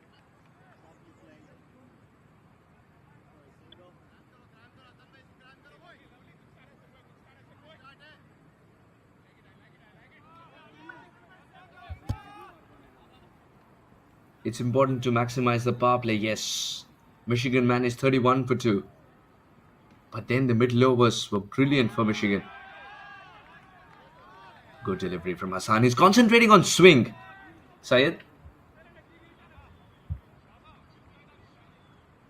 It's important to maximize the power play, yes. Michigan managed 31 for 2. But then the middle overs were brilliant for Michigan. Good delivery from Hassan. He's concentrating on swing. Syed?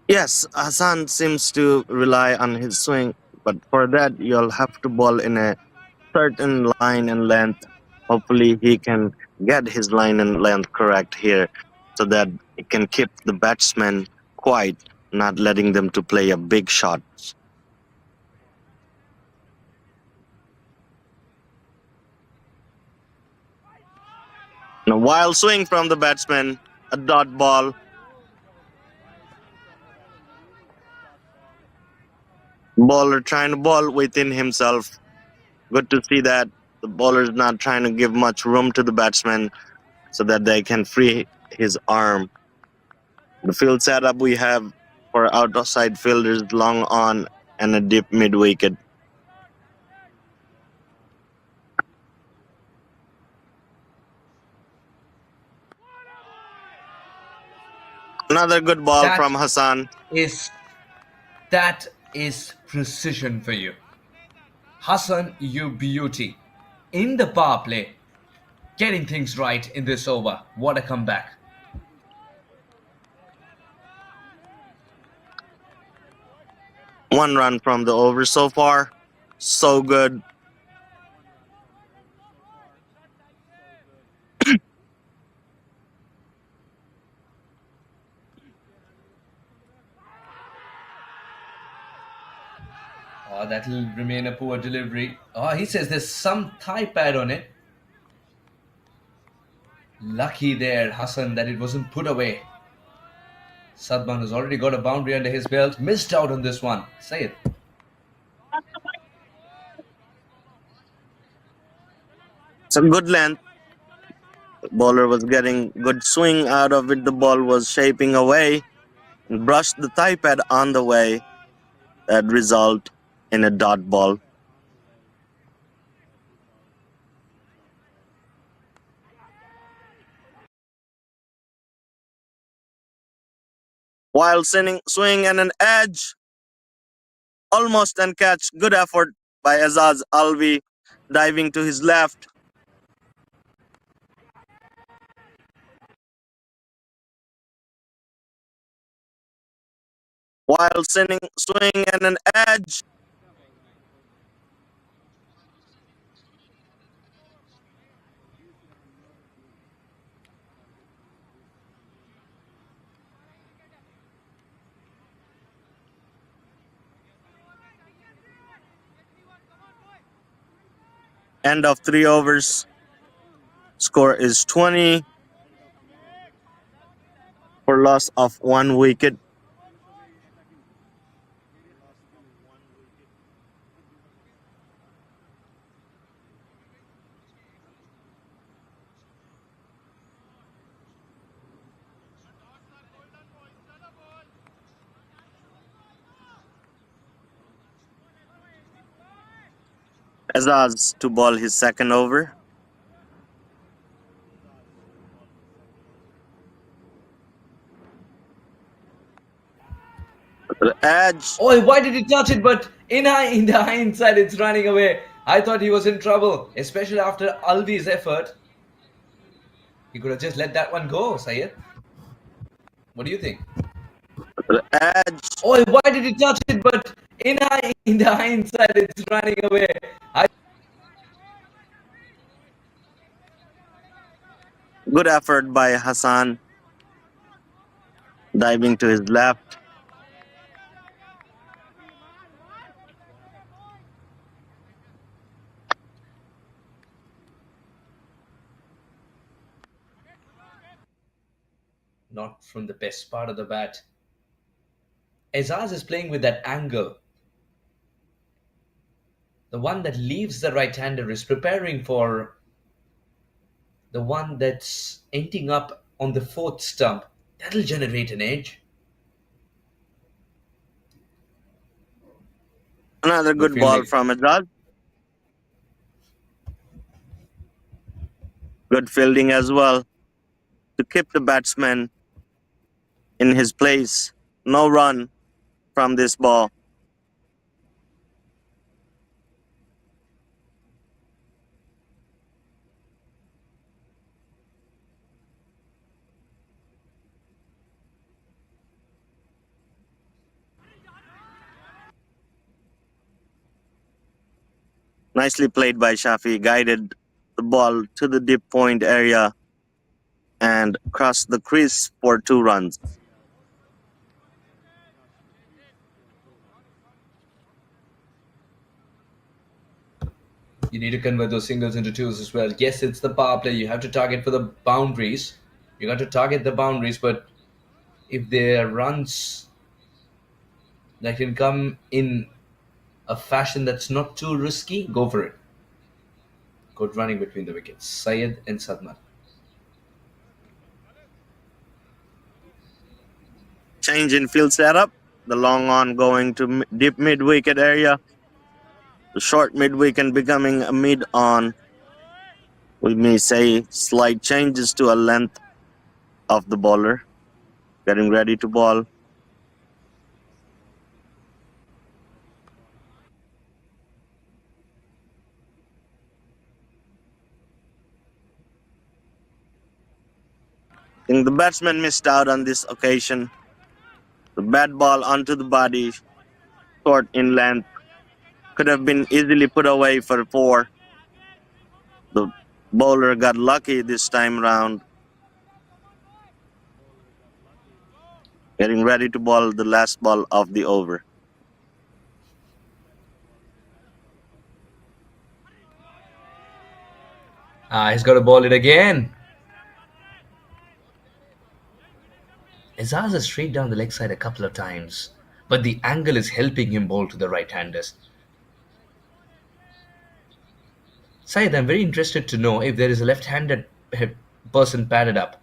Yes, Hassan seems to rely on his swing, but for that you'll have to bowl in a certain line and length. Hopefully he can get his line and length correct here so that it can keep the batsmen quiet, not letting them to play a big shot. And a wild swing from the batsman, a dot ball. Bowler trying to ball within himself. Good to see that the bowler is not trying to give much room to the batsman so that they can free his arm. The field setup we have for outside fielders, long on and a deep mid wicket. Another good ball from Hassan. That is precision for you. Hassan, you beauty. In the power play, getting things right in this over. What a comeback. One run from the over so far. So good. Oh, that'll remain a poor delivery. Oh, he says there's some thigh pad on it. Lucky there, Hassan, that it wasn't put away. Sadman has already got a boundary under his belt. Missed out on this one. Say it. It's a good length. The bowler was getting good swing out of it. The ball was shaping away and brushed the thigh pad on the way. That result in a dot ball. Wild swing and an edge. Almost and catch. Good effort by Azaz Alvi diving to his left. Wild swing and an edge. End of 3 overs. Score is 20 for loss of 1 wicket. Azaz to ball his second over. The edge. Oh, why did he touch it? But in the hindsight, it's running away. I thought he was in trouble, especially after Alvi's effort. He could have just let that one go, Syed. What do you think? The edge. Oh, why did he touch it? But in the hindsight, it's running away. Good effort by Hassan. Diving to his left. Not from the best part of the bat. Azaz is playing with that angle. The one that leaves the right-hander is preparing for the one that's ending up on the fourth stump. That'll generate an edge. Another good ball from Azaz. Good fielding as well to keep the batsman in his place. No run from this ball. Nicely played by Shafi, guided the ball to the deep point area and cross the crease for 2 runs. You need to convert those singles into twos as well. Yes, it's the power play. You have to target for the boundaries. You got to target the boundaries, but if there are runs that can come in a fashion that's not too risky, go for it. Good running between the wickets. Syed and Sadman. Change in field setup. The long on going to deep mid wicket area. The short mid wicket becoming a mid on. We may say slight changes to a length of the bowler. Getting ready to ball. I think the batsman missed out on this occasion. The bad ball onto the body, short in length, could have been easily put away for 4. The bowler got lucky this time round. Getting ready to bowl the last ball of the over. He's got to ball it again. Azaz is straight down the leg side a couple of times, but the angle is helping him bowl to the right-handers. Syed, I'm very interested to know if there is a left-handed person padded up.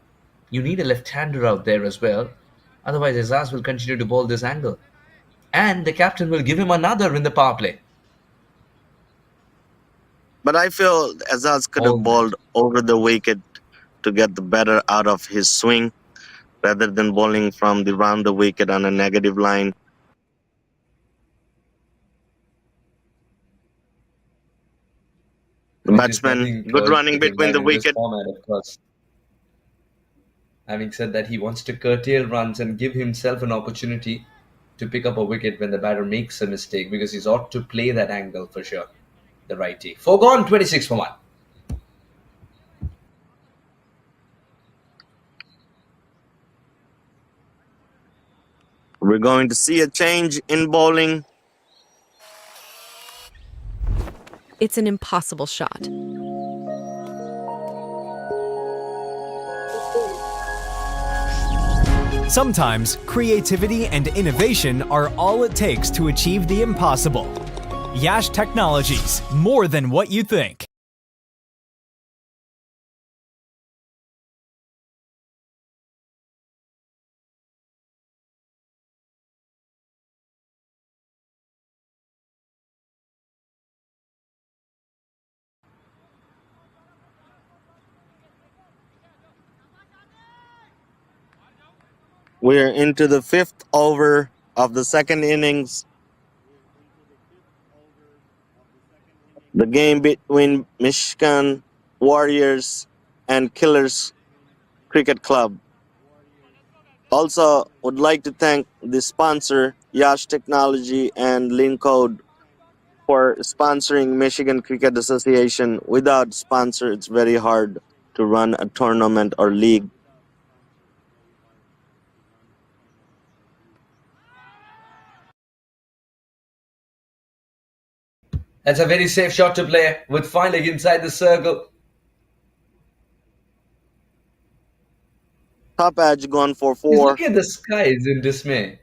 You need a left-hander out there as well. Otherwise, Azaz will continue to bowl this angle. And the captain will give him another in the power play. But I feel Azaz could have bowled over the wicket to get the better out of his swing rather than bowling from round the wicket on a negative line. The batsman, good running between the wicket. Format, of course. Having said that, he wants to curtail runs and give himself an opportunity to pick up a wicket when the batter makes a mistake, because he's ought to play that angle for sure. The righty. 4 gone, 26 for 1. We're going to see a change in bowling. It's an impossible shot. Sometimes creativity and innovation are all it takes to achieve the impossible. Yash Technologies, more than what you think. We're into the 5th over of the second innings. The game between Mich-CA Warriors and Killers Cricket Club. Also, would like to thank the sponsor, Yash Technology and Lincode, for sponsoring Michigan Cricket Association. Without sponsor, it's very hard to run a tournament or league. That's a very safe shot to play with fine leg inside the circle. Top edge gone for 4. He's looking at the skies in dismay.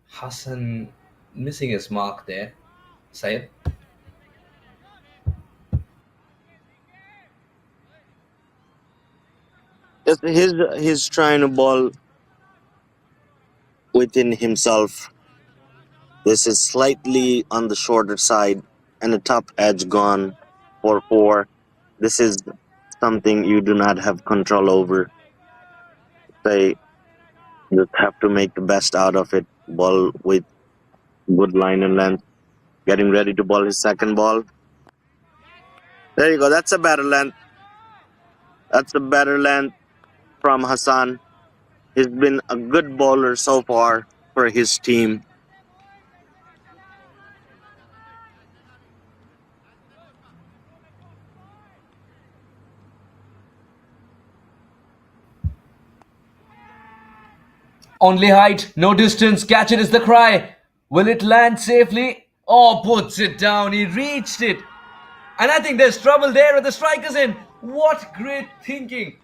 Hassan missing his mark there. Syed. He's trying to bowl within himself. This is slightly on the shorter side and the top edge gone for 4. This is something you do not have control over. They just have to make the best out of it. Ball with good line and length. Getting ready to bowl his second ball. There you go. That's a better length. That's a better length from Hassan. He's been a good bowler so far for his team. Only height, no distance. Catch it is the cry. Will it land safely? Oh, puts it down. He reached it. And I think there's trouble there with the strikers in. What great thinking.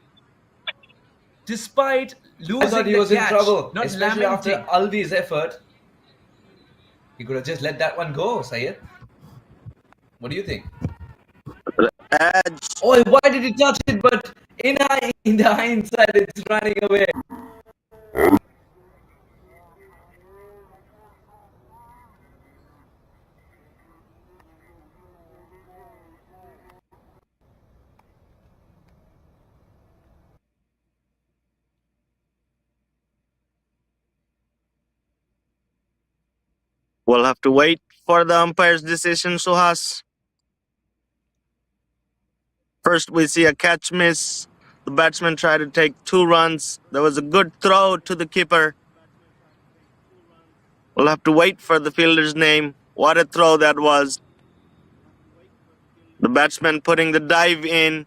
Despite losing, I thought he was in trouble, especially after Alvi's effort. He could have just let that one go, Syed. What do you think? Edge. Oh, why did he touch it? But in the hindsight, it's running away. We'll have to wait for the umpire's decision, Suhas. First, we see a catch miss. The batsman tried to take 2 runs. There was a good throw to the keeper. We'll have to wait for the fielder's name. What a throw that was. The batsman putting the dive in.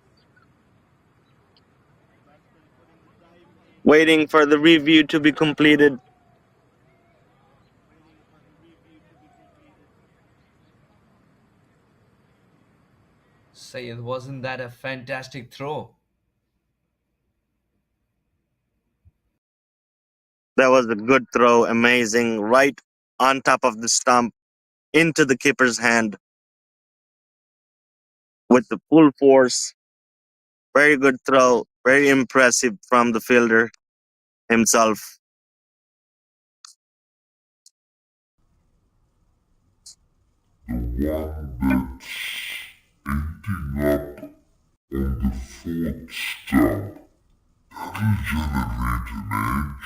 Waiting for the review to be completed. Syed, wasn't that a fantastic throw? That was a good throw. Amazing. Right on top of the stump. Into the keeper's hand. With the full force. Very good throw. Very impressive from the fielder himself. The one that's ending up on the 4th stump. That'll generate an edge.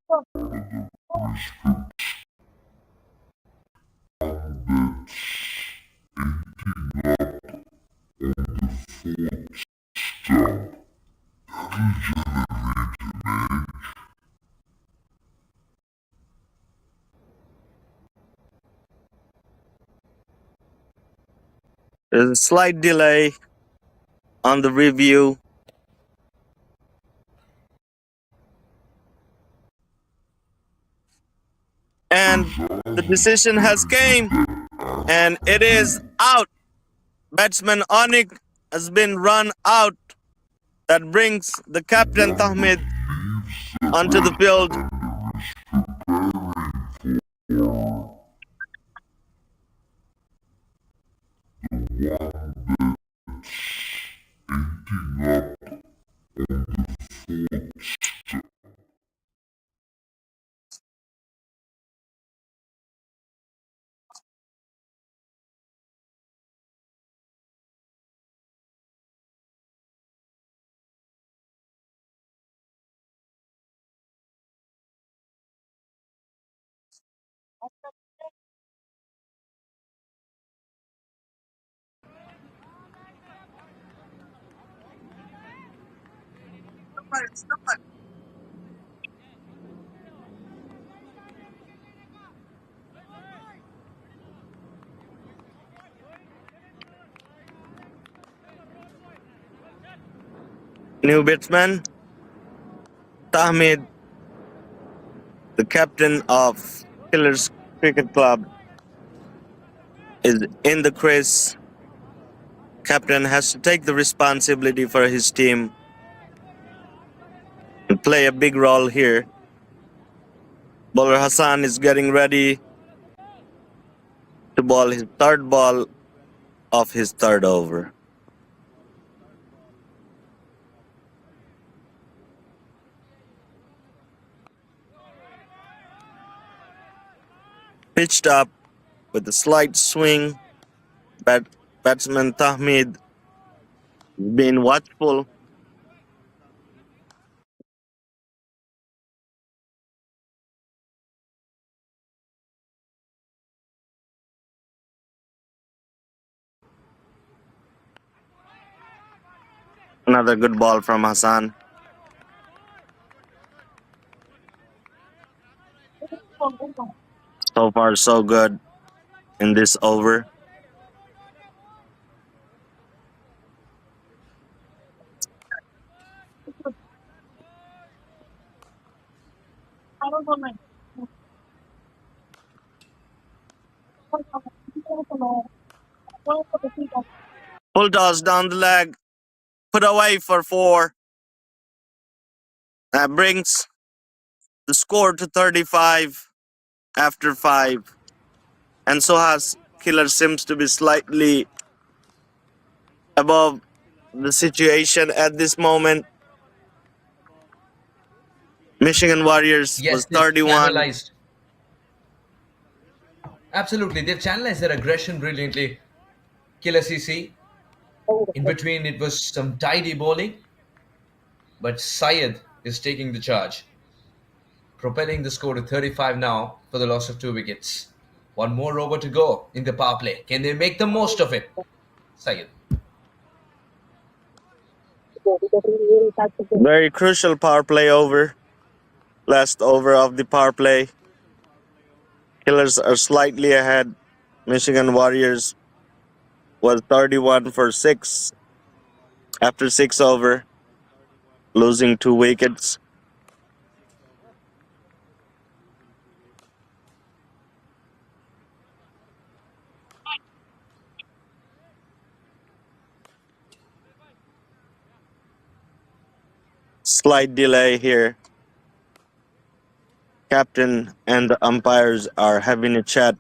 On the next ball. There's a slight delay on the review. And the decision has came. And it is out. Batsman Onik has been run out. That brings the captain Tahmid onto the field. New batsman Tahmid, the captain of Killers Cricket Club, is in the crease. Captain has to take the responsibility for his team and play a big role here. Bowler Hassan is getting ready to bowl his 3rd ball of his 3rd over. Pitched up with a slight swing. Batsman Tahmid being watchful. Another good ball from Hassan. So far, so good in this over. Full toss down the leg. Put away for 4. That brings the score to 35 after 5. And Sohas Killer seems to be slightly above the situation at this moment. Michigan Warriors Yes, was they've 31. channelized. Absolutely, they've channelized their aggression brilliantly. KLCC. In between, it was some tidy bowling, but Syed is taking the charge, propelling the score to 35 now for the loss of 2 wickets. One more over to go in the power play. Can they make the most of it? Syed. Very crucial power play over. Last over of the power play. Killers are slightly ahead. Michigan Warriors was 31 for 6 after 6 over, losing 2 wickets. Slight delay here. Captain and the umpires are having a chat.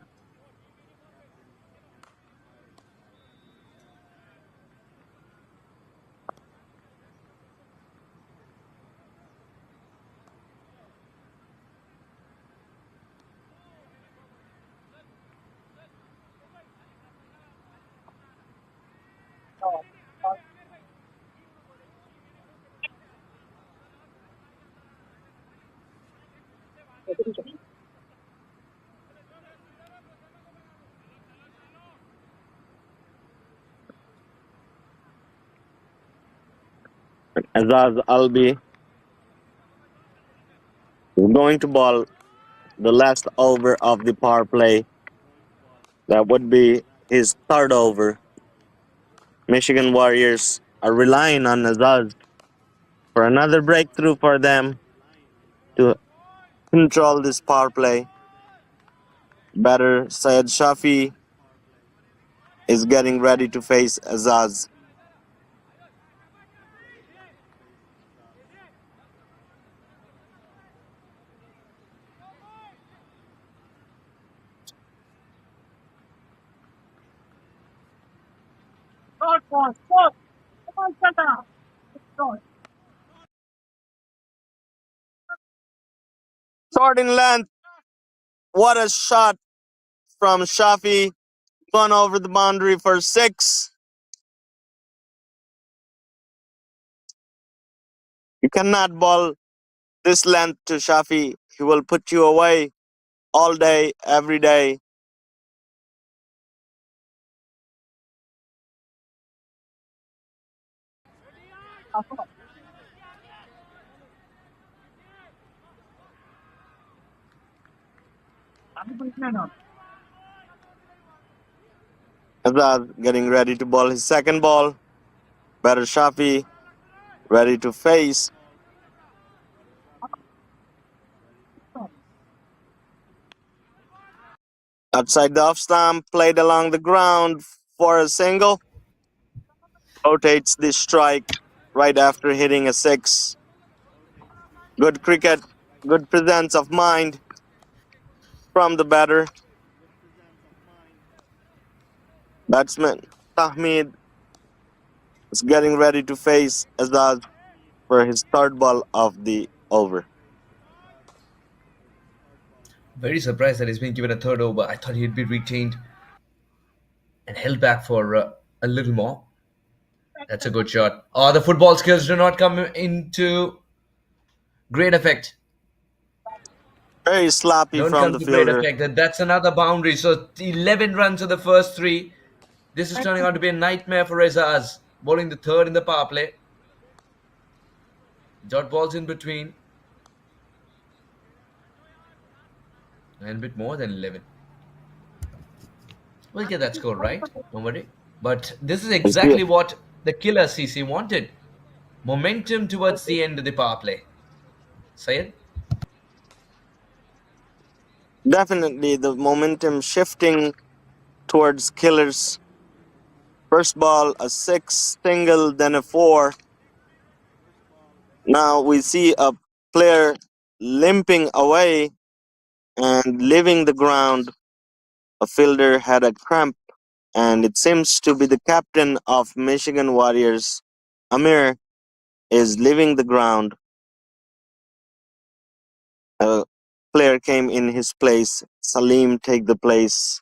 Azaz Albi is going to ball the last over of the power play. That would be his 3rd over. Michigan Warriors are relying on Azaz for another breakthrough for them to control this power play. Batter Syed Shafi is getting ready to face Azaz. Short in length. What a shot from Shafi. Gone over the boundary for 6. You cannot ball this length to Shafi. He will put you away all day, every day. Azad getting ready to ball his 2nd ball. Batter Shafi ready to face. Outside the off stump, played along the ground for a single. Rotates the strike right after hitting a 6. Good cricket, good presence of mind from the batter. Batsman Tahmid is getting ready to face Azaz for his 3rd ball of the over. Very surprised that he's been given a third over. I thought he'd be retained and held back for a little more. That's a good shot. Oh, the football skills do not come into great effect. Very sloppy Don't from come the to great fielder. effect. That's another boundary. So 11 runs of the first three. This is turning out to be a nightmare for Rezaz. Bowling the third in the power play. Dot balls in between. And a bit more than 11. We'll get that score right. Don't worry. But this is You see, exactly what the killer CC wanted. Momentum towards the end of the power play. Syed? definitely the momentum shifting towards Killers. First ball, a 6 single, then a 4. Now we see a player limping away and leaving the ground. A fielder had a cramp, and it seems to be the captain of Michigan Warriors, Amir, is leaving the ground. A player came in his place. Salim take the place.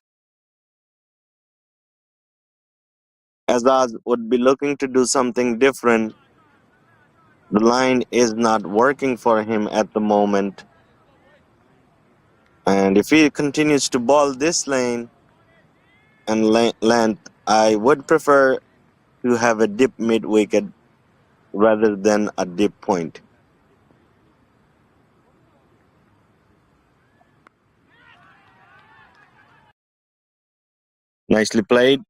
Azaz would be looking to do something different. The line is not working for him at the moment. And if he continues to ball this lane and length, I would prefer to have a dip mid wicket rather than a dip point. Nicely played.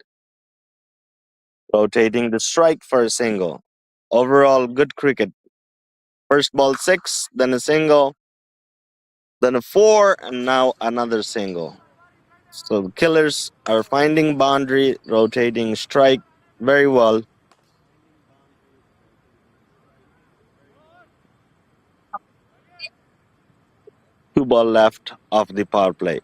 Rotating the strike for a single. Overall, good cricket. First ball 6, then a single, then a 4, and now another single. So the Killers are finding boundary, rotating strike very well. Two ball left of the power play.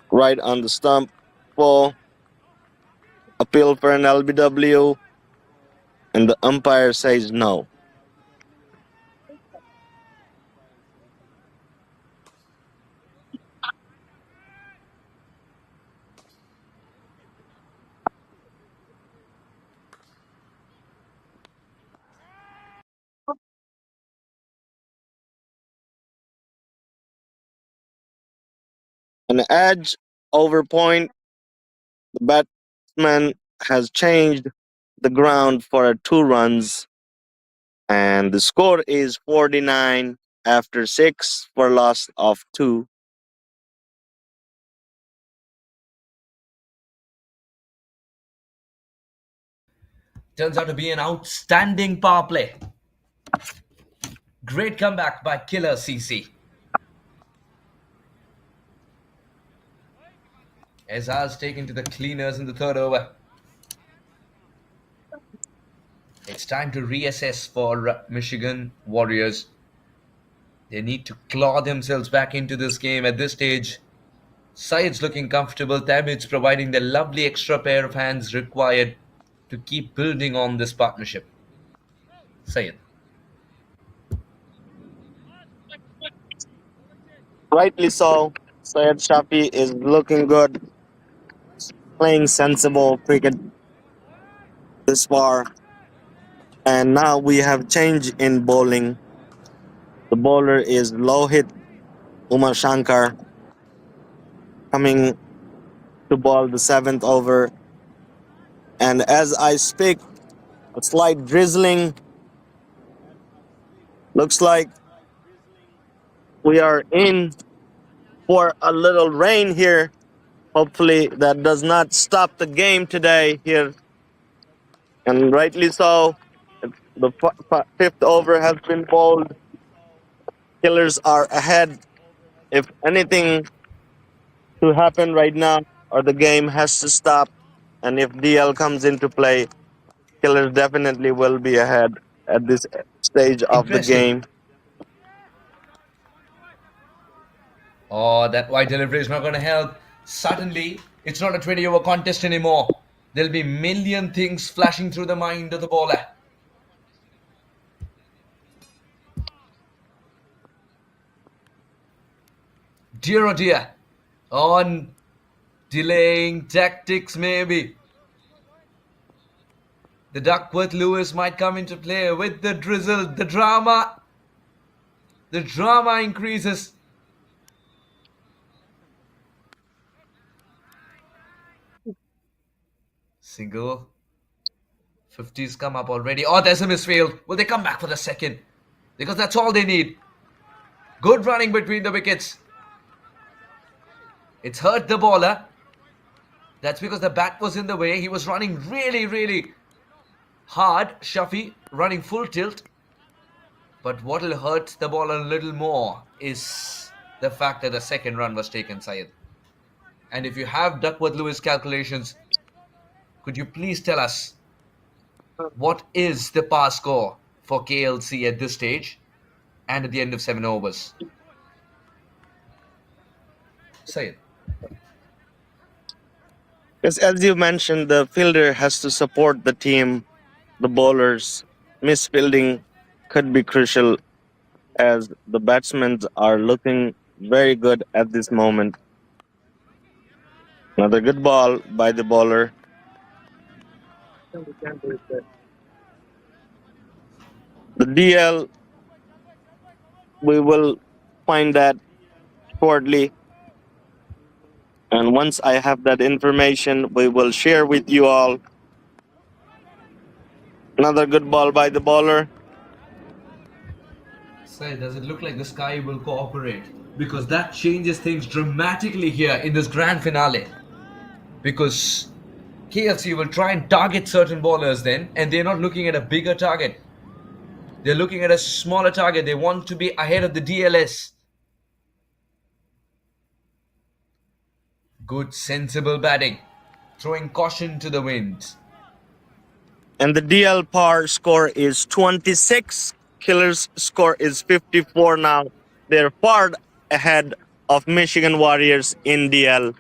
Right on the stump. Full. Appeal for an LBW. And the umpire says no. An edge over point. The batsman has changed the ground for 2 runs. And the score is 49 after 6 for loss of 2. Turns out to be an outstanding power play. Great comeback by killer CC. Azaz taken to the cleaners in the third over. It's time to reassess for Michigan Warriors. They need to claw themselves back into this game at this stage. Syed's looking comfortable. Tamid's providing the lovely extra pair of hands required to keep building on this partnership. Syed. Rightly so. Syed Shafi is looking good, playing sensible cricket this far. And now we have change in bowling. The bowler is Lohit Umar Shankar coming to bowl the 7th over. And as I speak, a slight drizzling. Looks like we are in for a little rain here. Hopefully that does not stop the game today here. And rightly so. The 5th over has been bowled. Killers are ahead. If anything to happen right now, or the game has to stop, and if DL comes into play, Killers definitely will be ahead at this stage of the Interesting. game. Oh, that wide delivery is not going to help. Suddenly, it's not a 20-over contest anymore. there'll be million things flashing through the mind of the bowler. Dear oh dear, on delaying tactics maybe. The Duckworth-Lewis might come into play with the drizzle, the drama. The drama increases. Single. 50's come up already. Oh, there's a misfield. Will they come back for the second? Because that's all they need. Good running between the wickets. It's hurt the bowler. That's because the bat was in the way. He was running really, really hard. Shafi running full tilt. But what will hurt the bowler a little more is the fact that the second run was taken, Syed. And if you have Duckworth-Lewis calculations, could you please tell us what is the par score for KLC at this stage and at the end of 7 overs? Say it. Because as you mentioned, the fielder has to support the team, the bowlers. Misfielding could be crucial as the batsmen are looking very good at this moment. Another good ball by the bowler. The DL, we will find that shortly. And once I have that information, we will share with you all. Another good ball by the bowler. Say, does it look like the sky will cooperate? Because that changes things dramatically here in this grand finale. Because KFC will try and target certain bowlers then, and they're not looking at a bigger target. They're looking at a smaller target. They want to be ahead of the DLS. Good, sensible batting. Throwing caution to the wind. And the DL par score is 26. Killer's score is 54 now. They're far ahead of Michigan Warriors in DL.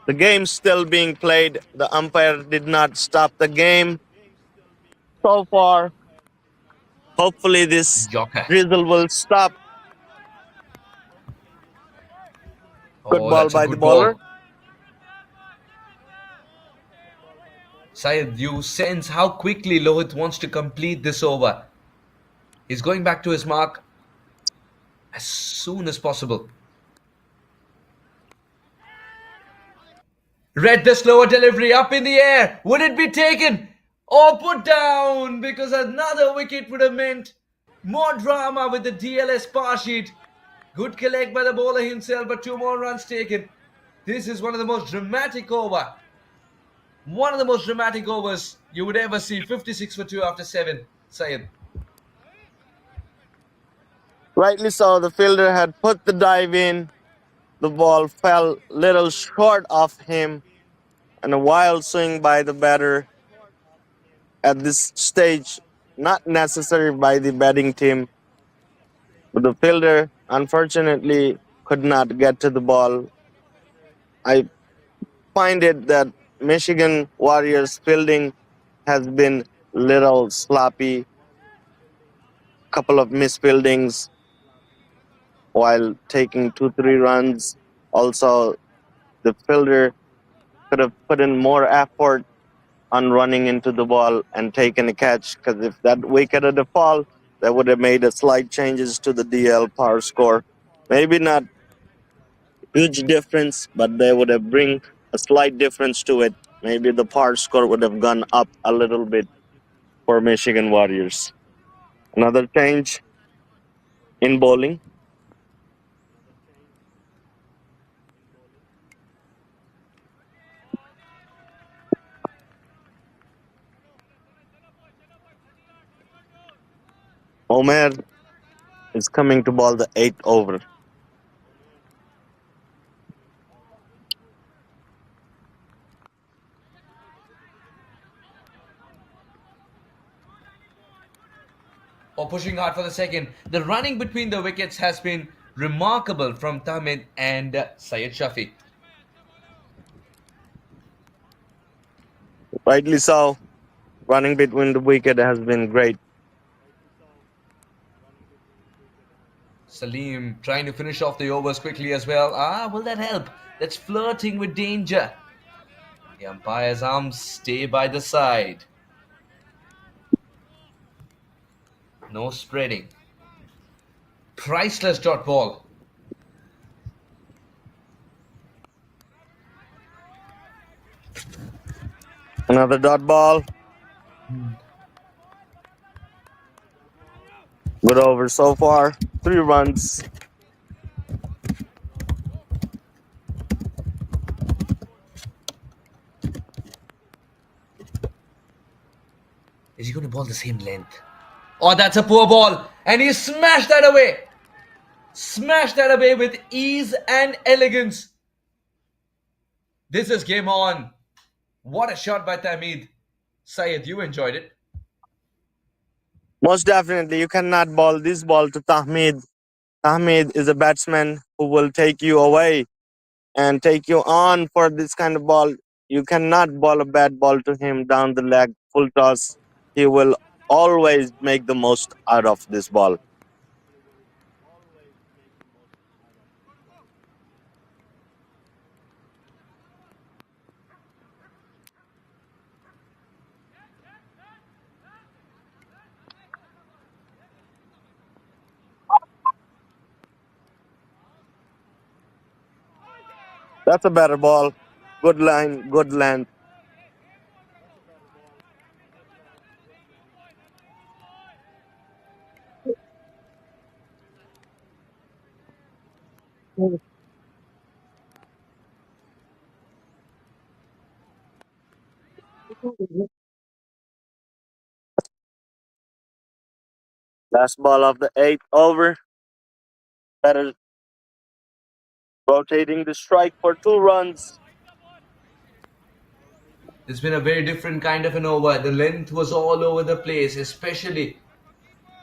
The game's still being played. The umpire did not stop the game so far. Hopefully this Joker. drizzle will stop. Good ball That's a by good the bowler. ball. Syed, you sense how quickly Lohit wants to complete this over. He's going back to his mark as soon as possible. Read the slower delivery, up in the air. Would it be taken or put down? Because another wicket would have meant more drama with the DLS par sheet. Good collect by the bowler himself, but 2 more runs taken. This is one of the most dramatic over. One of the most dramatic overs you would ever see. 56 for 2 after 7. Syed. Rightly so, the fielder had put the dive in. The ball fell little short of him. And a wild swing by the batter at this stage, not necessary by the batting team. But the fielder, unfortunately, could not get to the ball. I find it that Michigan Warriors fielding has been little sloppy. Couple of misfieldings while taking 2-3 runs. Also, the fielder could have put in more effort on running into the ball and taking a catch, because if that wicket had fall, that would have made a slight changes to the DL power score. Maybe not huge difference, but they would have bring a slight difference to it. Maybe the par score would have gone up a little bit for Michigan Warriors. Another change in bowling. Omer is coming to bowl the 8th over. Or pushing hard for the second. The running between the wickets has been remarkable from Tahmid and Syed Shafi. Rightly so. Running between the wicket has been great. Salim trying to finish off the overs quickly as well. Will that help? That's flirting with danger. The umpire's arms stay by the side. No spreading. Priceless dot ball. Another dot ball. Good over so far. 3 runs. Is he going to ball the same length? Oh, that's a poor ball. And he smashed that away. Smashed that away with ease and elegance. This is game on. What a shot by Tamid. Syed, you enjoyed it. Most definitely, you cannot ball this ball to Tahmid. Tahmid is a batsman who will take you away and take you on for this kind of ball. You cannot ball a bad ball to him down the leg, full toss. He will always make the most out of this ball. That's a better ball. Good line, good length. Last ball of the 8th over. Better rotating the strike for 2 runs. It's been a very different kind of an over. The length was all over the place, especially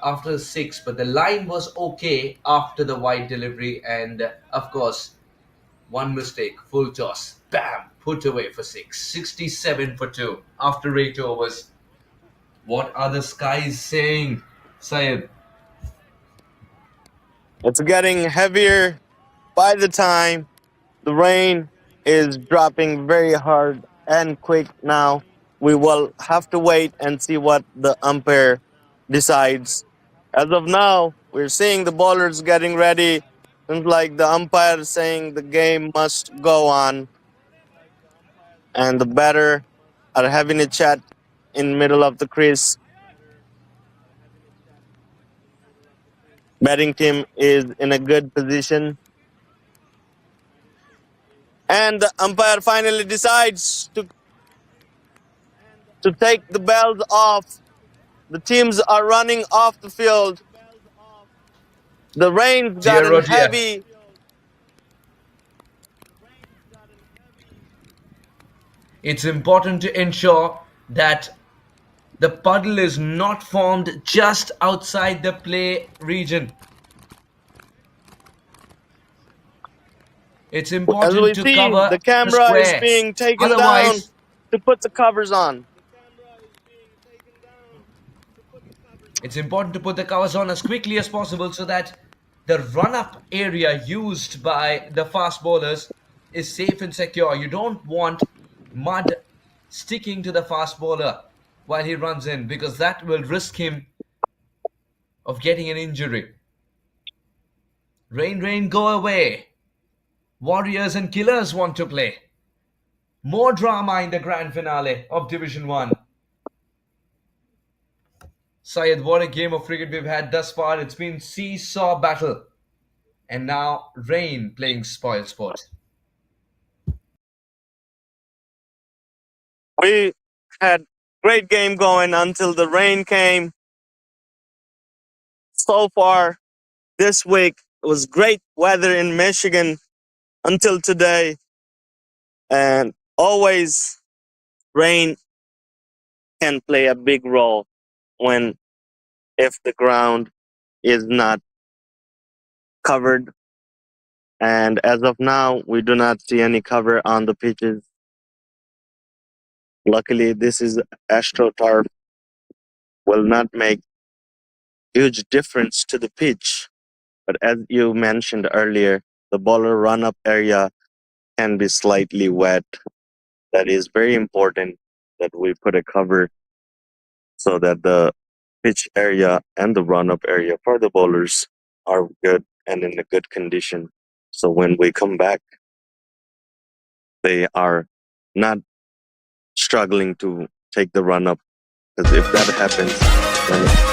after 6. But the line was okay after the wide delivery. And of course, one mistake, full toss. Bam! Put away for 6. 67 for 2 after 8 overs. What are the skies saying, Syed? It's getting heavier by the time. The rain is dropping very hard and quick now. We will have to wait and see what the umpire decides. As of now, we're seeing the bowlers getting ready. Seems like the umpire is saying the game must go on, and the batter are having a chat in middle of the crease. Batting team is in a good position. And the umpire finally decides to take the bells off. The teams are running off the field. The rain's Dear gotten oh dear. heavy. It's important to ensure that the puddle is not formed just outside the play region. It's As important we to see, cover the the camera is square. being taken down Otherwise, to put the covers on. it's important to put the covers on as quickly as possible so that the run-up area used by the fast bowlers is safe and secure. You don't want mud sticking to the fast bowler while he runs in, because that will risk him of getting an injury. Rain, rain, go away. Warriors and killers want to play. More drama in the grand finale of Division 1. Syed, what a game of cricket we've had thus far. It's been seesaw battle. And now rain playing spoil sport. We had great game going until the rain came. So far this week it was great weather in Michigan until today. And always rain can play a big role when if the ground is not covered. And as of now, we do not see any cover on the pitches. Luckily, this is AstroTurf, will not make huge difference to the pitch. But as you mentioned earlier, the bowler run-up area can be slightly wet. That is very important that we put a cover so that the pitch area and the run-up area for the bowlers are good and in a good condition. So when we come back, they are not struggling to take the run-up. Because if that happens, then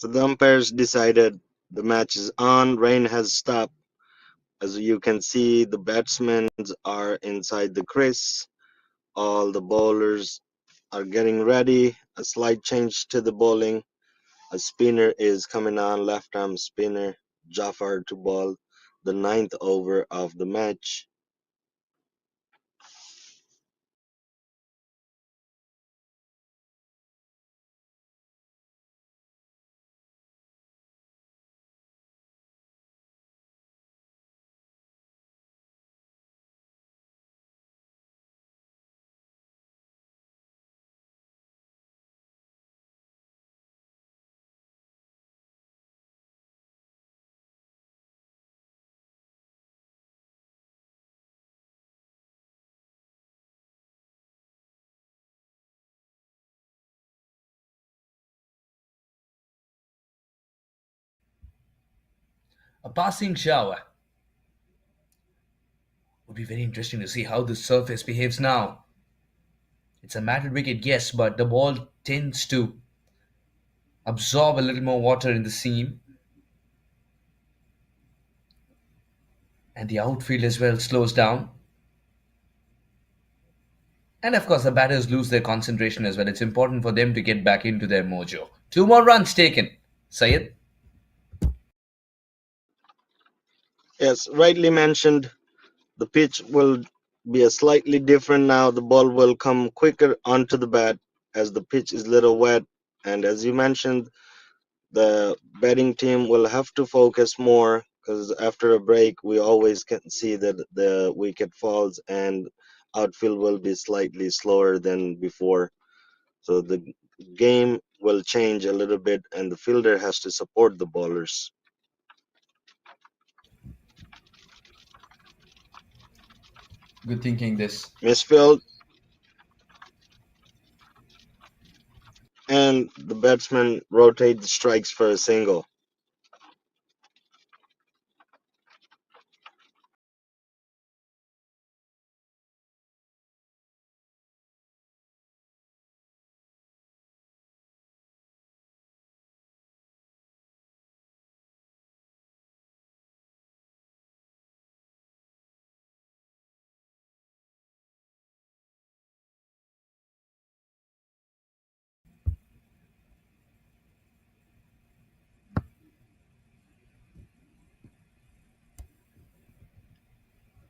So the umpires decided the match is on. Rain has stopped. As you can see, the batsmen are inside the crease. All the bowlers are getting ready. A slight change to the bowling. A spinner is coming on, left arm spinner, Jafar to bowl the ninth over of the match. A passing shower. Would be very interesting to see how the surface behaves now. It's a matted wicket, yes, but the ball tends to absorb a little more water in the seam, and the outfield as well slows down. And of course, the batters lose their concentration as well. It's important for them to get back into their mojo. 2 more runs taken. Sayed? Yes, rightly mentioned, the pitch will be a slightly different now. The ball will come quicker onto the bat as the pitch is little wet. And as you mentioned, the batting team will have to focus more because after a break, we always can see that the wicket falls and outfield will be slightly slower than before. So the game will change a little bit, and the fielder has to support the bowlers. Good thinking this. Misfield, and the batsman rotate the strikes for a single.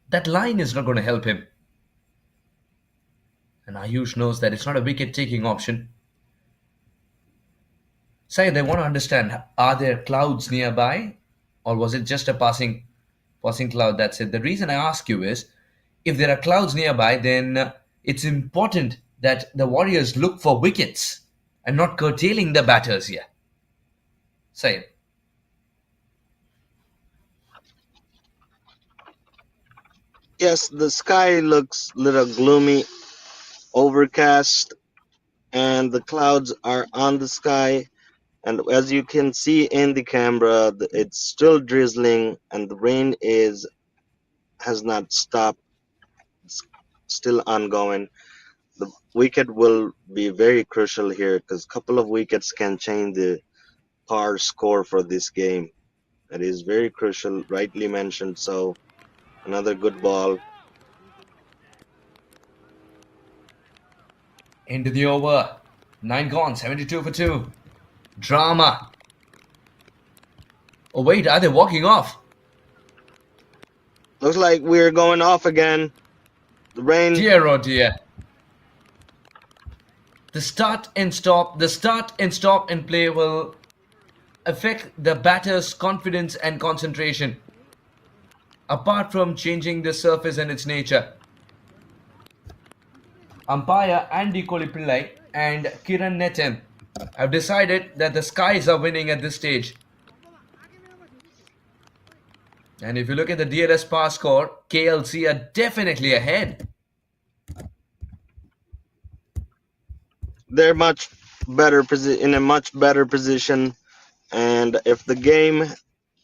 That line is not going to help him. And Ayush knows that it's not a wicket taking option. Say they want to understand, are there clouds nearby? Or was it just a passing cloud? That's it. The reason I ask you is, if there are clouds nearby, then it's important that the Warriors look for wickets and not curtailing the batters here. Say, Yes, the sky looks a little gloomy, overcast, and the clouds are on the sky. And as you can see in the camera, it's still drizzling, and the rain has not stopped. It's still ongoing. The wicket will be very crucial here because a couple of wickets can change the par score for this game. It is very crucial, rightly mentioned. So another good ball. into the over. 9 gone, 72 for 2. Drama. Oh, wait, are they walking off? Looks like we're going off again. The rain. Dear, oh dear. The start and stop and play will affect the batter's confidence and concentration, apart from changing the surface and its nature. Umpire Andy Kolipillai and Kiran Netem have decided that the Skies are winning at this stage. And if you look at the DLS pass score, KLC are definitely ahead. They're in a much better position, and if the game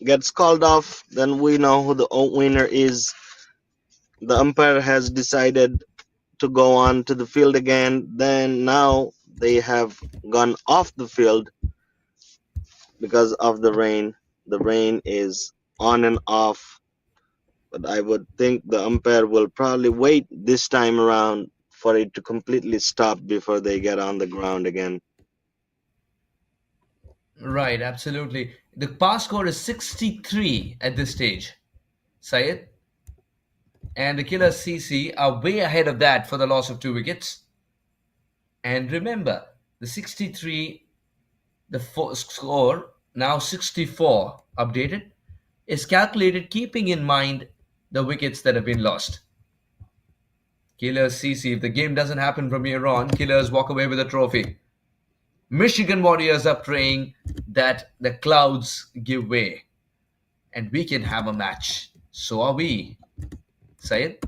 gets called off, then we know who the winner is. The umpire has decided to go on to the field again. Then now they have gone off the field. because of the rain. The rain is on and off, but I would think the umpire will probably wait this time around for it to completely stop before they get on the ground again. Right, absolutely. The pass score is 63 at this stage, Syed. And the KLCC are way ahead of that for the loss of 2 wickets. And remember, the 63, the score, now 64 updated, is calculated keeping in mind the wickets that have been lost. KLCC, if the game doesn't happen from here on, Killers walk away with a trophy. Michigan Warriors are praying that the clouds give way and we can have a match. So are we. Syed?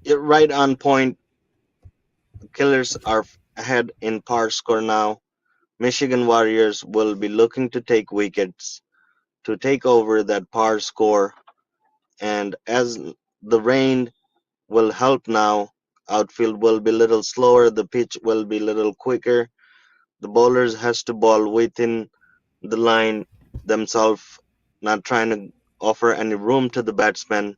Right on point. Killers are ahead in par score now. Michigan Warriors will be looking to take wickets to take over that par score. And as the rain will help now, outfield will be a little slower, the pitch will be a little quicker. The bowlers has to bowl within the line themselves, not trying to offer any room to the batsmen.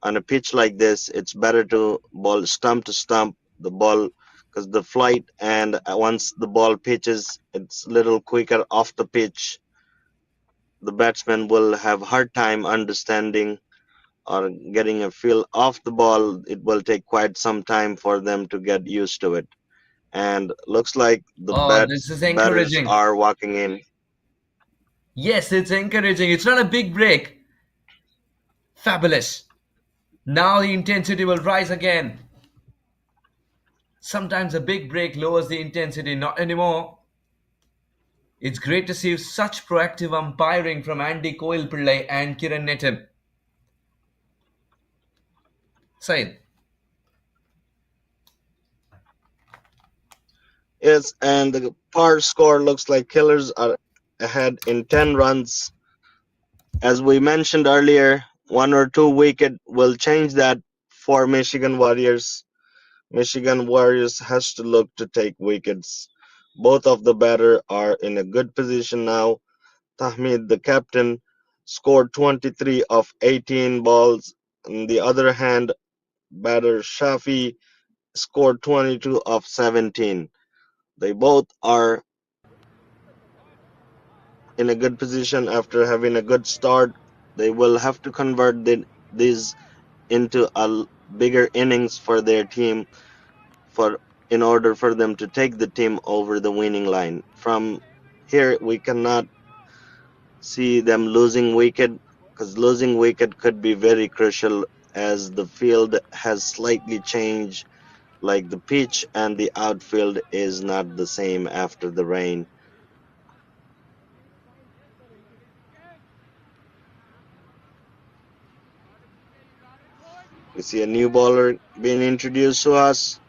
On a pitch like this, it's better to bowl stump to stump the ball because the flight and once the ball pitches, it's a little quicker off the pitch. The batsman will have hard time understanding or getting a feel of the ball. It will take quite some time for them to get used to it. And looks like the Oh, this is batters encouraging. are walking in. Yes, it's encouraging. It's not a big break. Fabulous. Now the intensity will rise again. Sometimes a big break lowers the intensity, not anymore. It's great to see such proactive umpiring from Andy Koilpillai and Kiran Nettan. Syed. Yes, and the par score looks like Killers are ahead in 10 runs. As we mentioned earlier, 1 or 2 wicket will change that for Michigan Warriors. Michigan Warriors has to look to take wickets. Both of the batter are in a good position now. Tahmid, the captain, scored 23 of 18 balls. On the other hand, batter Shafi scored 22 of 17. They both are in a good position after having a good start. They will have to convert these into a bigger innings for their team for in order for them to take the team over the winning line. From here, we cannot see them losing wicket because losing wicket could be very crucial as the field has slightly changed, like the pitch and the outfield is not the same after the rain. We see a new bowler being introduced to us.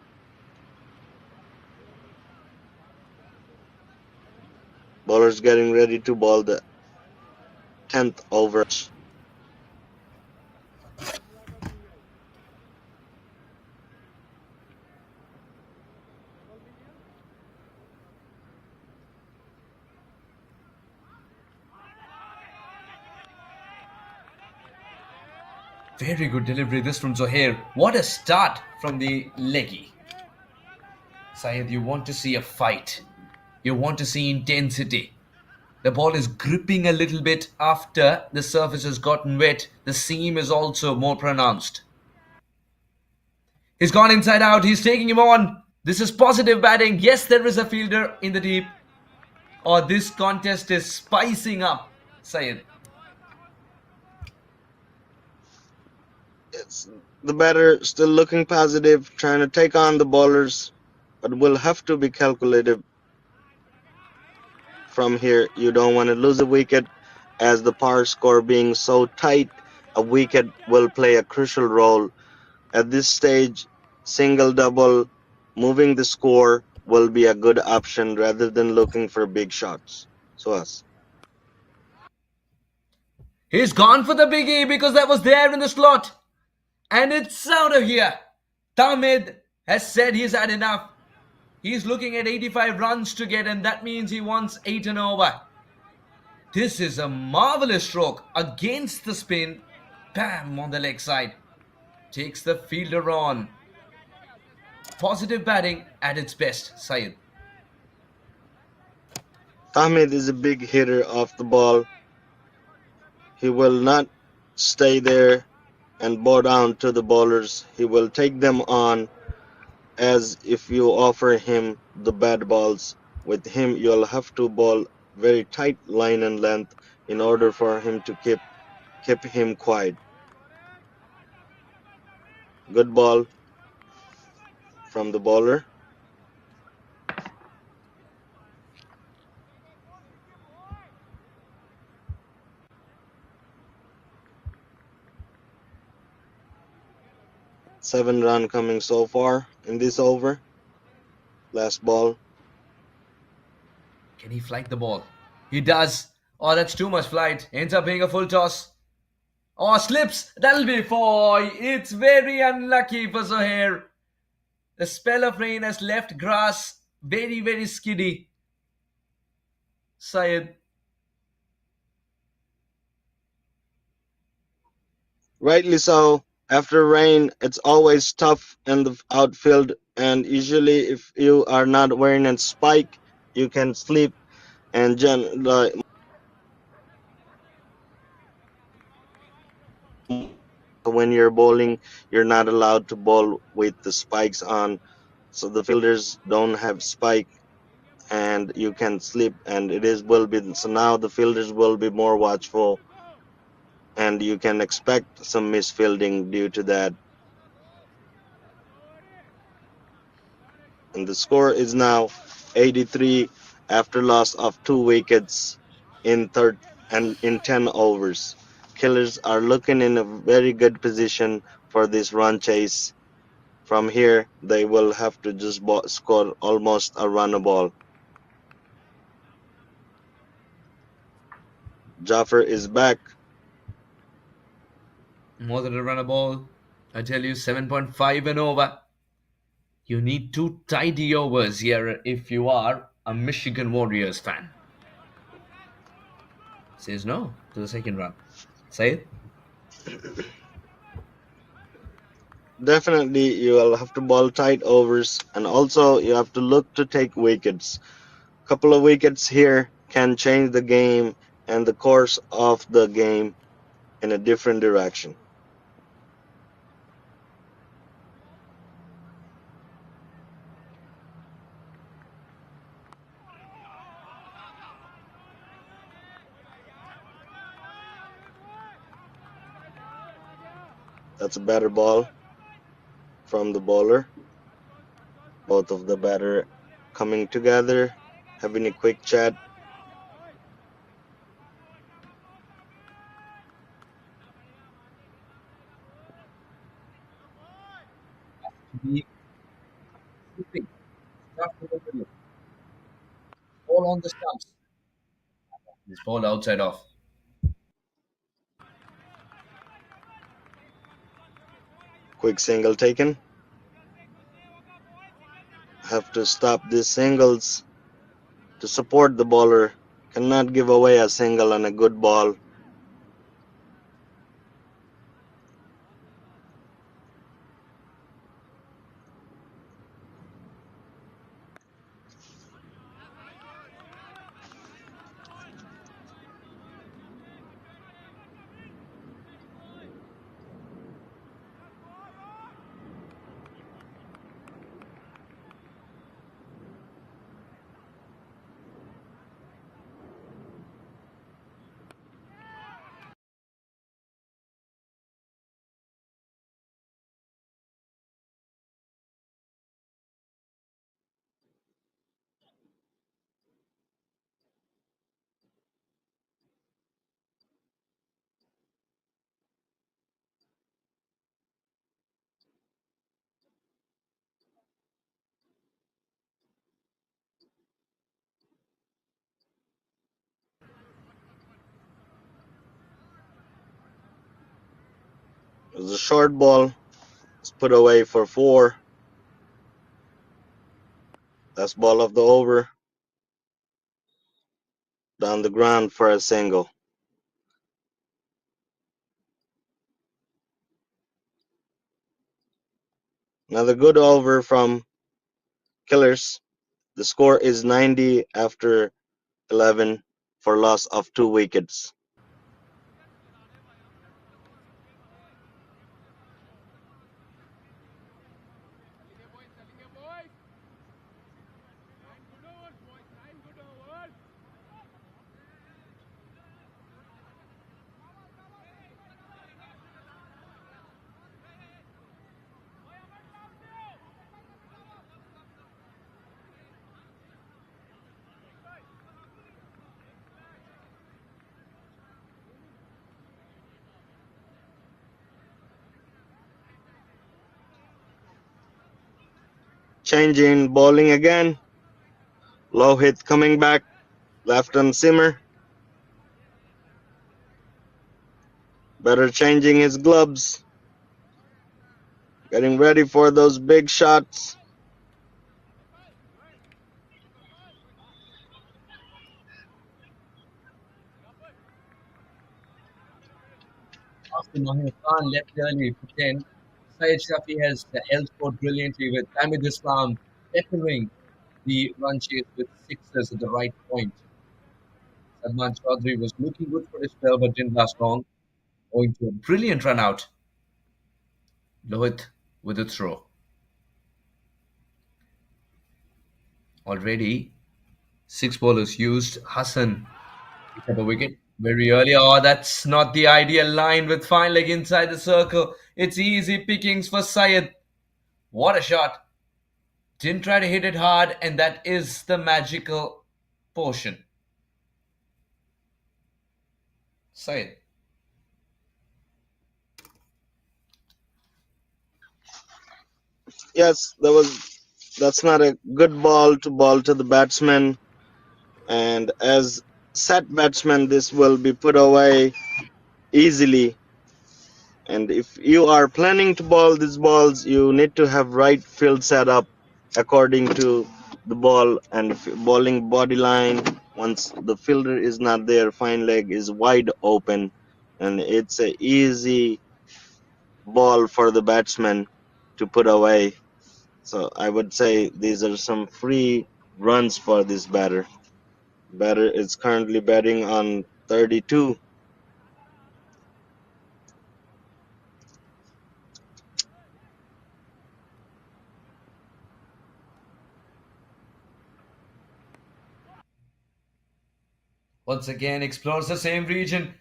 Bowlers getting ready to bowl the 10th over. Very good delivery this from Zohair. What a start from the leggy. Syed, you want to see a fight. You want to see intensity. The ball is gripping a little bit after the surface has gotten wet. The seam is also more pronounced. He's gone inside out. He's taking him on. This is positive batting. Yes, there is a fielder in the deep. Or this contest is spicing up, Syed. It's the batter still looking positive, trying to take on the bowlers, but will have to be calculated from here. You don't want to lose a wicket as the par score being so tight. A wicket will play a crucial role. At this stage, single, double, moving the score will be a good option rather than looking for big shots. So us. He's gone for the biggie because that was there in the slot. And it's out of here. Tamid has said he's had enough. He's looking at 85 runs to get, and that means he wants 8 and over. This is a marvelous stroke against the spin. Bam, on the leg side. Takes the fielder on. Positive batting at its best, Syed. Ahmed is a big hitter off the ball. He will not stay there and bow down to the bowlers. He will take them on as if you offer him the bad balls. With him, you'll have to bowl very tight line and length in order for him to keep him quiet. Good ball from the bowler. Seven run coming so far in this over. Last ball. Can he flight the ball? He does. Oh, that's too much flight. Ends up being a full toss. Oh, slips. That'll be 4. It's very unlucky for Zohair. The spell of rain has left grass very, very skiddy. Syed. Rightly so. After rain, it's always tough in the outfield, and usually, if you are not wearing a spike, you can sleep. And when you're bowling, you're not allowed to bowl with the spikes on, so the fielders don't have spike, and you can sleep. And will be so now the fielders will be more watchful, and you can expect some misfielding due to that. And the score is now 83 after loss of 2 wickets in 10 overs. Killers are looking in a very good position for this run chase. From here, they will have to just score almost a run a ball. Jaffer is back. More than a run a ball. I tell you, 7.5 and over. You need 2 tidy overs here if you are a Michigan Warriors fan. Says no to the second run. Syed? Definitely, you will have to bowl tight overs, and also you have to look to take wickets. Couple of wickets here can change the game and the course of the game in a different direction. That's a better ball from the bowler. Both of the batter coming together, having a quick chat. Ball on the stumps. This ball outside off. Quick single taken. Have to stop these singles to support the bowler. Cannot give away a single on a good ball. It was a short ball. It's put away for 4. Last ball of the over. Down the ground for a single. Another good over from Killers. The score is 90 after 11 for loss of 2 wickets. Changing bowling again. Low hit coming back. Left on simmer. Better changing his gloves. Getting ready for those big shots. After Mahmood Khan left early for 10, Syed Shafi has held scored brilliantly with Hamid Islam peppering the run chase with sixes at the right point. Salman Chaudhary was looking good for his spell but didn't last long, owing to a brilliant run out. Lohit with a throw. Already, 6 bowlers used. Hassan picked up a wicket very early. Oh, that's not the ideal line with fine leg inside the circle. It's easy pickings for Syed. What a shot. Didn't try to hit it hard, and that is the magical portion. Syed. Yes, that's not a good ball to the batsman. And as set batsman, this will be put away easily. And if you are planning to bowl these balls, you need to have right field setup according to the ball and bowling body line. Once the fielder is not there, fine leg is wide open, and it's a easy ball for the batsman to put away. So I would say these are some free runs for this batter. Batter is currently batting on 32. Once again, explores the same region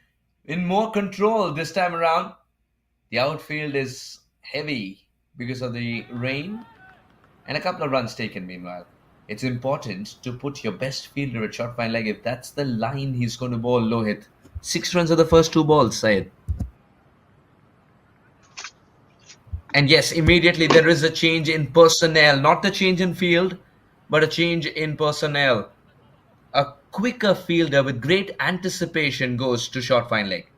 in more control this time around. The outfield is heavy because of the rain and a couple of runs taken meanwhile. It's important to put your best fielder at short fine leg if that's the line he's going to bowl low hit. 6 runs of the first 2 balls, Syed. And yes, immediately there is a change in personnel, not the change in field, but a change in personnel. A quicker fielder with great anticipation goes to short fine leg.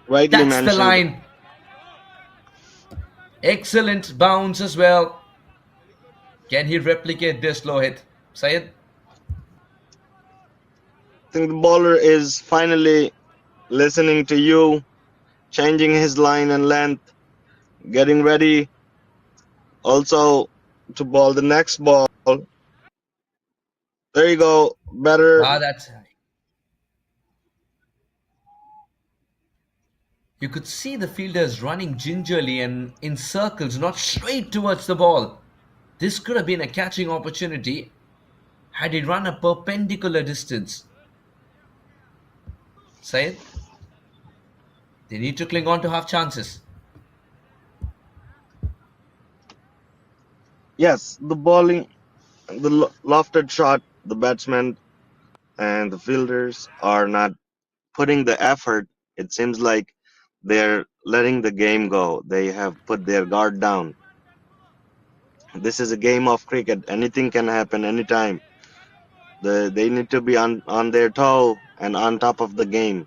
Rightly That's the mentioned. line. Excellent bounce as well. Can he replicate this low hit? Syed? I think the bowler is finally listening to you, changing his line and length, getting ready also to bowl the next ball. There you go. Better. That's. You could see the fielders running gingerly and in circles, not straight towards the ball. This could have been a catching opportunity had he run a perpendicular distance. Syed? They need to cling on to half chances. Yes, the bowling, the lofted shot, the batsmen and the fielders are not putting the effort. It seems like they're letting the game go. They have put their guard down. This is a game of cricket. Anything can happen anytime. They need to be on their toe and on top of the game.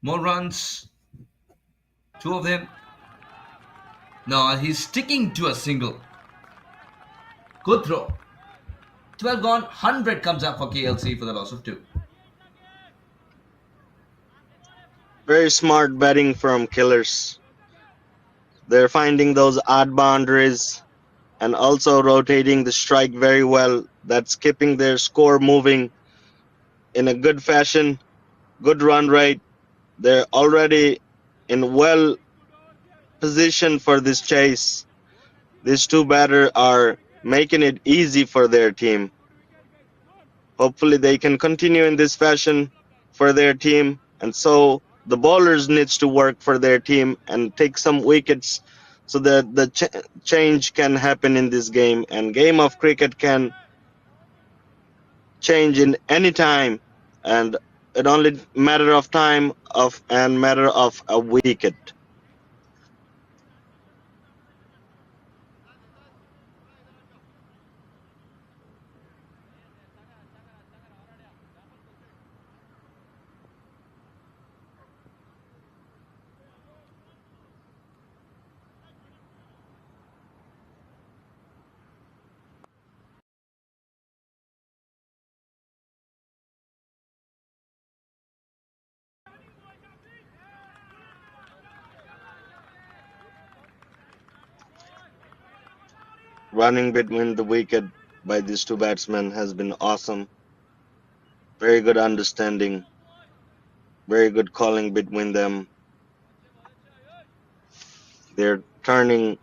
More runs. 2 of them. No, he's sticking to a single. Good throw. 12 gone. 100 comes up for KLC for the loss of 2. Very smart betting from Killers. They're finding those odd boundaries and also rotating the strike very well. That's keeping their score moving in a good fashion, good run rate. They're already in well positioned for this chase. These 2 batters are making it easy for their team. Hopefully they can continue in this fashion for their team, and so the bowlers needs to work for their team and take some wickets so that the change can happen in this game, and game of cricket can change in any time, and it only matter of time and matter of a wicket. Running between the wicket by these 2 batsmen has been awesome. Very good understanding, very good calling between them. They're turning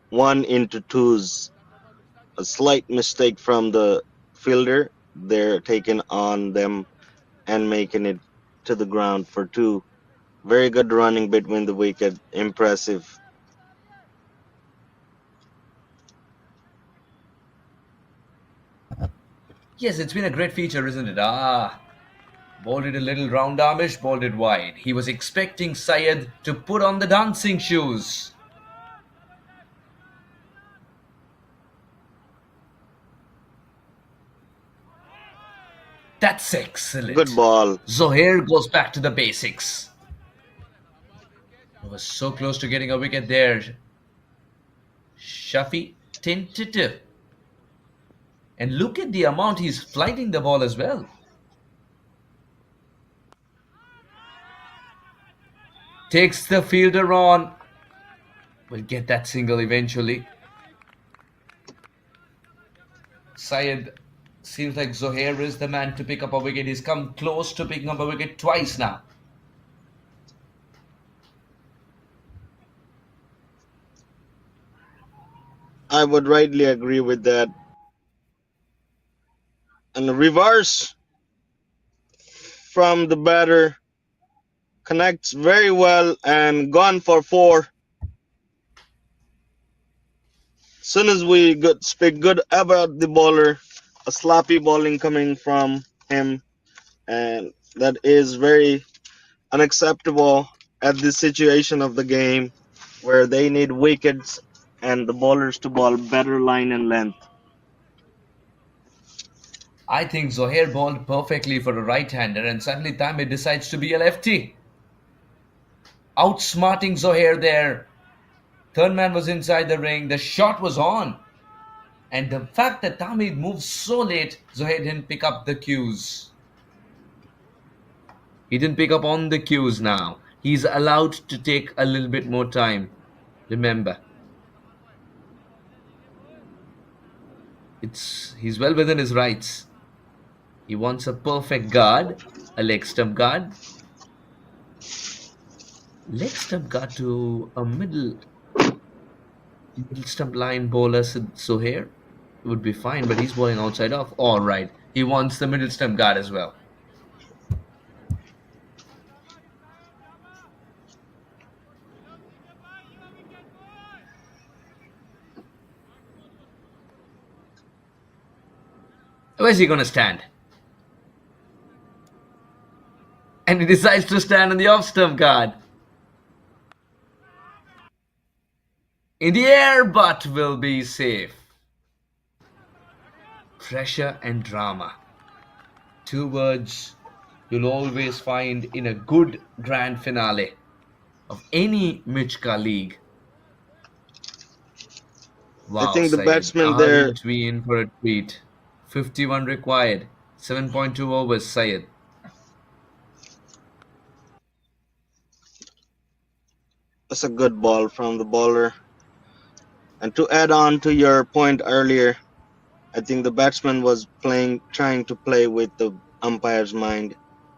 1 into 2s. A slight mistake from the fielder. They're taking on them and making it to the ground for 2. Very good running between the wicket. Impressive. Yes, it's been a great feature, isn't it? Bowled it a little round armish, bowled it wide. He was expecting Syed to put on the dancing shoes. That's excellent. Good ball. Zohair goes back to the basics. He was so close to getting a wicket there. Shafi tentative. And look at the amount he's flighting the ball as well. Takes the fielder on. Will get that single eventually. Syed seems like Zohair is the man to pick up a wicket. He's come close to picking up a wicket twice now. I would rightly agree with that. And the reverse from the batter connects very well and gone for 4. Soon as we speak good about the bowler, a sloppy bowling coming from him, and that is very unacceptable at this situation of the game where they need wickets and the bowlers to bowl better line and length. I think Zohair bowled perfectly for a right-hander and suddenly Tamir decides to be a lefty. Outsmarting Zohair there. Third man was inside the ring. The shot was on. And the fact that Tamir moved so late, Zohair didn't pick up the cues. He didn't pick up on the cues now. He's allowed to take a little bit more time. Remember. He's well within his rights. He wants a perfect guard, a leg stump guard. Leg stump guard to a middle stump line bowler Zohair. It would be fine, but he's bowling outside off. All right. He wants the middle stump guard as well. Where's he going to stand? And he decides to stand on the off stump guard. In the air, but will be safe. Pressure and drama. 2 words you'll always find in a good grand finale of any Mich-CA league. I Wow, think the Sayed, batsman there, aren't we in for a treat? 51 required, 7.2 overs, Sayed. that's a good ball from the bowler. And to add on to your point earlier, I think the batsman was trying to play with the umpire's mind,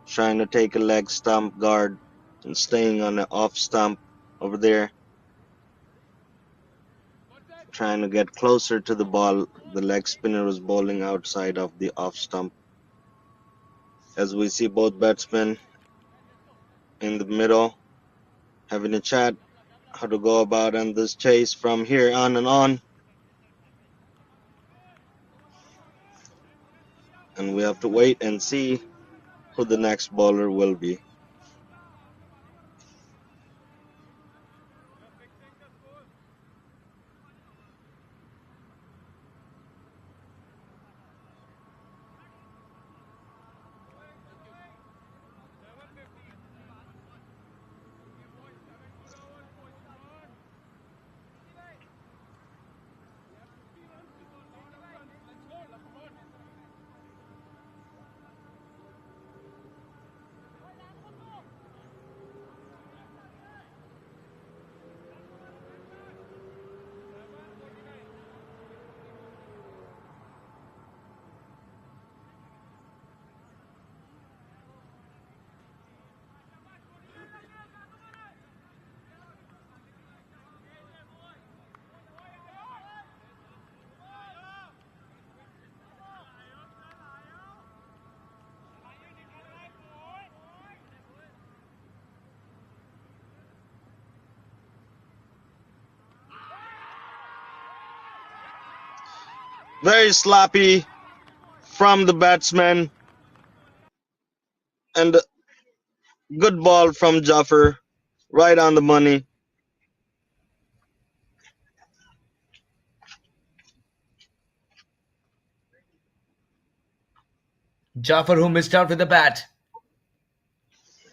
trying to take a leg stump guard and staying on the off stump over there, trying to get closer to the ball. The leg spinner was bowling outside of the off stump. As we see both batsmen in the middle having a chat how to go about on this chase from here on and on. And we have to wait and see who the next bowler will be. Very sloppy from the batsman, and a good ball from Jaffer, right on the money. Jaffer, who missed out with the bat,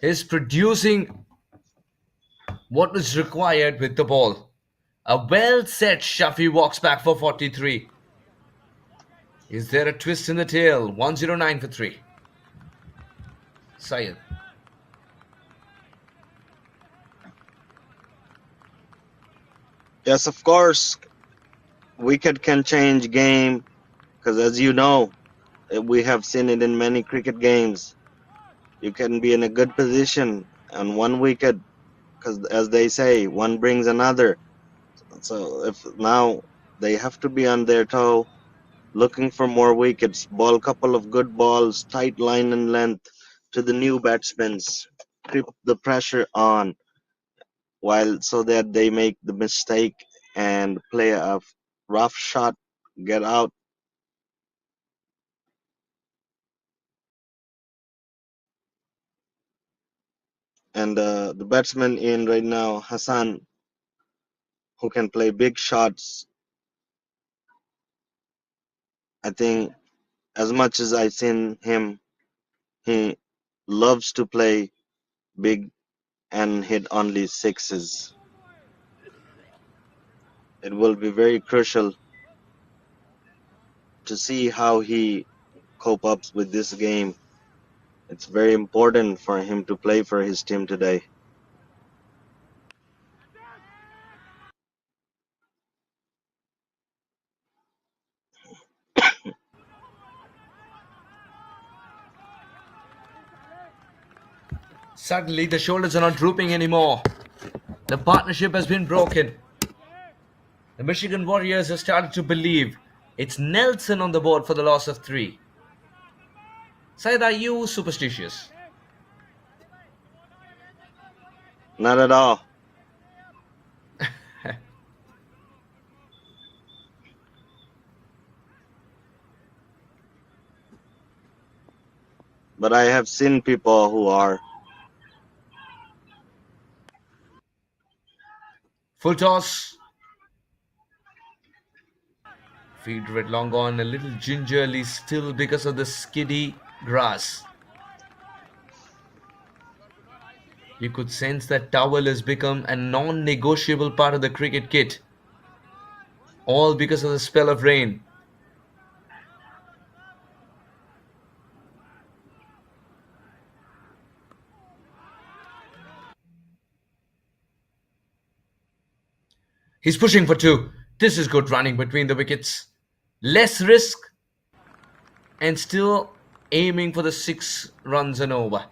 is producing what was required with the ball. A well set Shafi walks back for 43. Is there a twist in the tail? 109 for 3. Syed. Yes, of course, wicket can change game because, as you know, we have seen it in many cricket games. You can be in a good position on one wicket because, as they say, one brings another. So if now they have to be on their toe, looking for more wickets, ball couple of good balls, tight line and length to the new batsmen, keep the pressure on, while so that they make the mistake and play a rough shot, get out. And the batsman in right now, Hassan, who can play big shots. I think as much as I've seen him, he loves to play big and hit only sixes. It will be very crucial to see how he cope up with this game. It's very important for him to play for his team today. Suddenly, the shoulders are not drooping anymore. The partnership has been broken. The Michigan Warriors have started to believe it's Nelson on the board for the loss of 3. Syed, are you superstitious? Not at all. But I have seen people who are. Full toss. Feed red long on, a little gingerly still because of the skiddy grass. You could sense that towel has become a non-negotiable part of the cricket kit. All because of the spell of rain. He's pushing for 2. This is good running between the wickets. Less risk and still aiming for the 6 runs and over.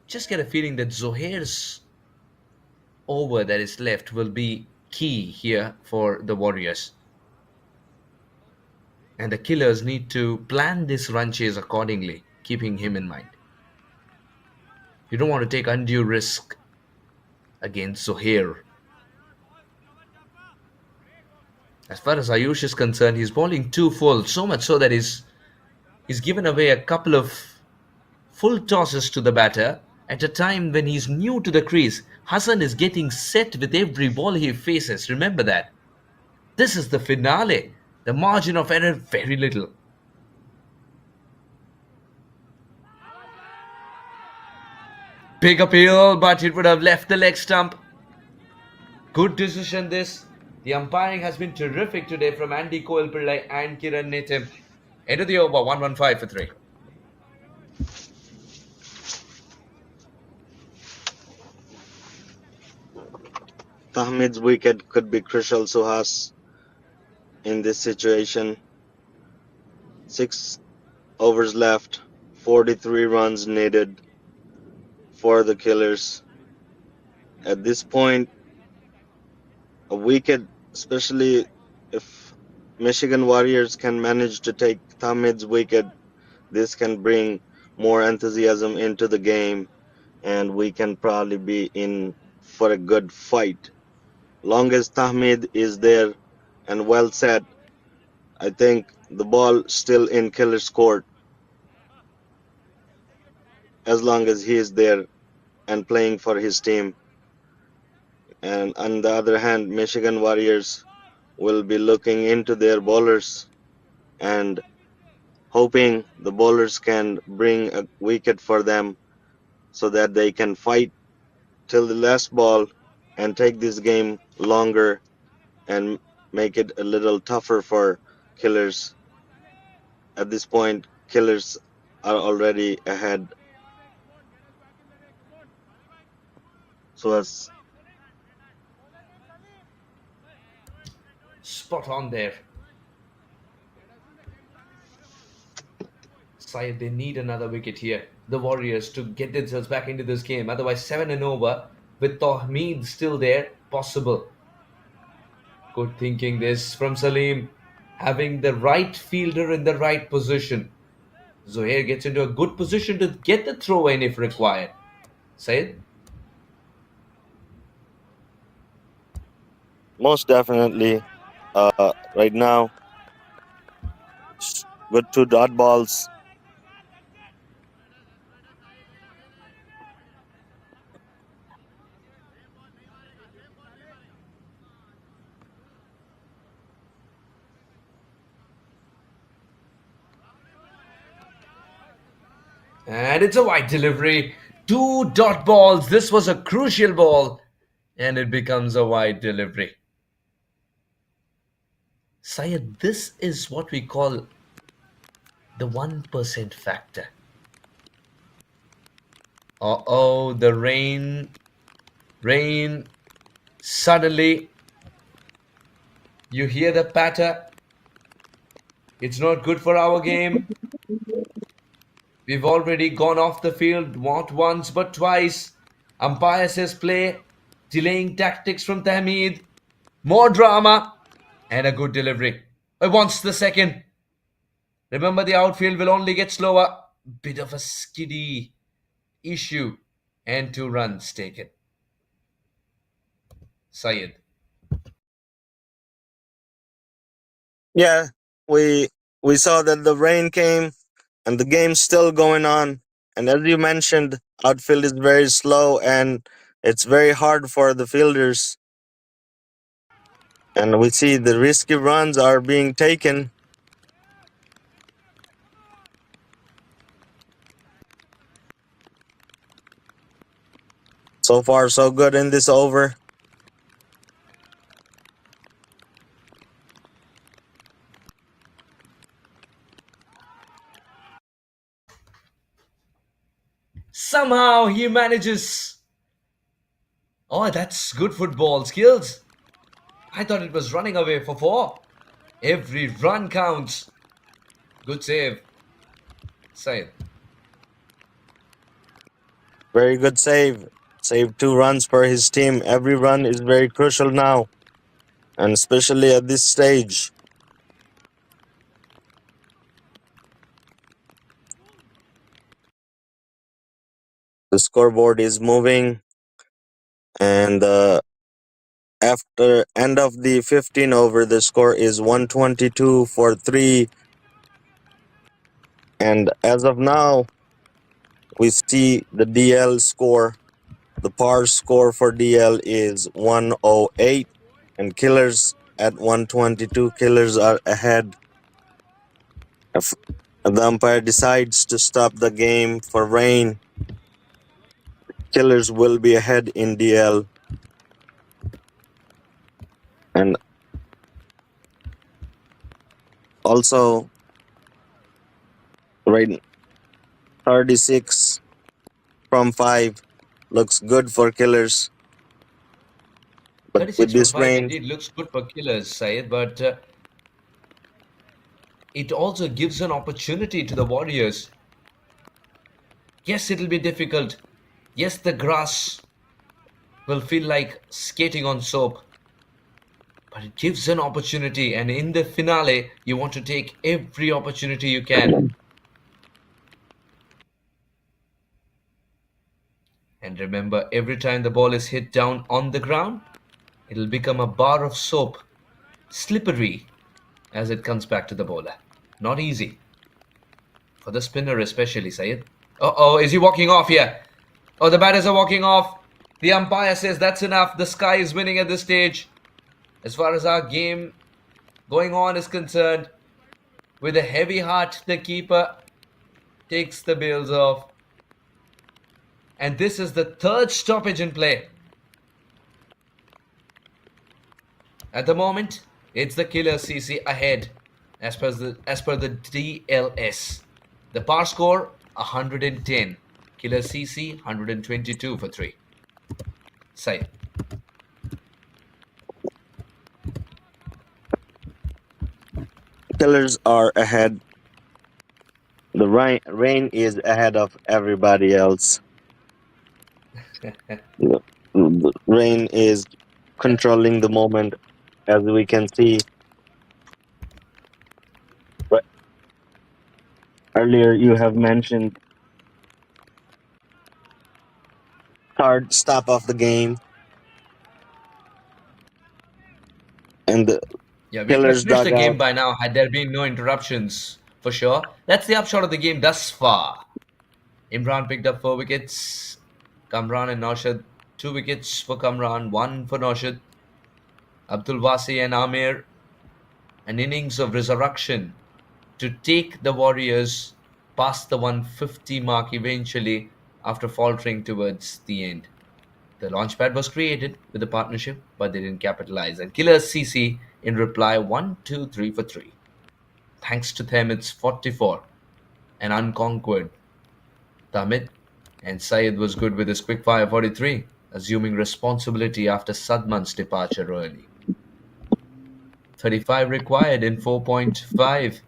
Just get a feeling that Zohair's over that is left will be key here for the Warriors. And the Killers need to plan this run chase accordingly, keeping him in mind. You don't want to take undue risk against Zohair. As far as Ayush is concerned, he's bowling 2 full, so much so that he's given away a couple of full tosses to the batter at a time when he's new to the crease. Hassan is getting set with every ball he faces. Remember that. This is the finale. The margin of error, very little. Big appeal, but it would have left the leg stump. Good decision this. The umpiring has been terrific today from Andy Koelpillai and Kiran Netim. End of the over, 115 for 3. Tahmid's wicket could be crucial, Suhas, in this situation. 6 overs left, 43 runs needed for the Killers. At this point, a wicket, especially if Michigan Warriors can manage to take Tahmid's wicket, this can bring more enthusiasm into the game, and we can probably be in for a good fight. Long as Tahmid is there and well set, I think the ball still in Killer's court. As long as he is there and playing for his team. And on the other hand, Michigan Warriors will be looking into their bowlers and hoping the bowlers can bring a wicket for them so that they can fight till the last ball and take this game longer and make it a little tougher for Killers. At this point, Killers are already ahead. So as Spot on there. Syed, they need another wicket here. The Warriors to get themselves back into this game. Otherwise, 7 and over with Tahmid still there, possible. Good thinking this from Salim. Having the right fielder in the right position. Zohair gets into a good position to get the throw in if required. Syed? most definitely, right now, with 2 dot balls. And it's a wide delivery. 2 dot balls. This was a crucial ball. And it becomes a wide delivery. Syed, this is what we call the 1% factor. Uh-oh, the rain. Suddenly, you hear the patter. It's not good for our game. We've already gone off the field, not once but twice. Umpire says play. Delaying tactics from Tahmid. More drama. And a good delivery. It wants the second. Remember, the outfield will only get slower. Bit of a skiddy issue. And 2 runs taken. Syed. Yeah, we saw that the rain came and the game's still going on. And as you mentioned, outfield is very slow and it's very hard for the fielders. And we see the risky runs are being taken. So far, so good in this over. Somehow he manages. Oh, that's good football skills. I thought it was running away for 4. Every run counts. Good save. Syed. Very good save. Saved 2 runs for his team. Every run is very crucial now, and especially at this stage. The scoreboard is moving, and after end of the 15 over, the score is 122 for 3. And as of now, we see the DL score. The par score for DL is 108, and Killers at 122. Killers are ahead. If the umpire decides to stop the game for rain, Killers will be ahead in DL. And also, right, 36 from 5 looks good for Killers. But 36 with from this 5 rain, indeed looks good for Killers, Syed, but it also gives an opportunity to the Warriors. Yes, it'll be difficult. Yes, the grass will feel like skating on soap. But it gives an opportunity, and in the finale, you want to take every opportunity you can. And remember, every time the ball is hit down on the ground, it'll become a bar of soap, slippery as it comes back to the bowler. Not easy. For the spinner especially, Syed. Uh-oh, is he walking off here? Oh, the batters are walking off. The umpire says that's enough. The Sky is winning at this stage. As far as our game going on is concerned, with a heavy heart, the keeper takes the bails off. And this is the 3rd stoppage in play. At the moment, it's the KLCC ahead as per the DLS. The par score 110. KLCC 122 for 3. Side. Killers are ahead. The rain is ahead of everybody else. The rain is controlling the moment, as we can see. But earlier you have mentioned hard stop of the game, and the Yeah, we could have Killers finished the game dugout. by now had there been no interruptions, for sure. That's the upshot of the game thus far. Imran picked up 4 wickets. Kamran and Noshad, 2 wickets for Kamran, 1 for Noshad. Abdul Wasi and Amir, an innings of resurrection to take the Warriors past the 150 mark eventually after faltering towards the end. The launchpad was created with a partnership, but they didn't capitalize. And KLCC in reply 1, 2, 3 for 3. Thanks to them, it's 44 and unconquered. Tamid and Syed was good with his quickfire 43, assuming responsibility after Sadman's departure early. 35 required in 4.5.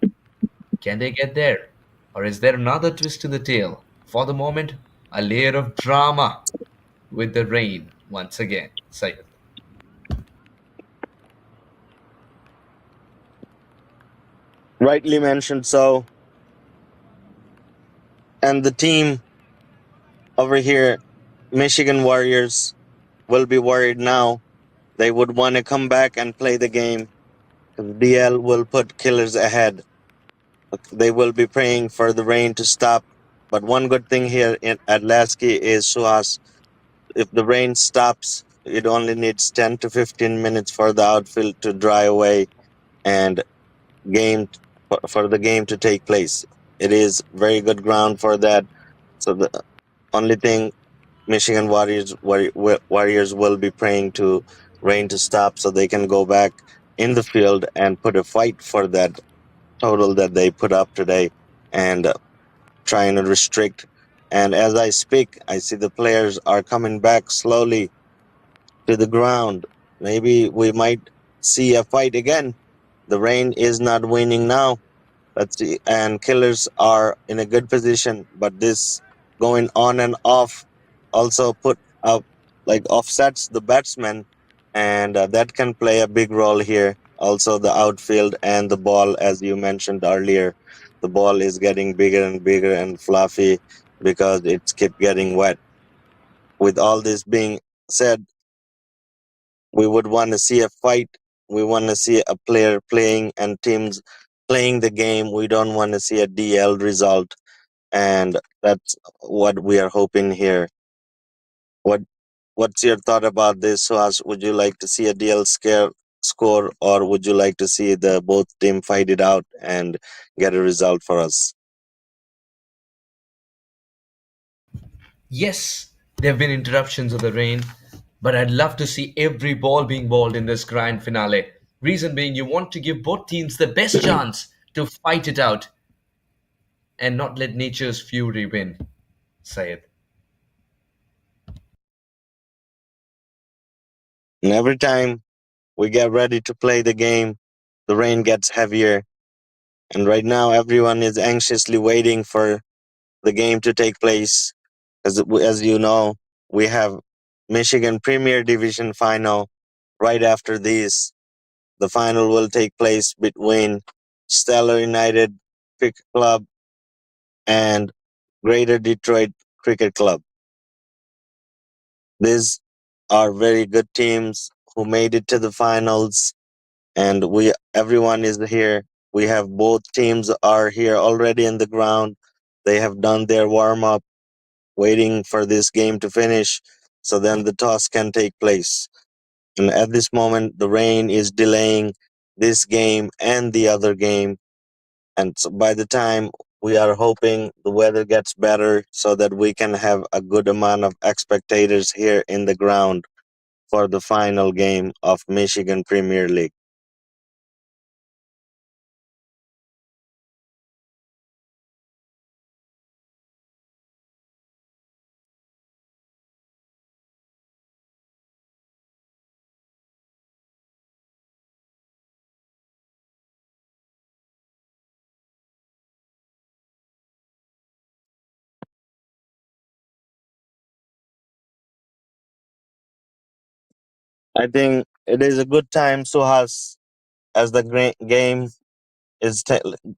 Can they get there? Or is there another twist in the tale? For the moment, a layer of drama with the rain once again. Syed. Rightly mentioned so. And the team over here, Michigan Warriors, will be worried now. They would want to come back and play the game, because DL will put Killers ahead. They will be praying for the rain to stop. But one good thing here at Lasky is, Suhas, if the rain stops, it only needs 10 to 15 minutes for the outfield to dry away and game for the game to take place. It is very good ground for that. So the only thing Michigan Warriors will be praying to rain to stop so they can go back in the field and put a fight for that total that they put up today and trying to restrict. And as I speak, I see the players are coming back slowly to the ground. Maybe we might see a fight again. The rain is not winning now. Let's see. And killers are in a good position, but this going on and off also put up like offsets the batsman, and that can play a big role here. Also, the outfield and the ball, as you mentioned earlier, the ball is getting bigger and bigger and fluffy because it's keep getting wet. With all this being said, we would want to see a fight. We want to see a player playing and teams playing the game. We don't want to see a DL result, and that's what we are hoping here. What What's your thought about this, Suhas? Would you like to see a DL score, or would you like to see the both team fight it out and get a result for us? Yes, there have been interruptions of the rain, but I'd love to see every ball being bowled in this grand finale. Reason being, you want to give both teams the best chance to fight it out and not let nature's fury win. Sayed. And every time we get ready to play the game, the rain gets heavier. And right now, everyone is anxiously waiting for the game to take place. As you know, we have Michigan Premier Division final right after this. The final will take place between Stellar United Cricket Club and Greater Detroit Cricket Club. These are very good teams who made it to the finals, and we everyone is here. We have both teams are here already in the ground. They have done their warm up, waiting for this game to finish, so then the toss can take place. And at this moment, the rain is delaying this game and the other game. And so by the time we are hoping the weather gets better so that we can have a good amount of spectators here in the ground for the final game of Michigan Premier League. I think it is a good time, Suhas, as the game is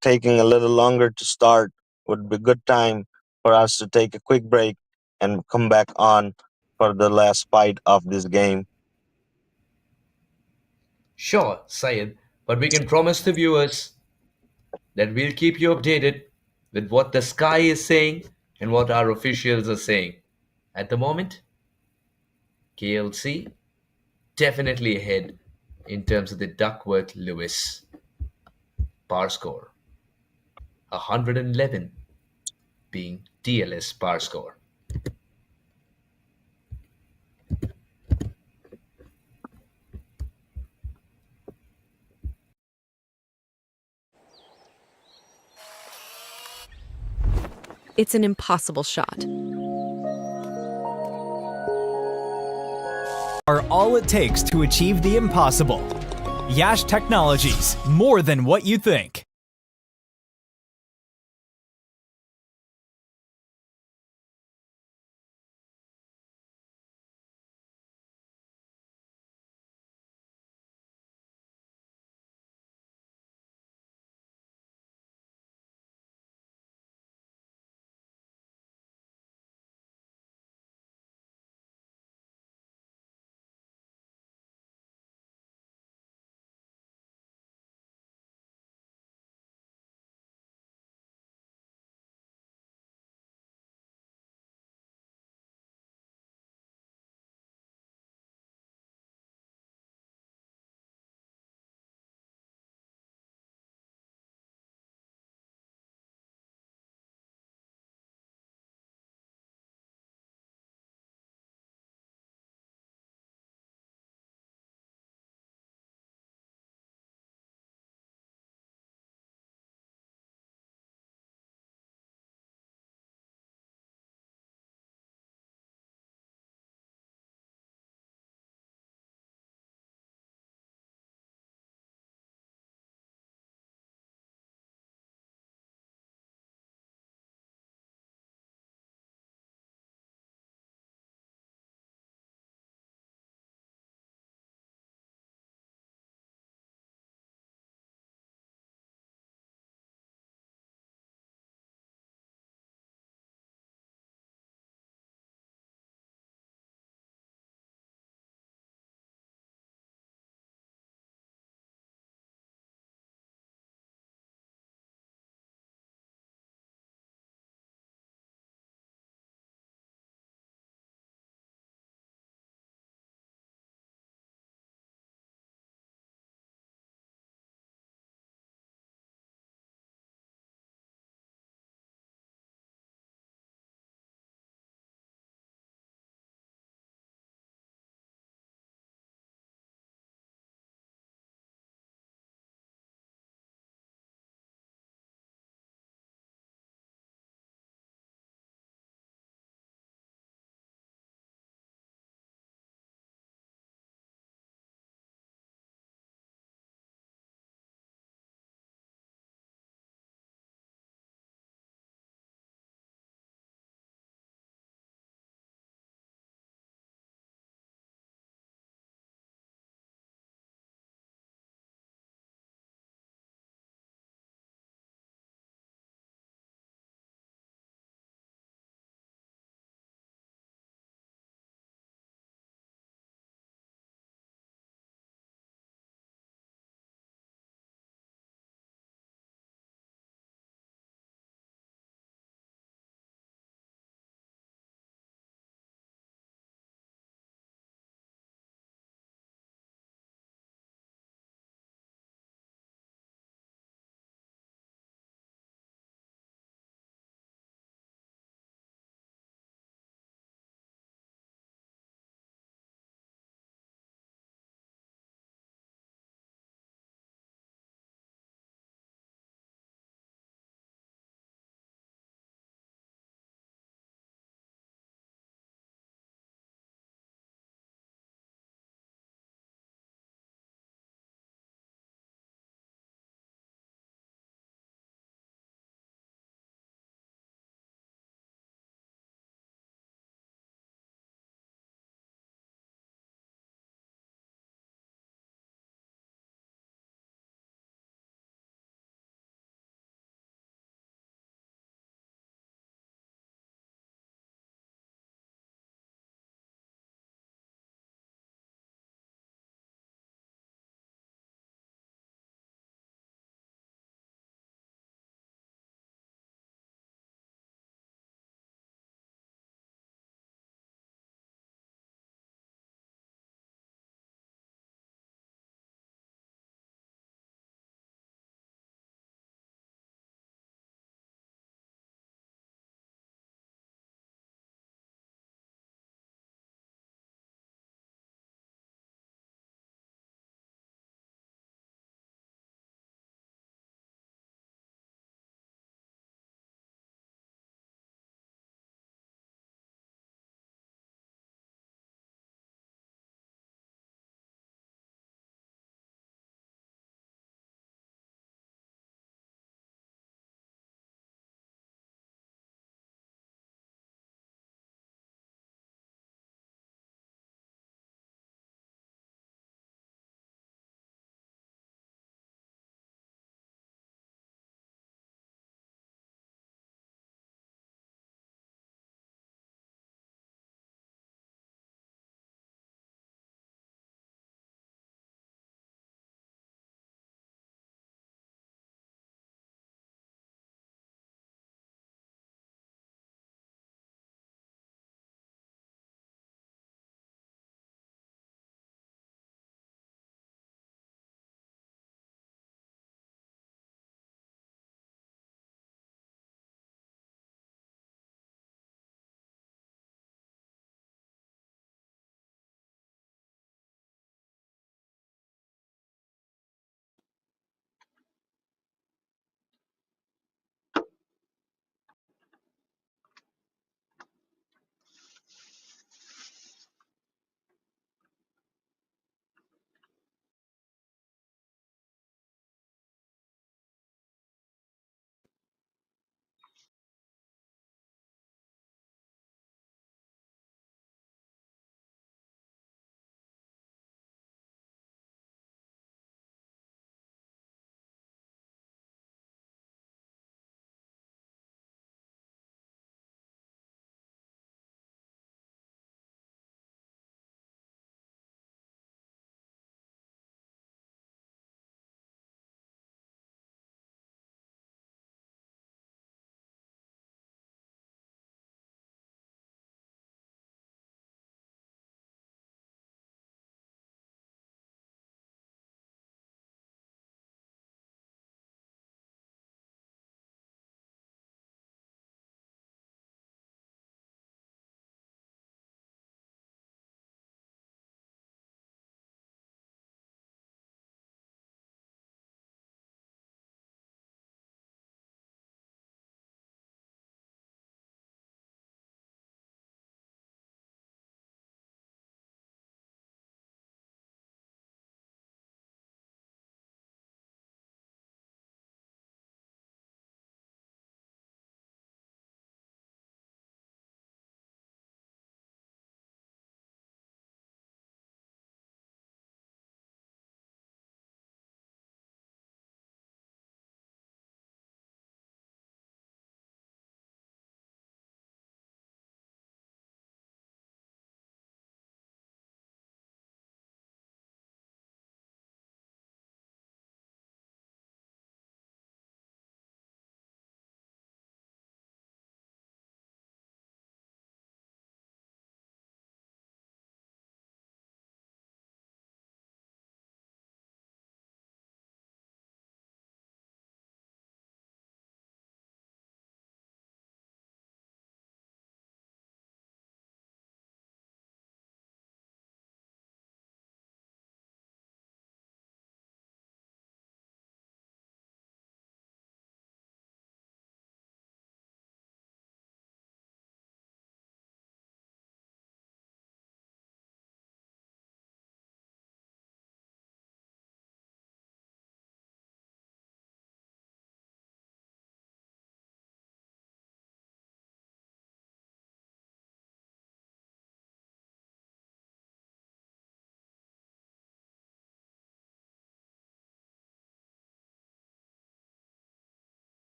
taking a little longer to start. Would be good time for us to take a quick break and come back on for the last fight of this game. Sure, Sayed, but we can promise the viewers that we'll keep you updated with what the sky is saying and what our officials are saying. At the moment, KLC definitely ahead in terms of the Duckworth Lewis par score, 111 being DLS par score. It's an impossible shot. Are all it takes to achieve the impossible. Yash Technologies, more than what you think.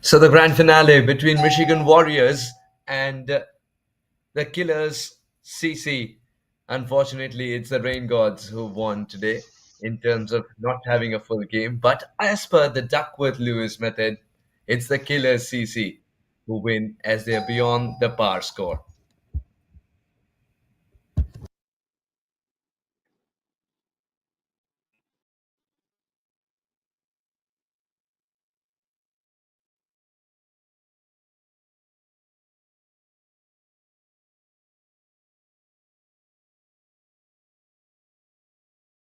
So the grand finale between Michigan Warriors and the Killers CC. Unfortunately, it's the Rain Gods who won today in terms of not having a full game. But as per the Duckworth-Lewis method, it's the Killers CC who win as they're beyond the par score.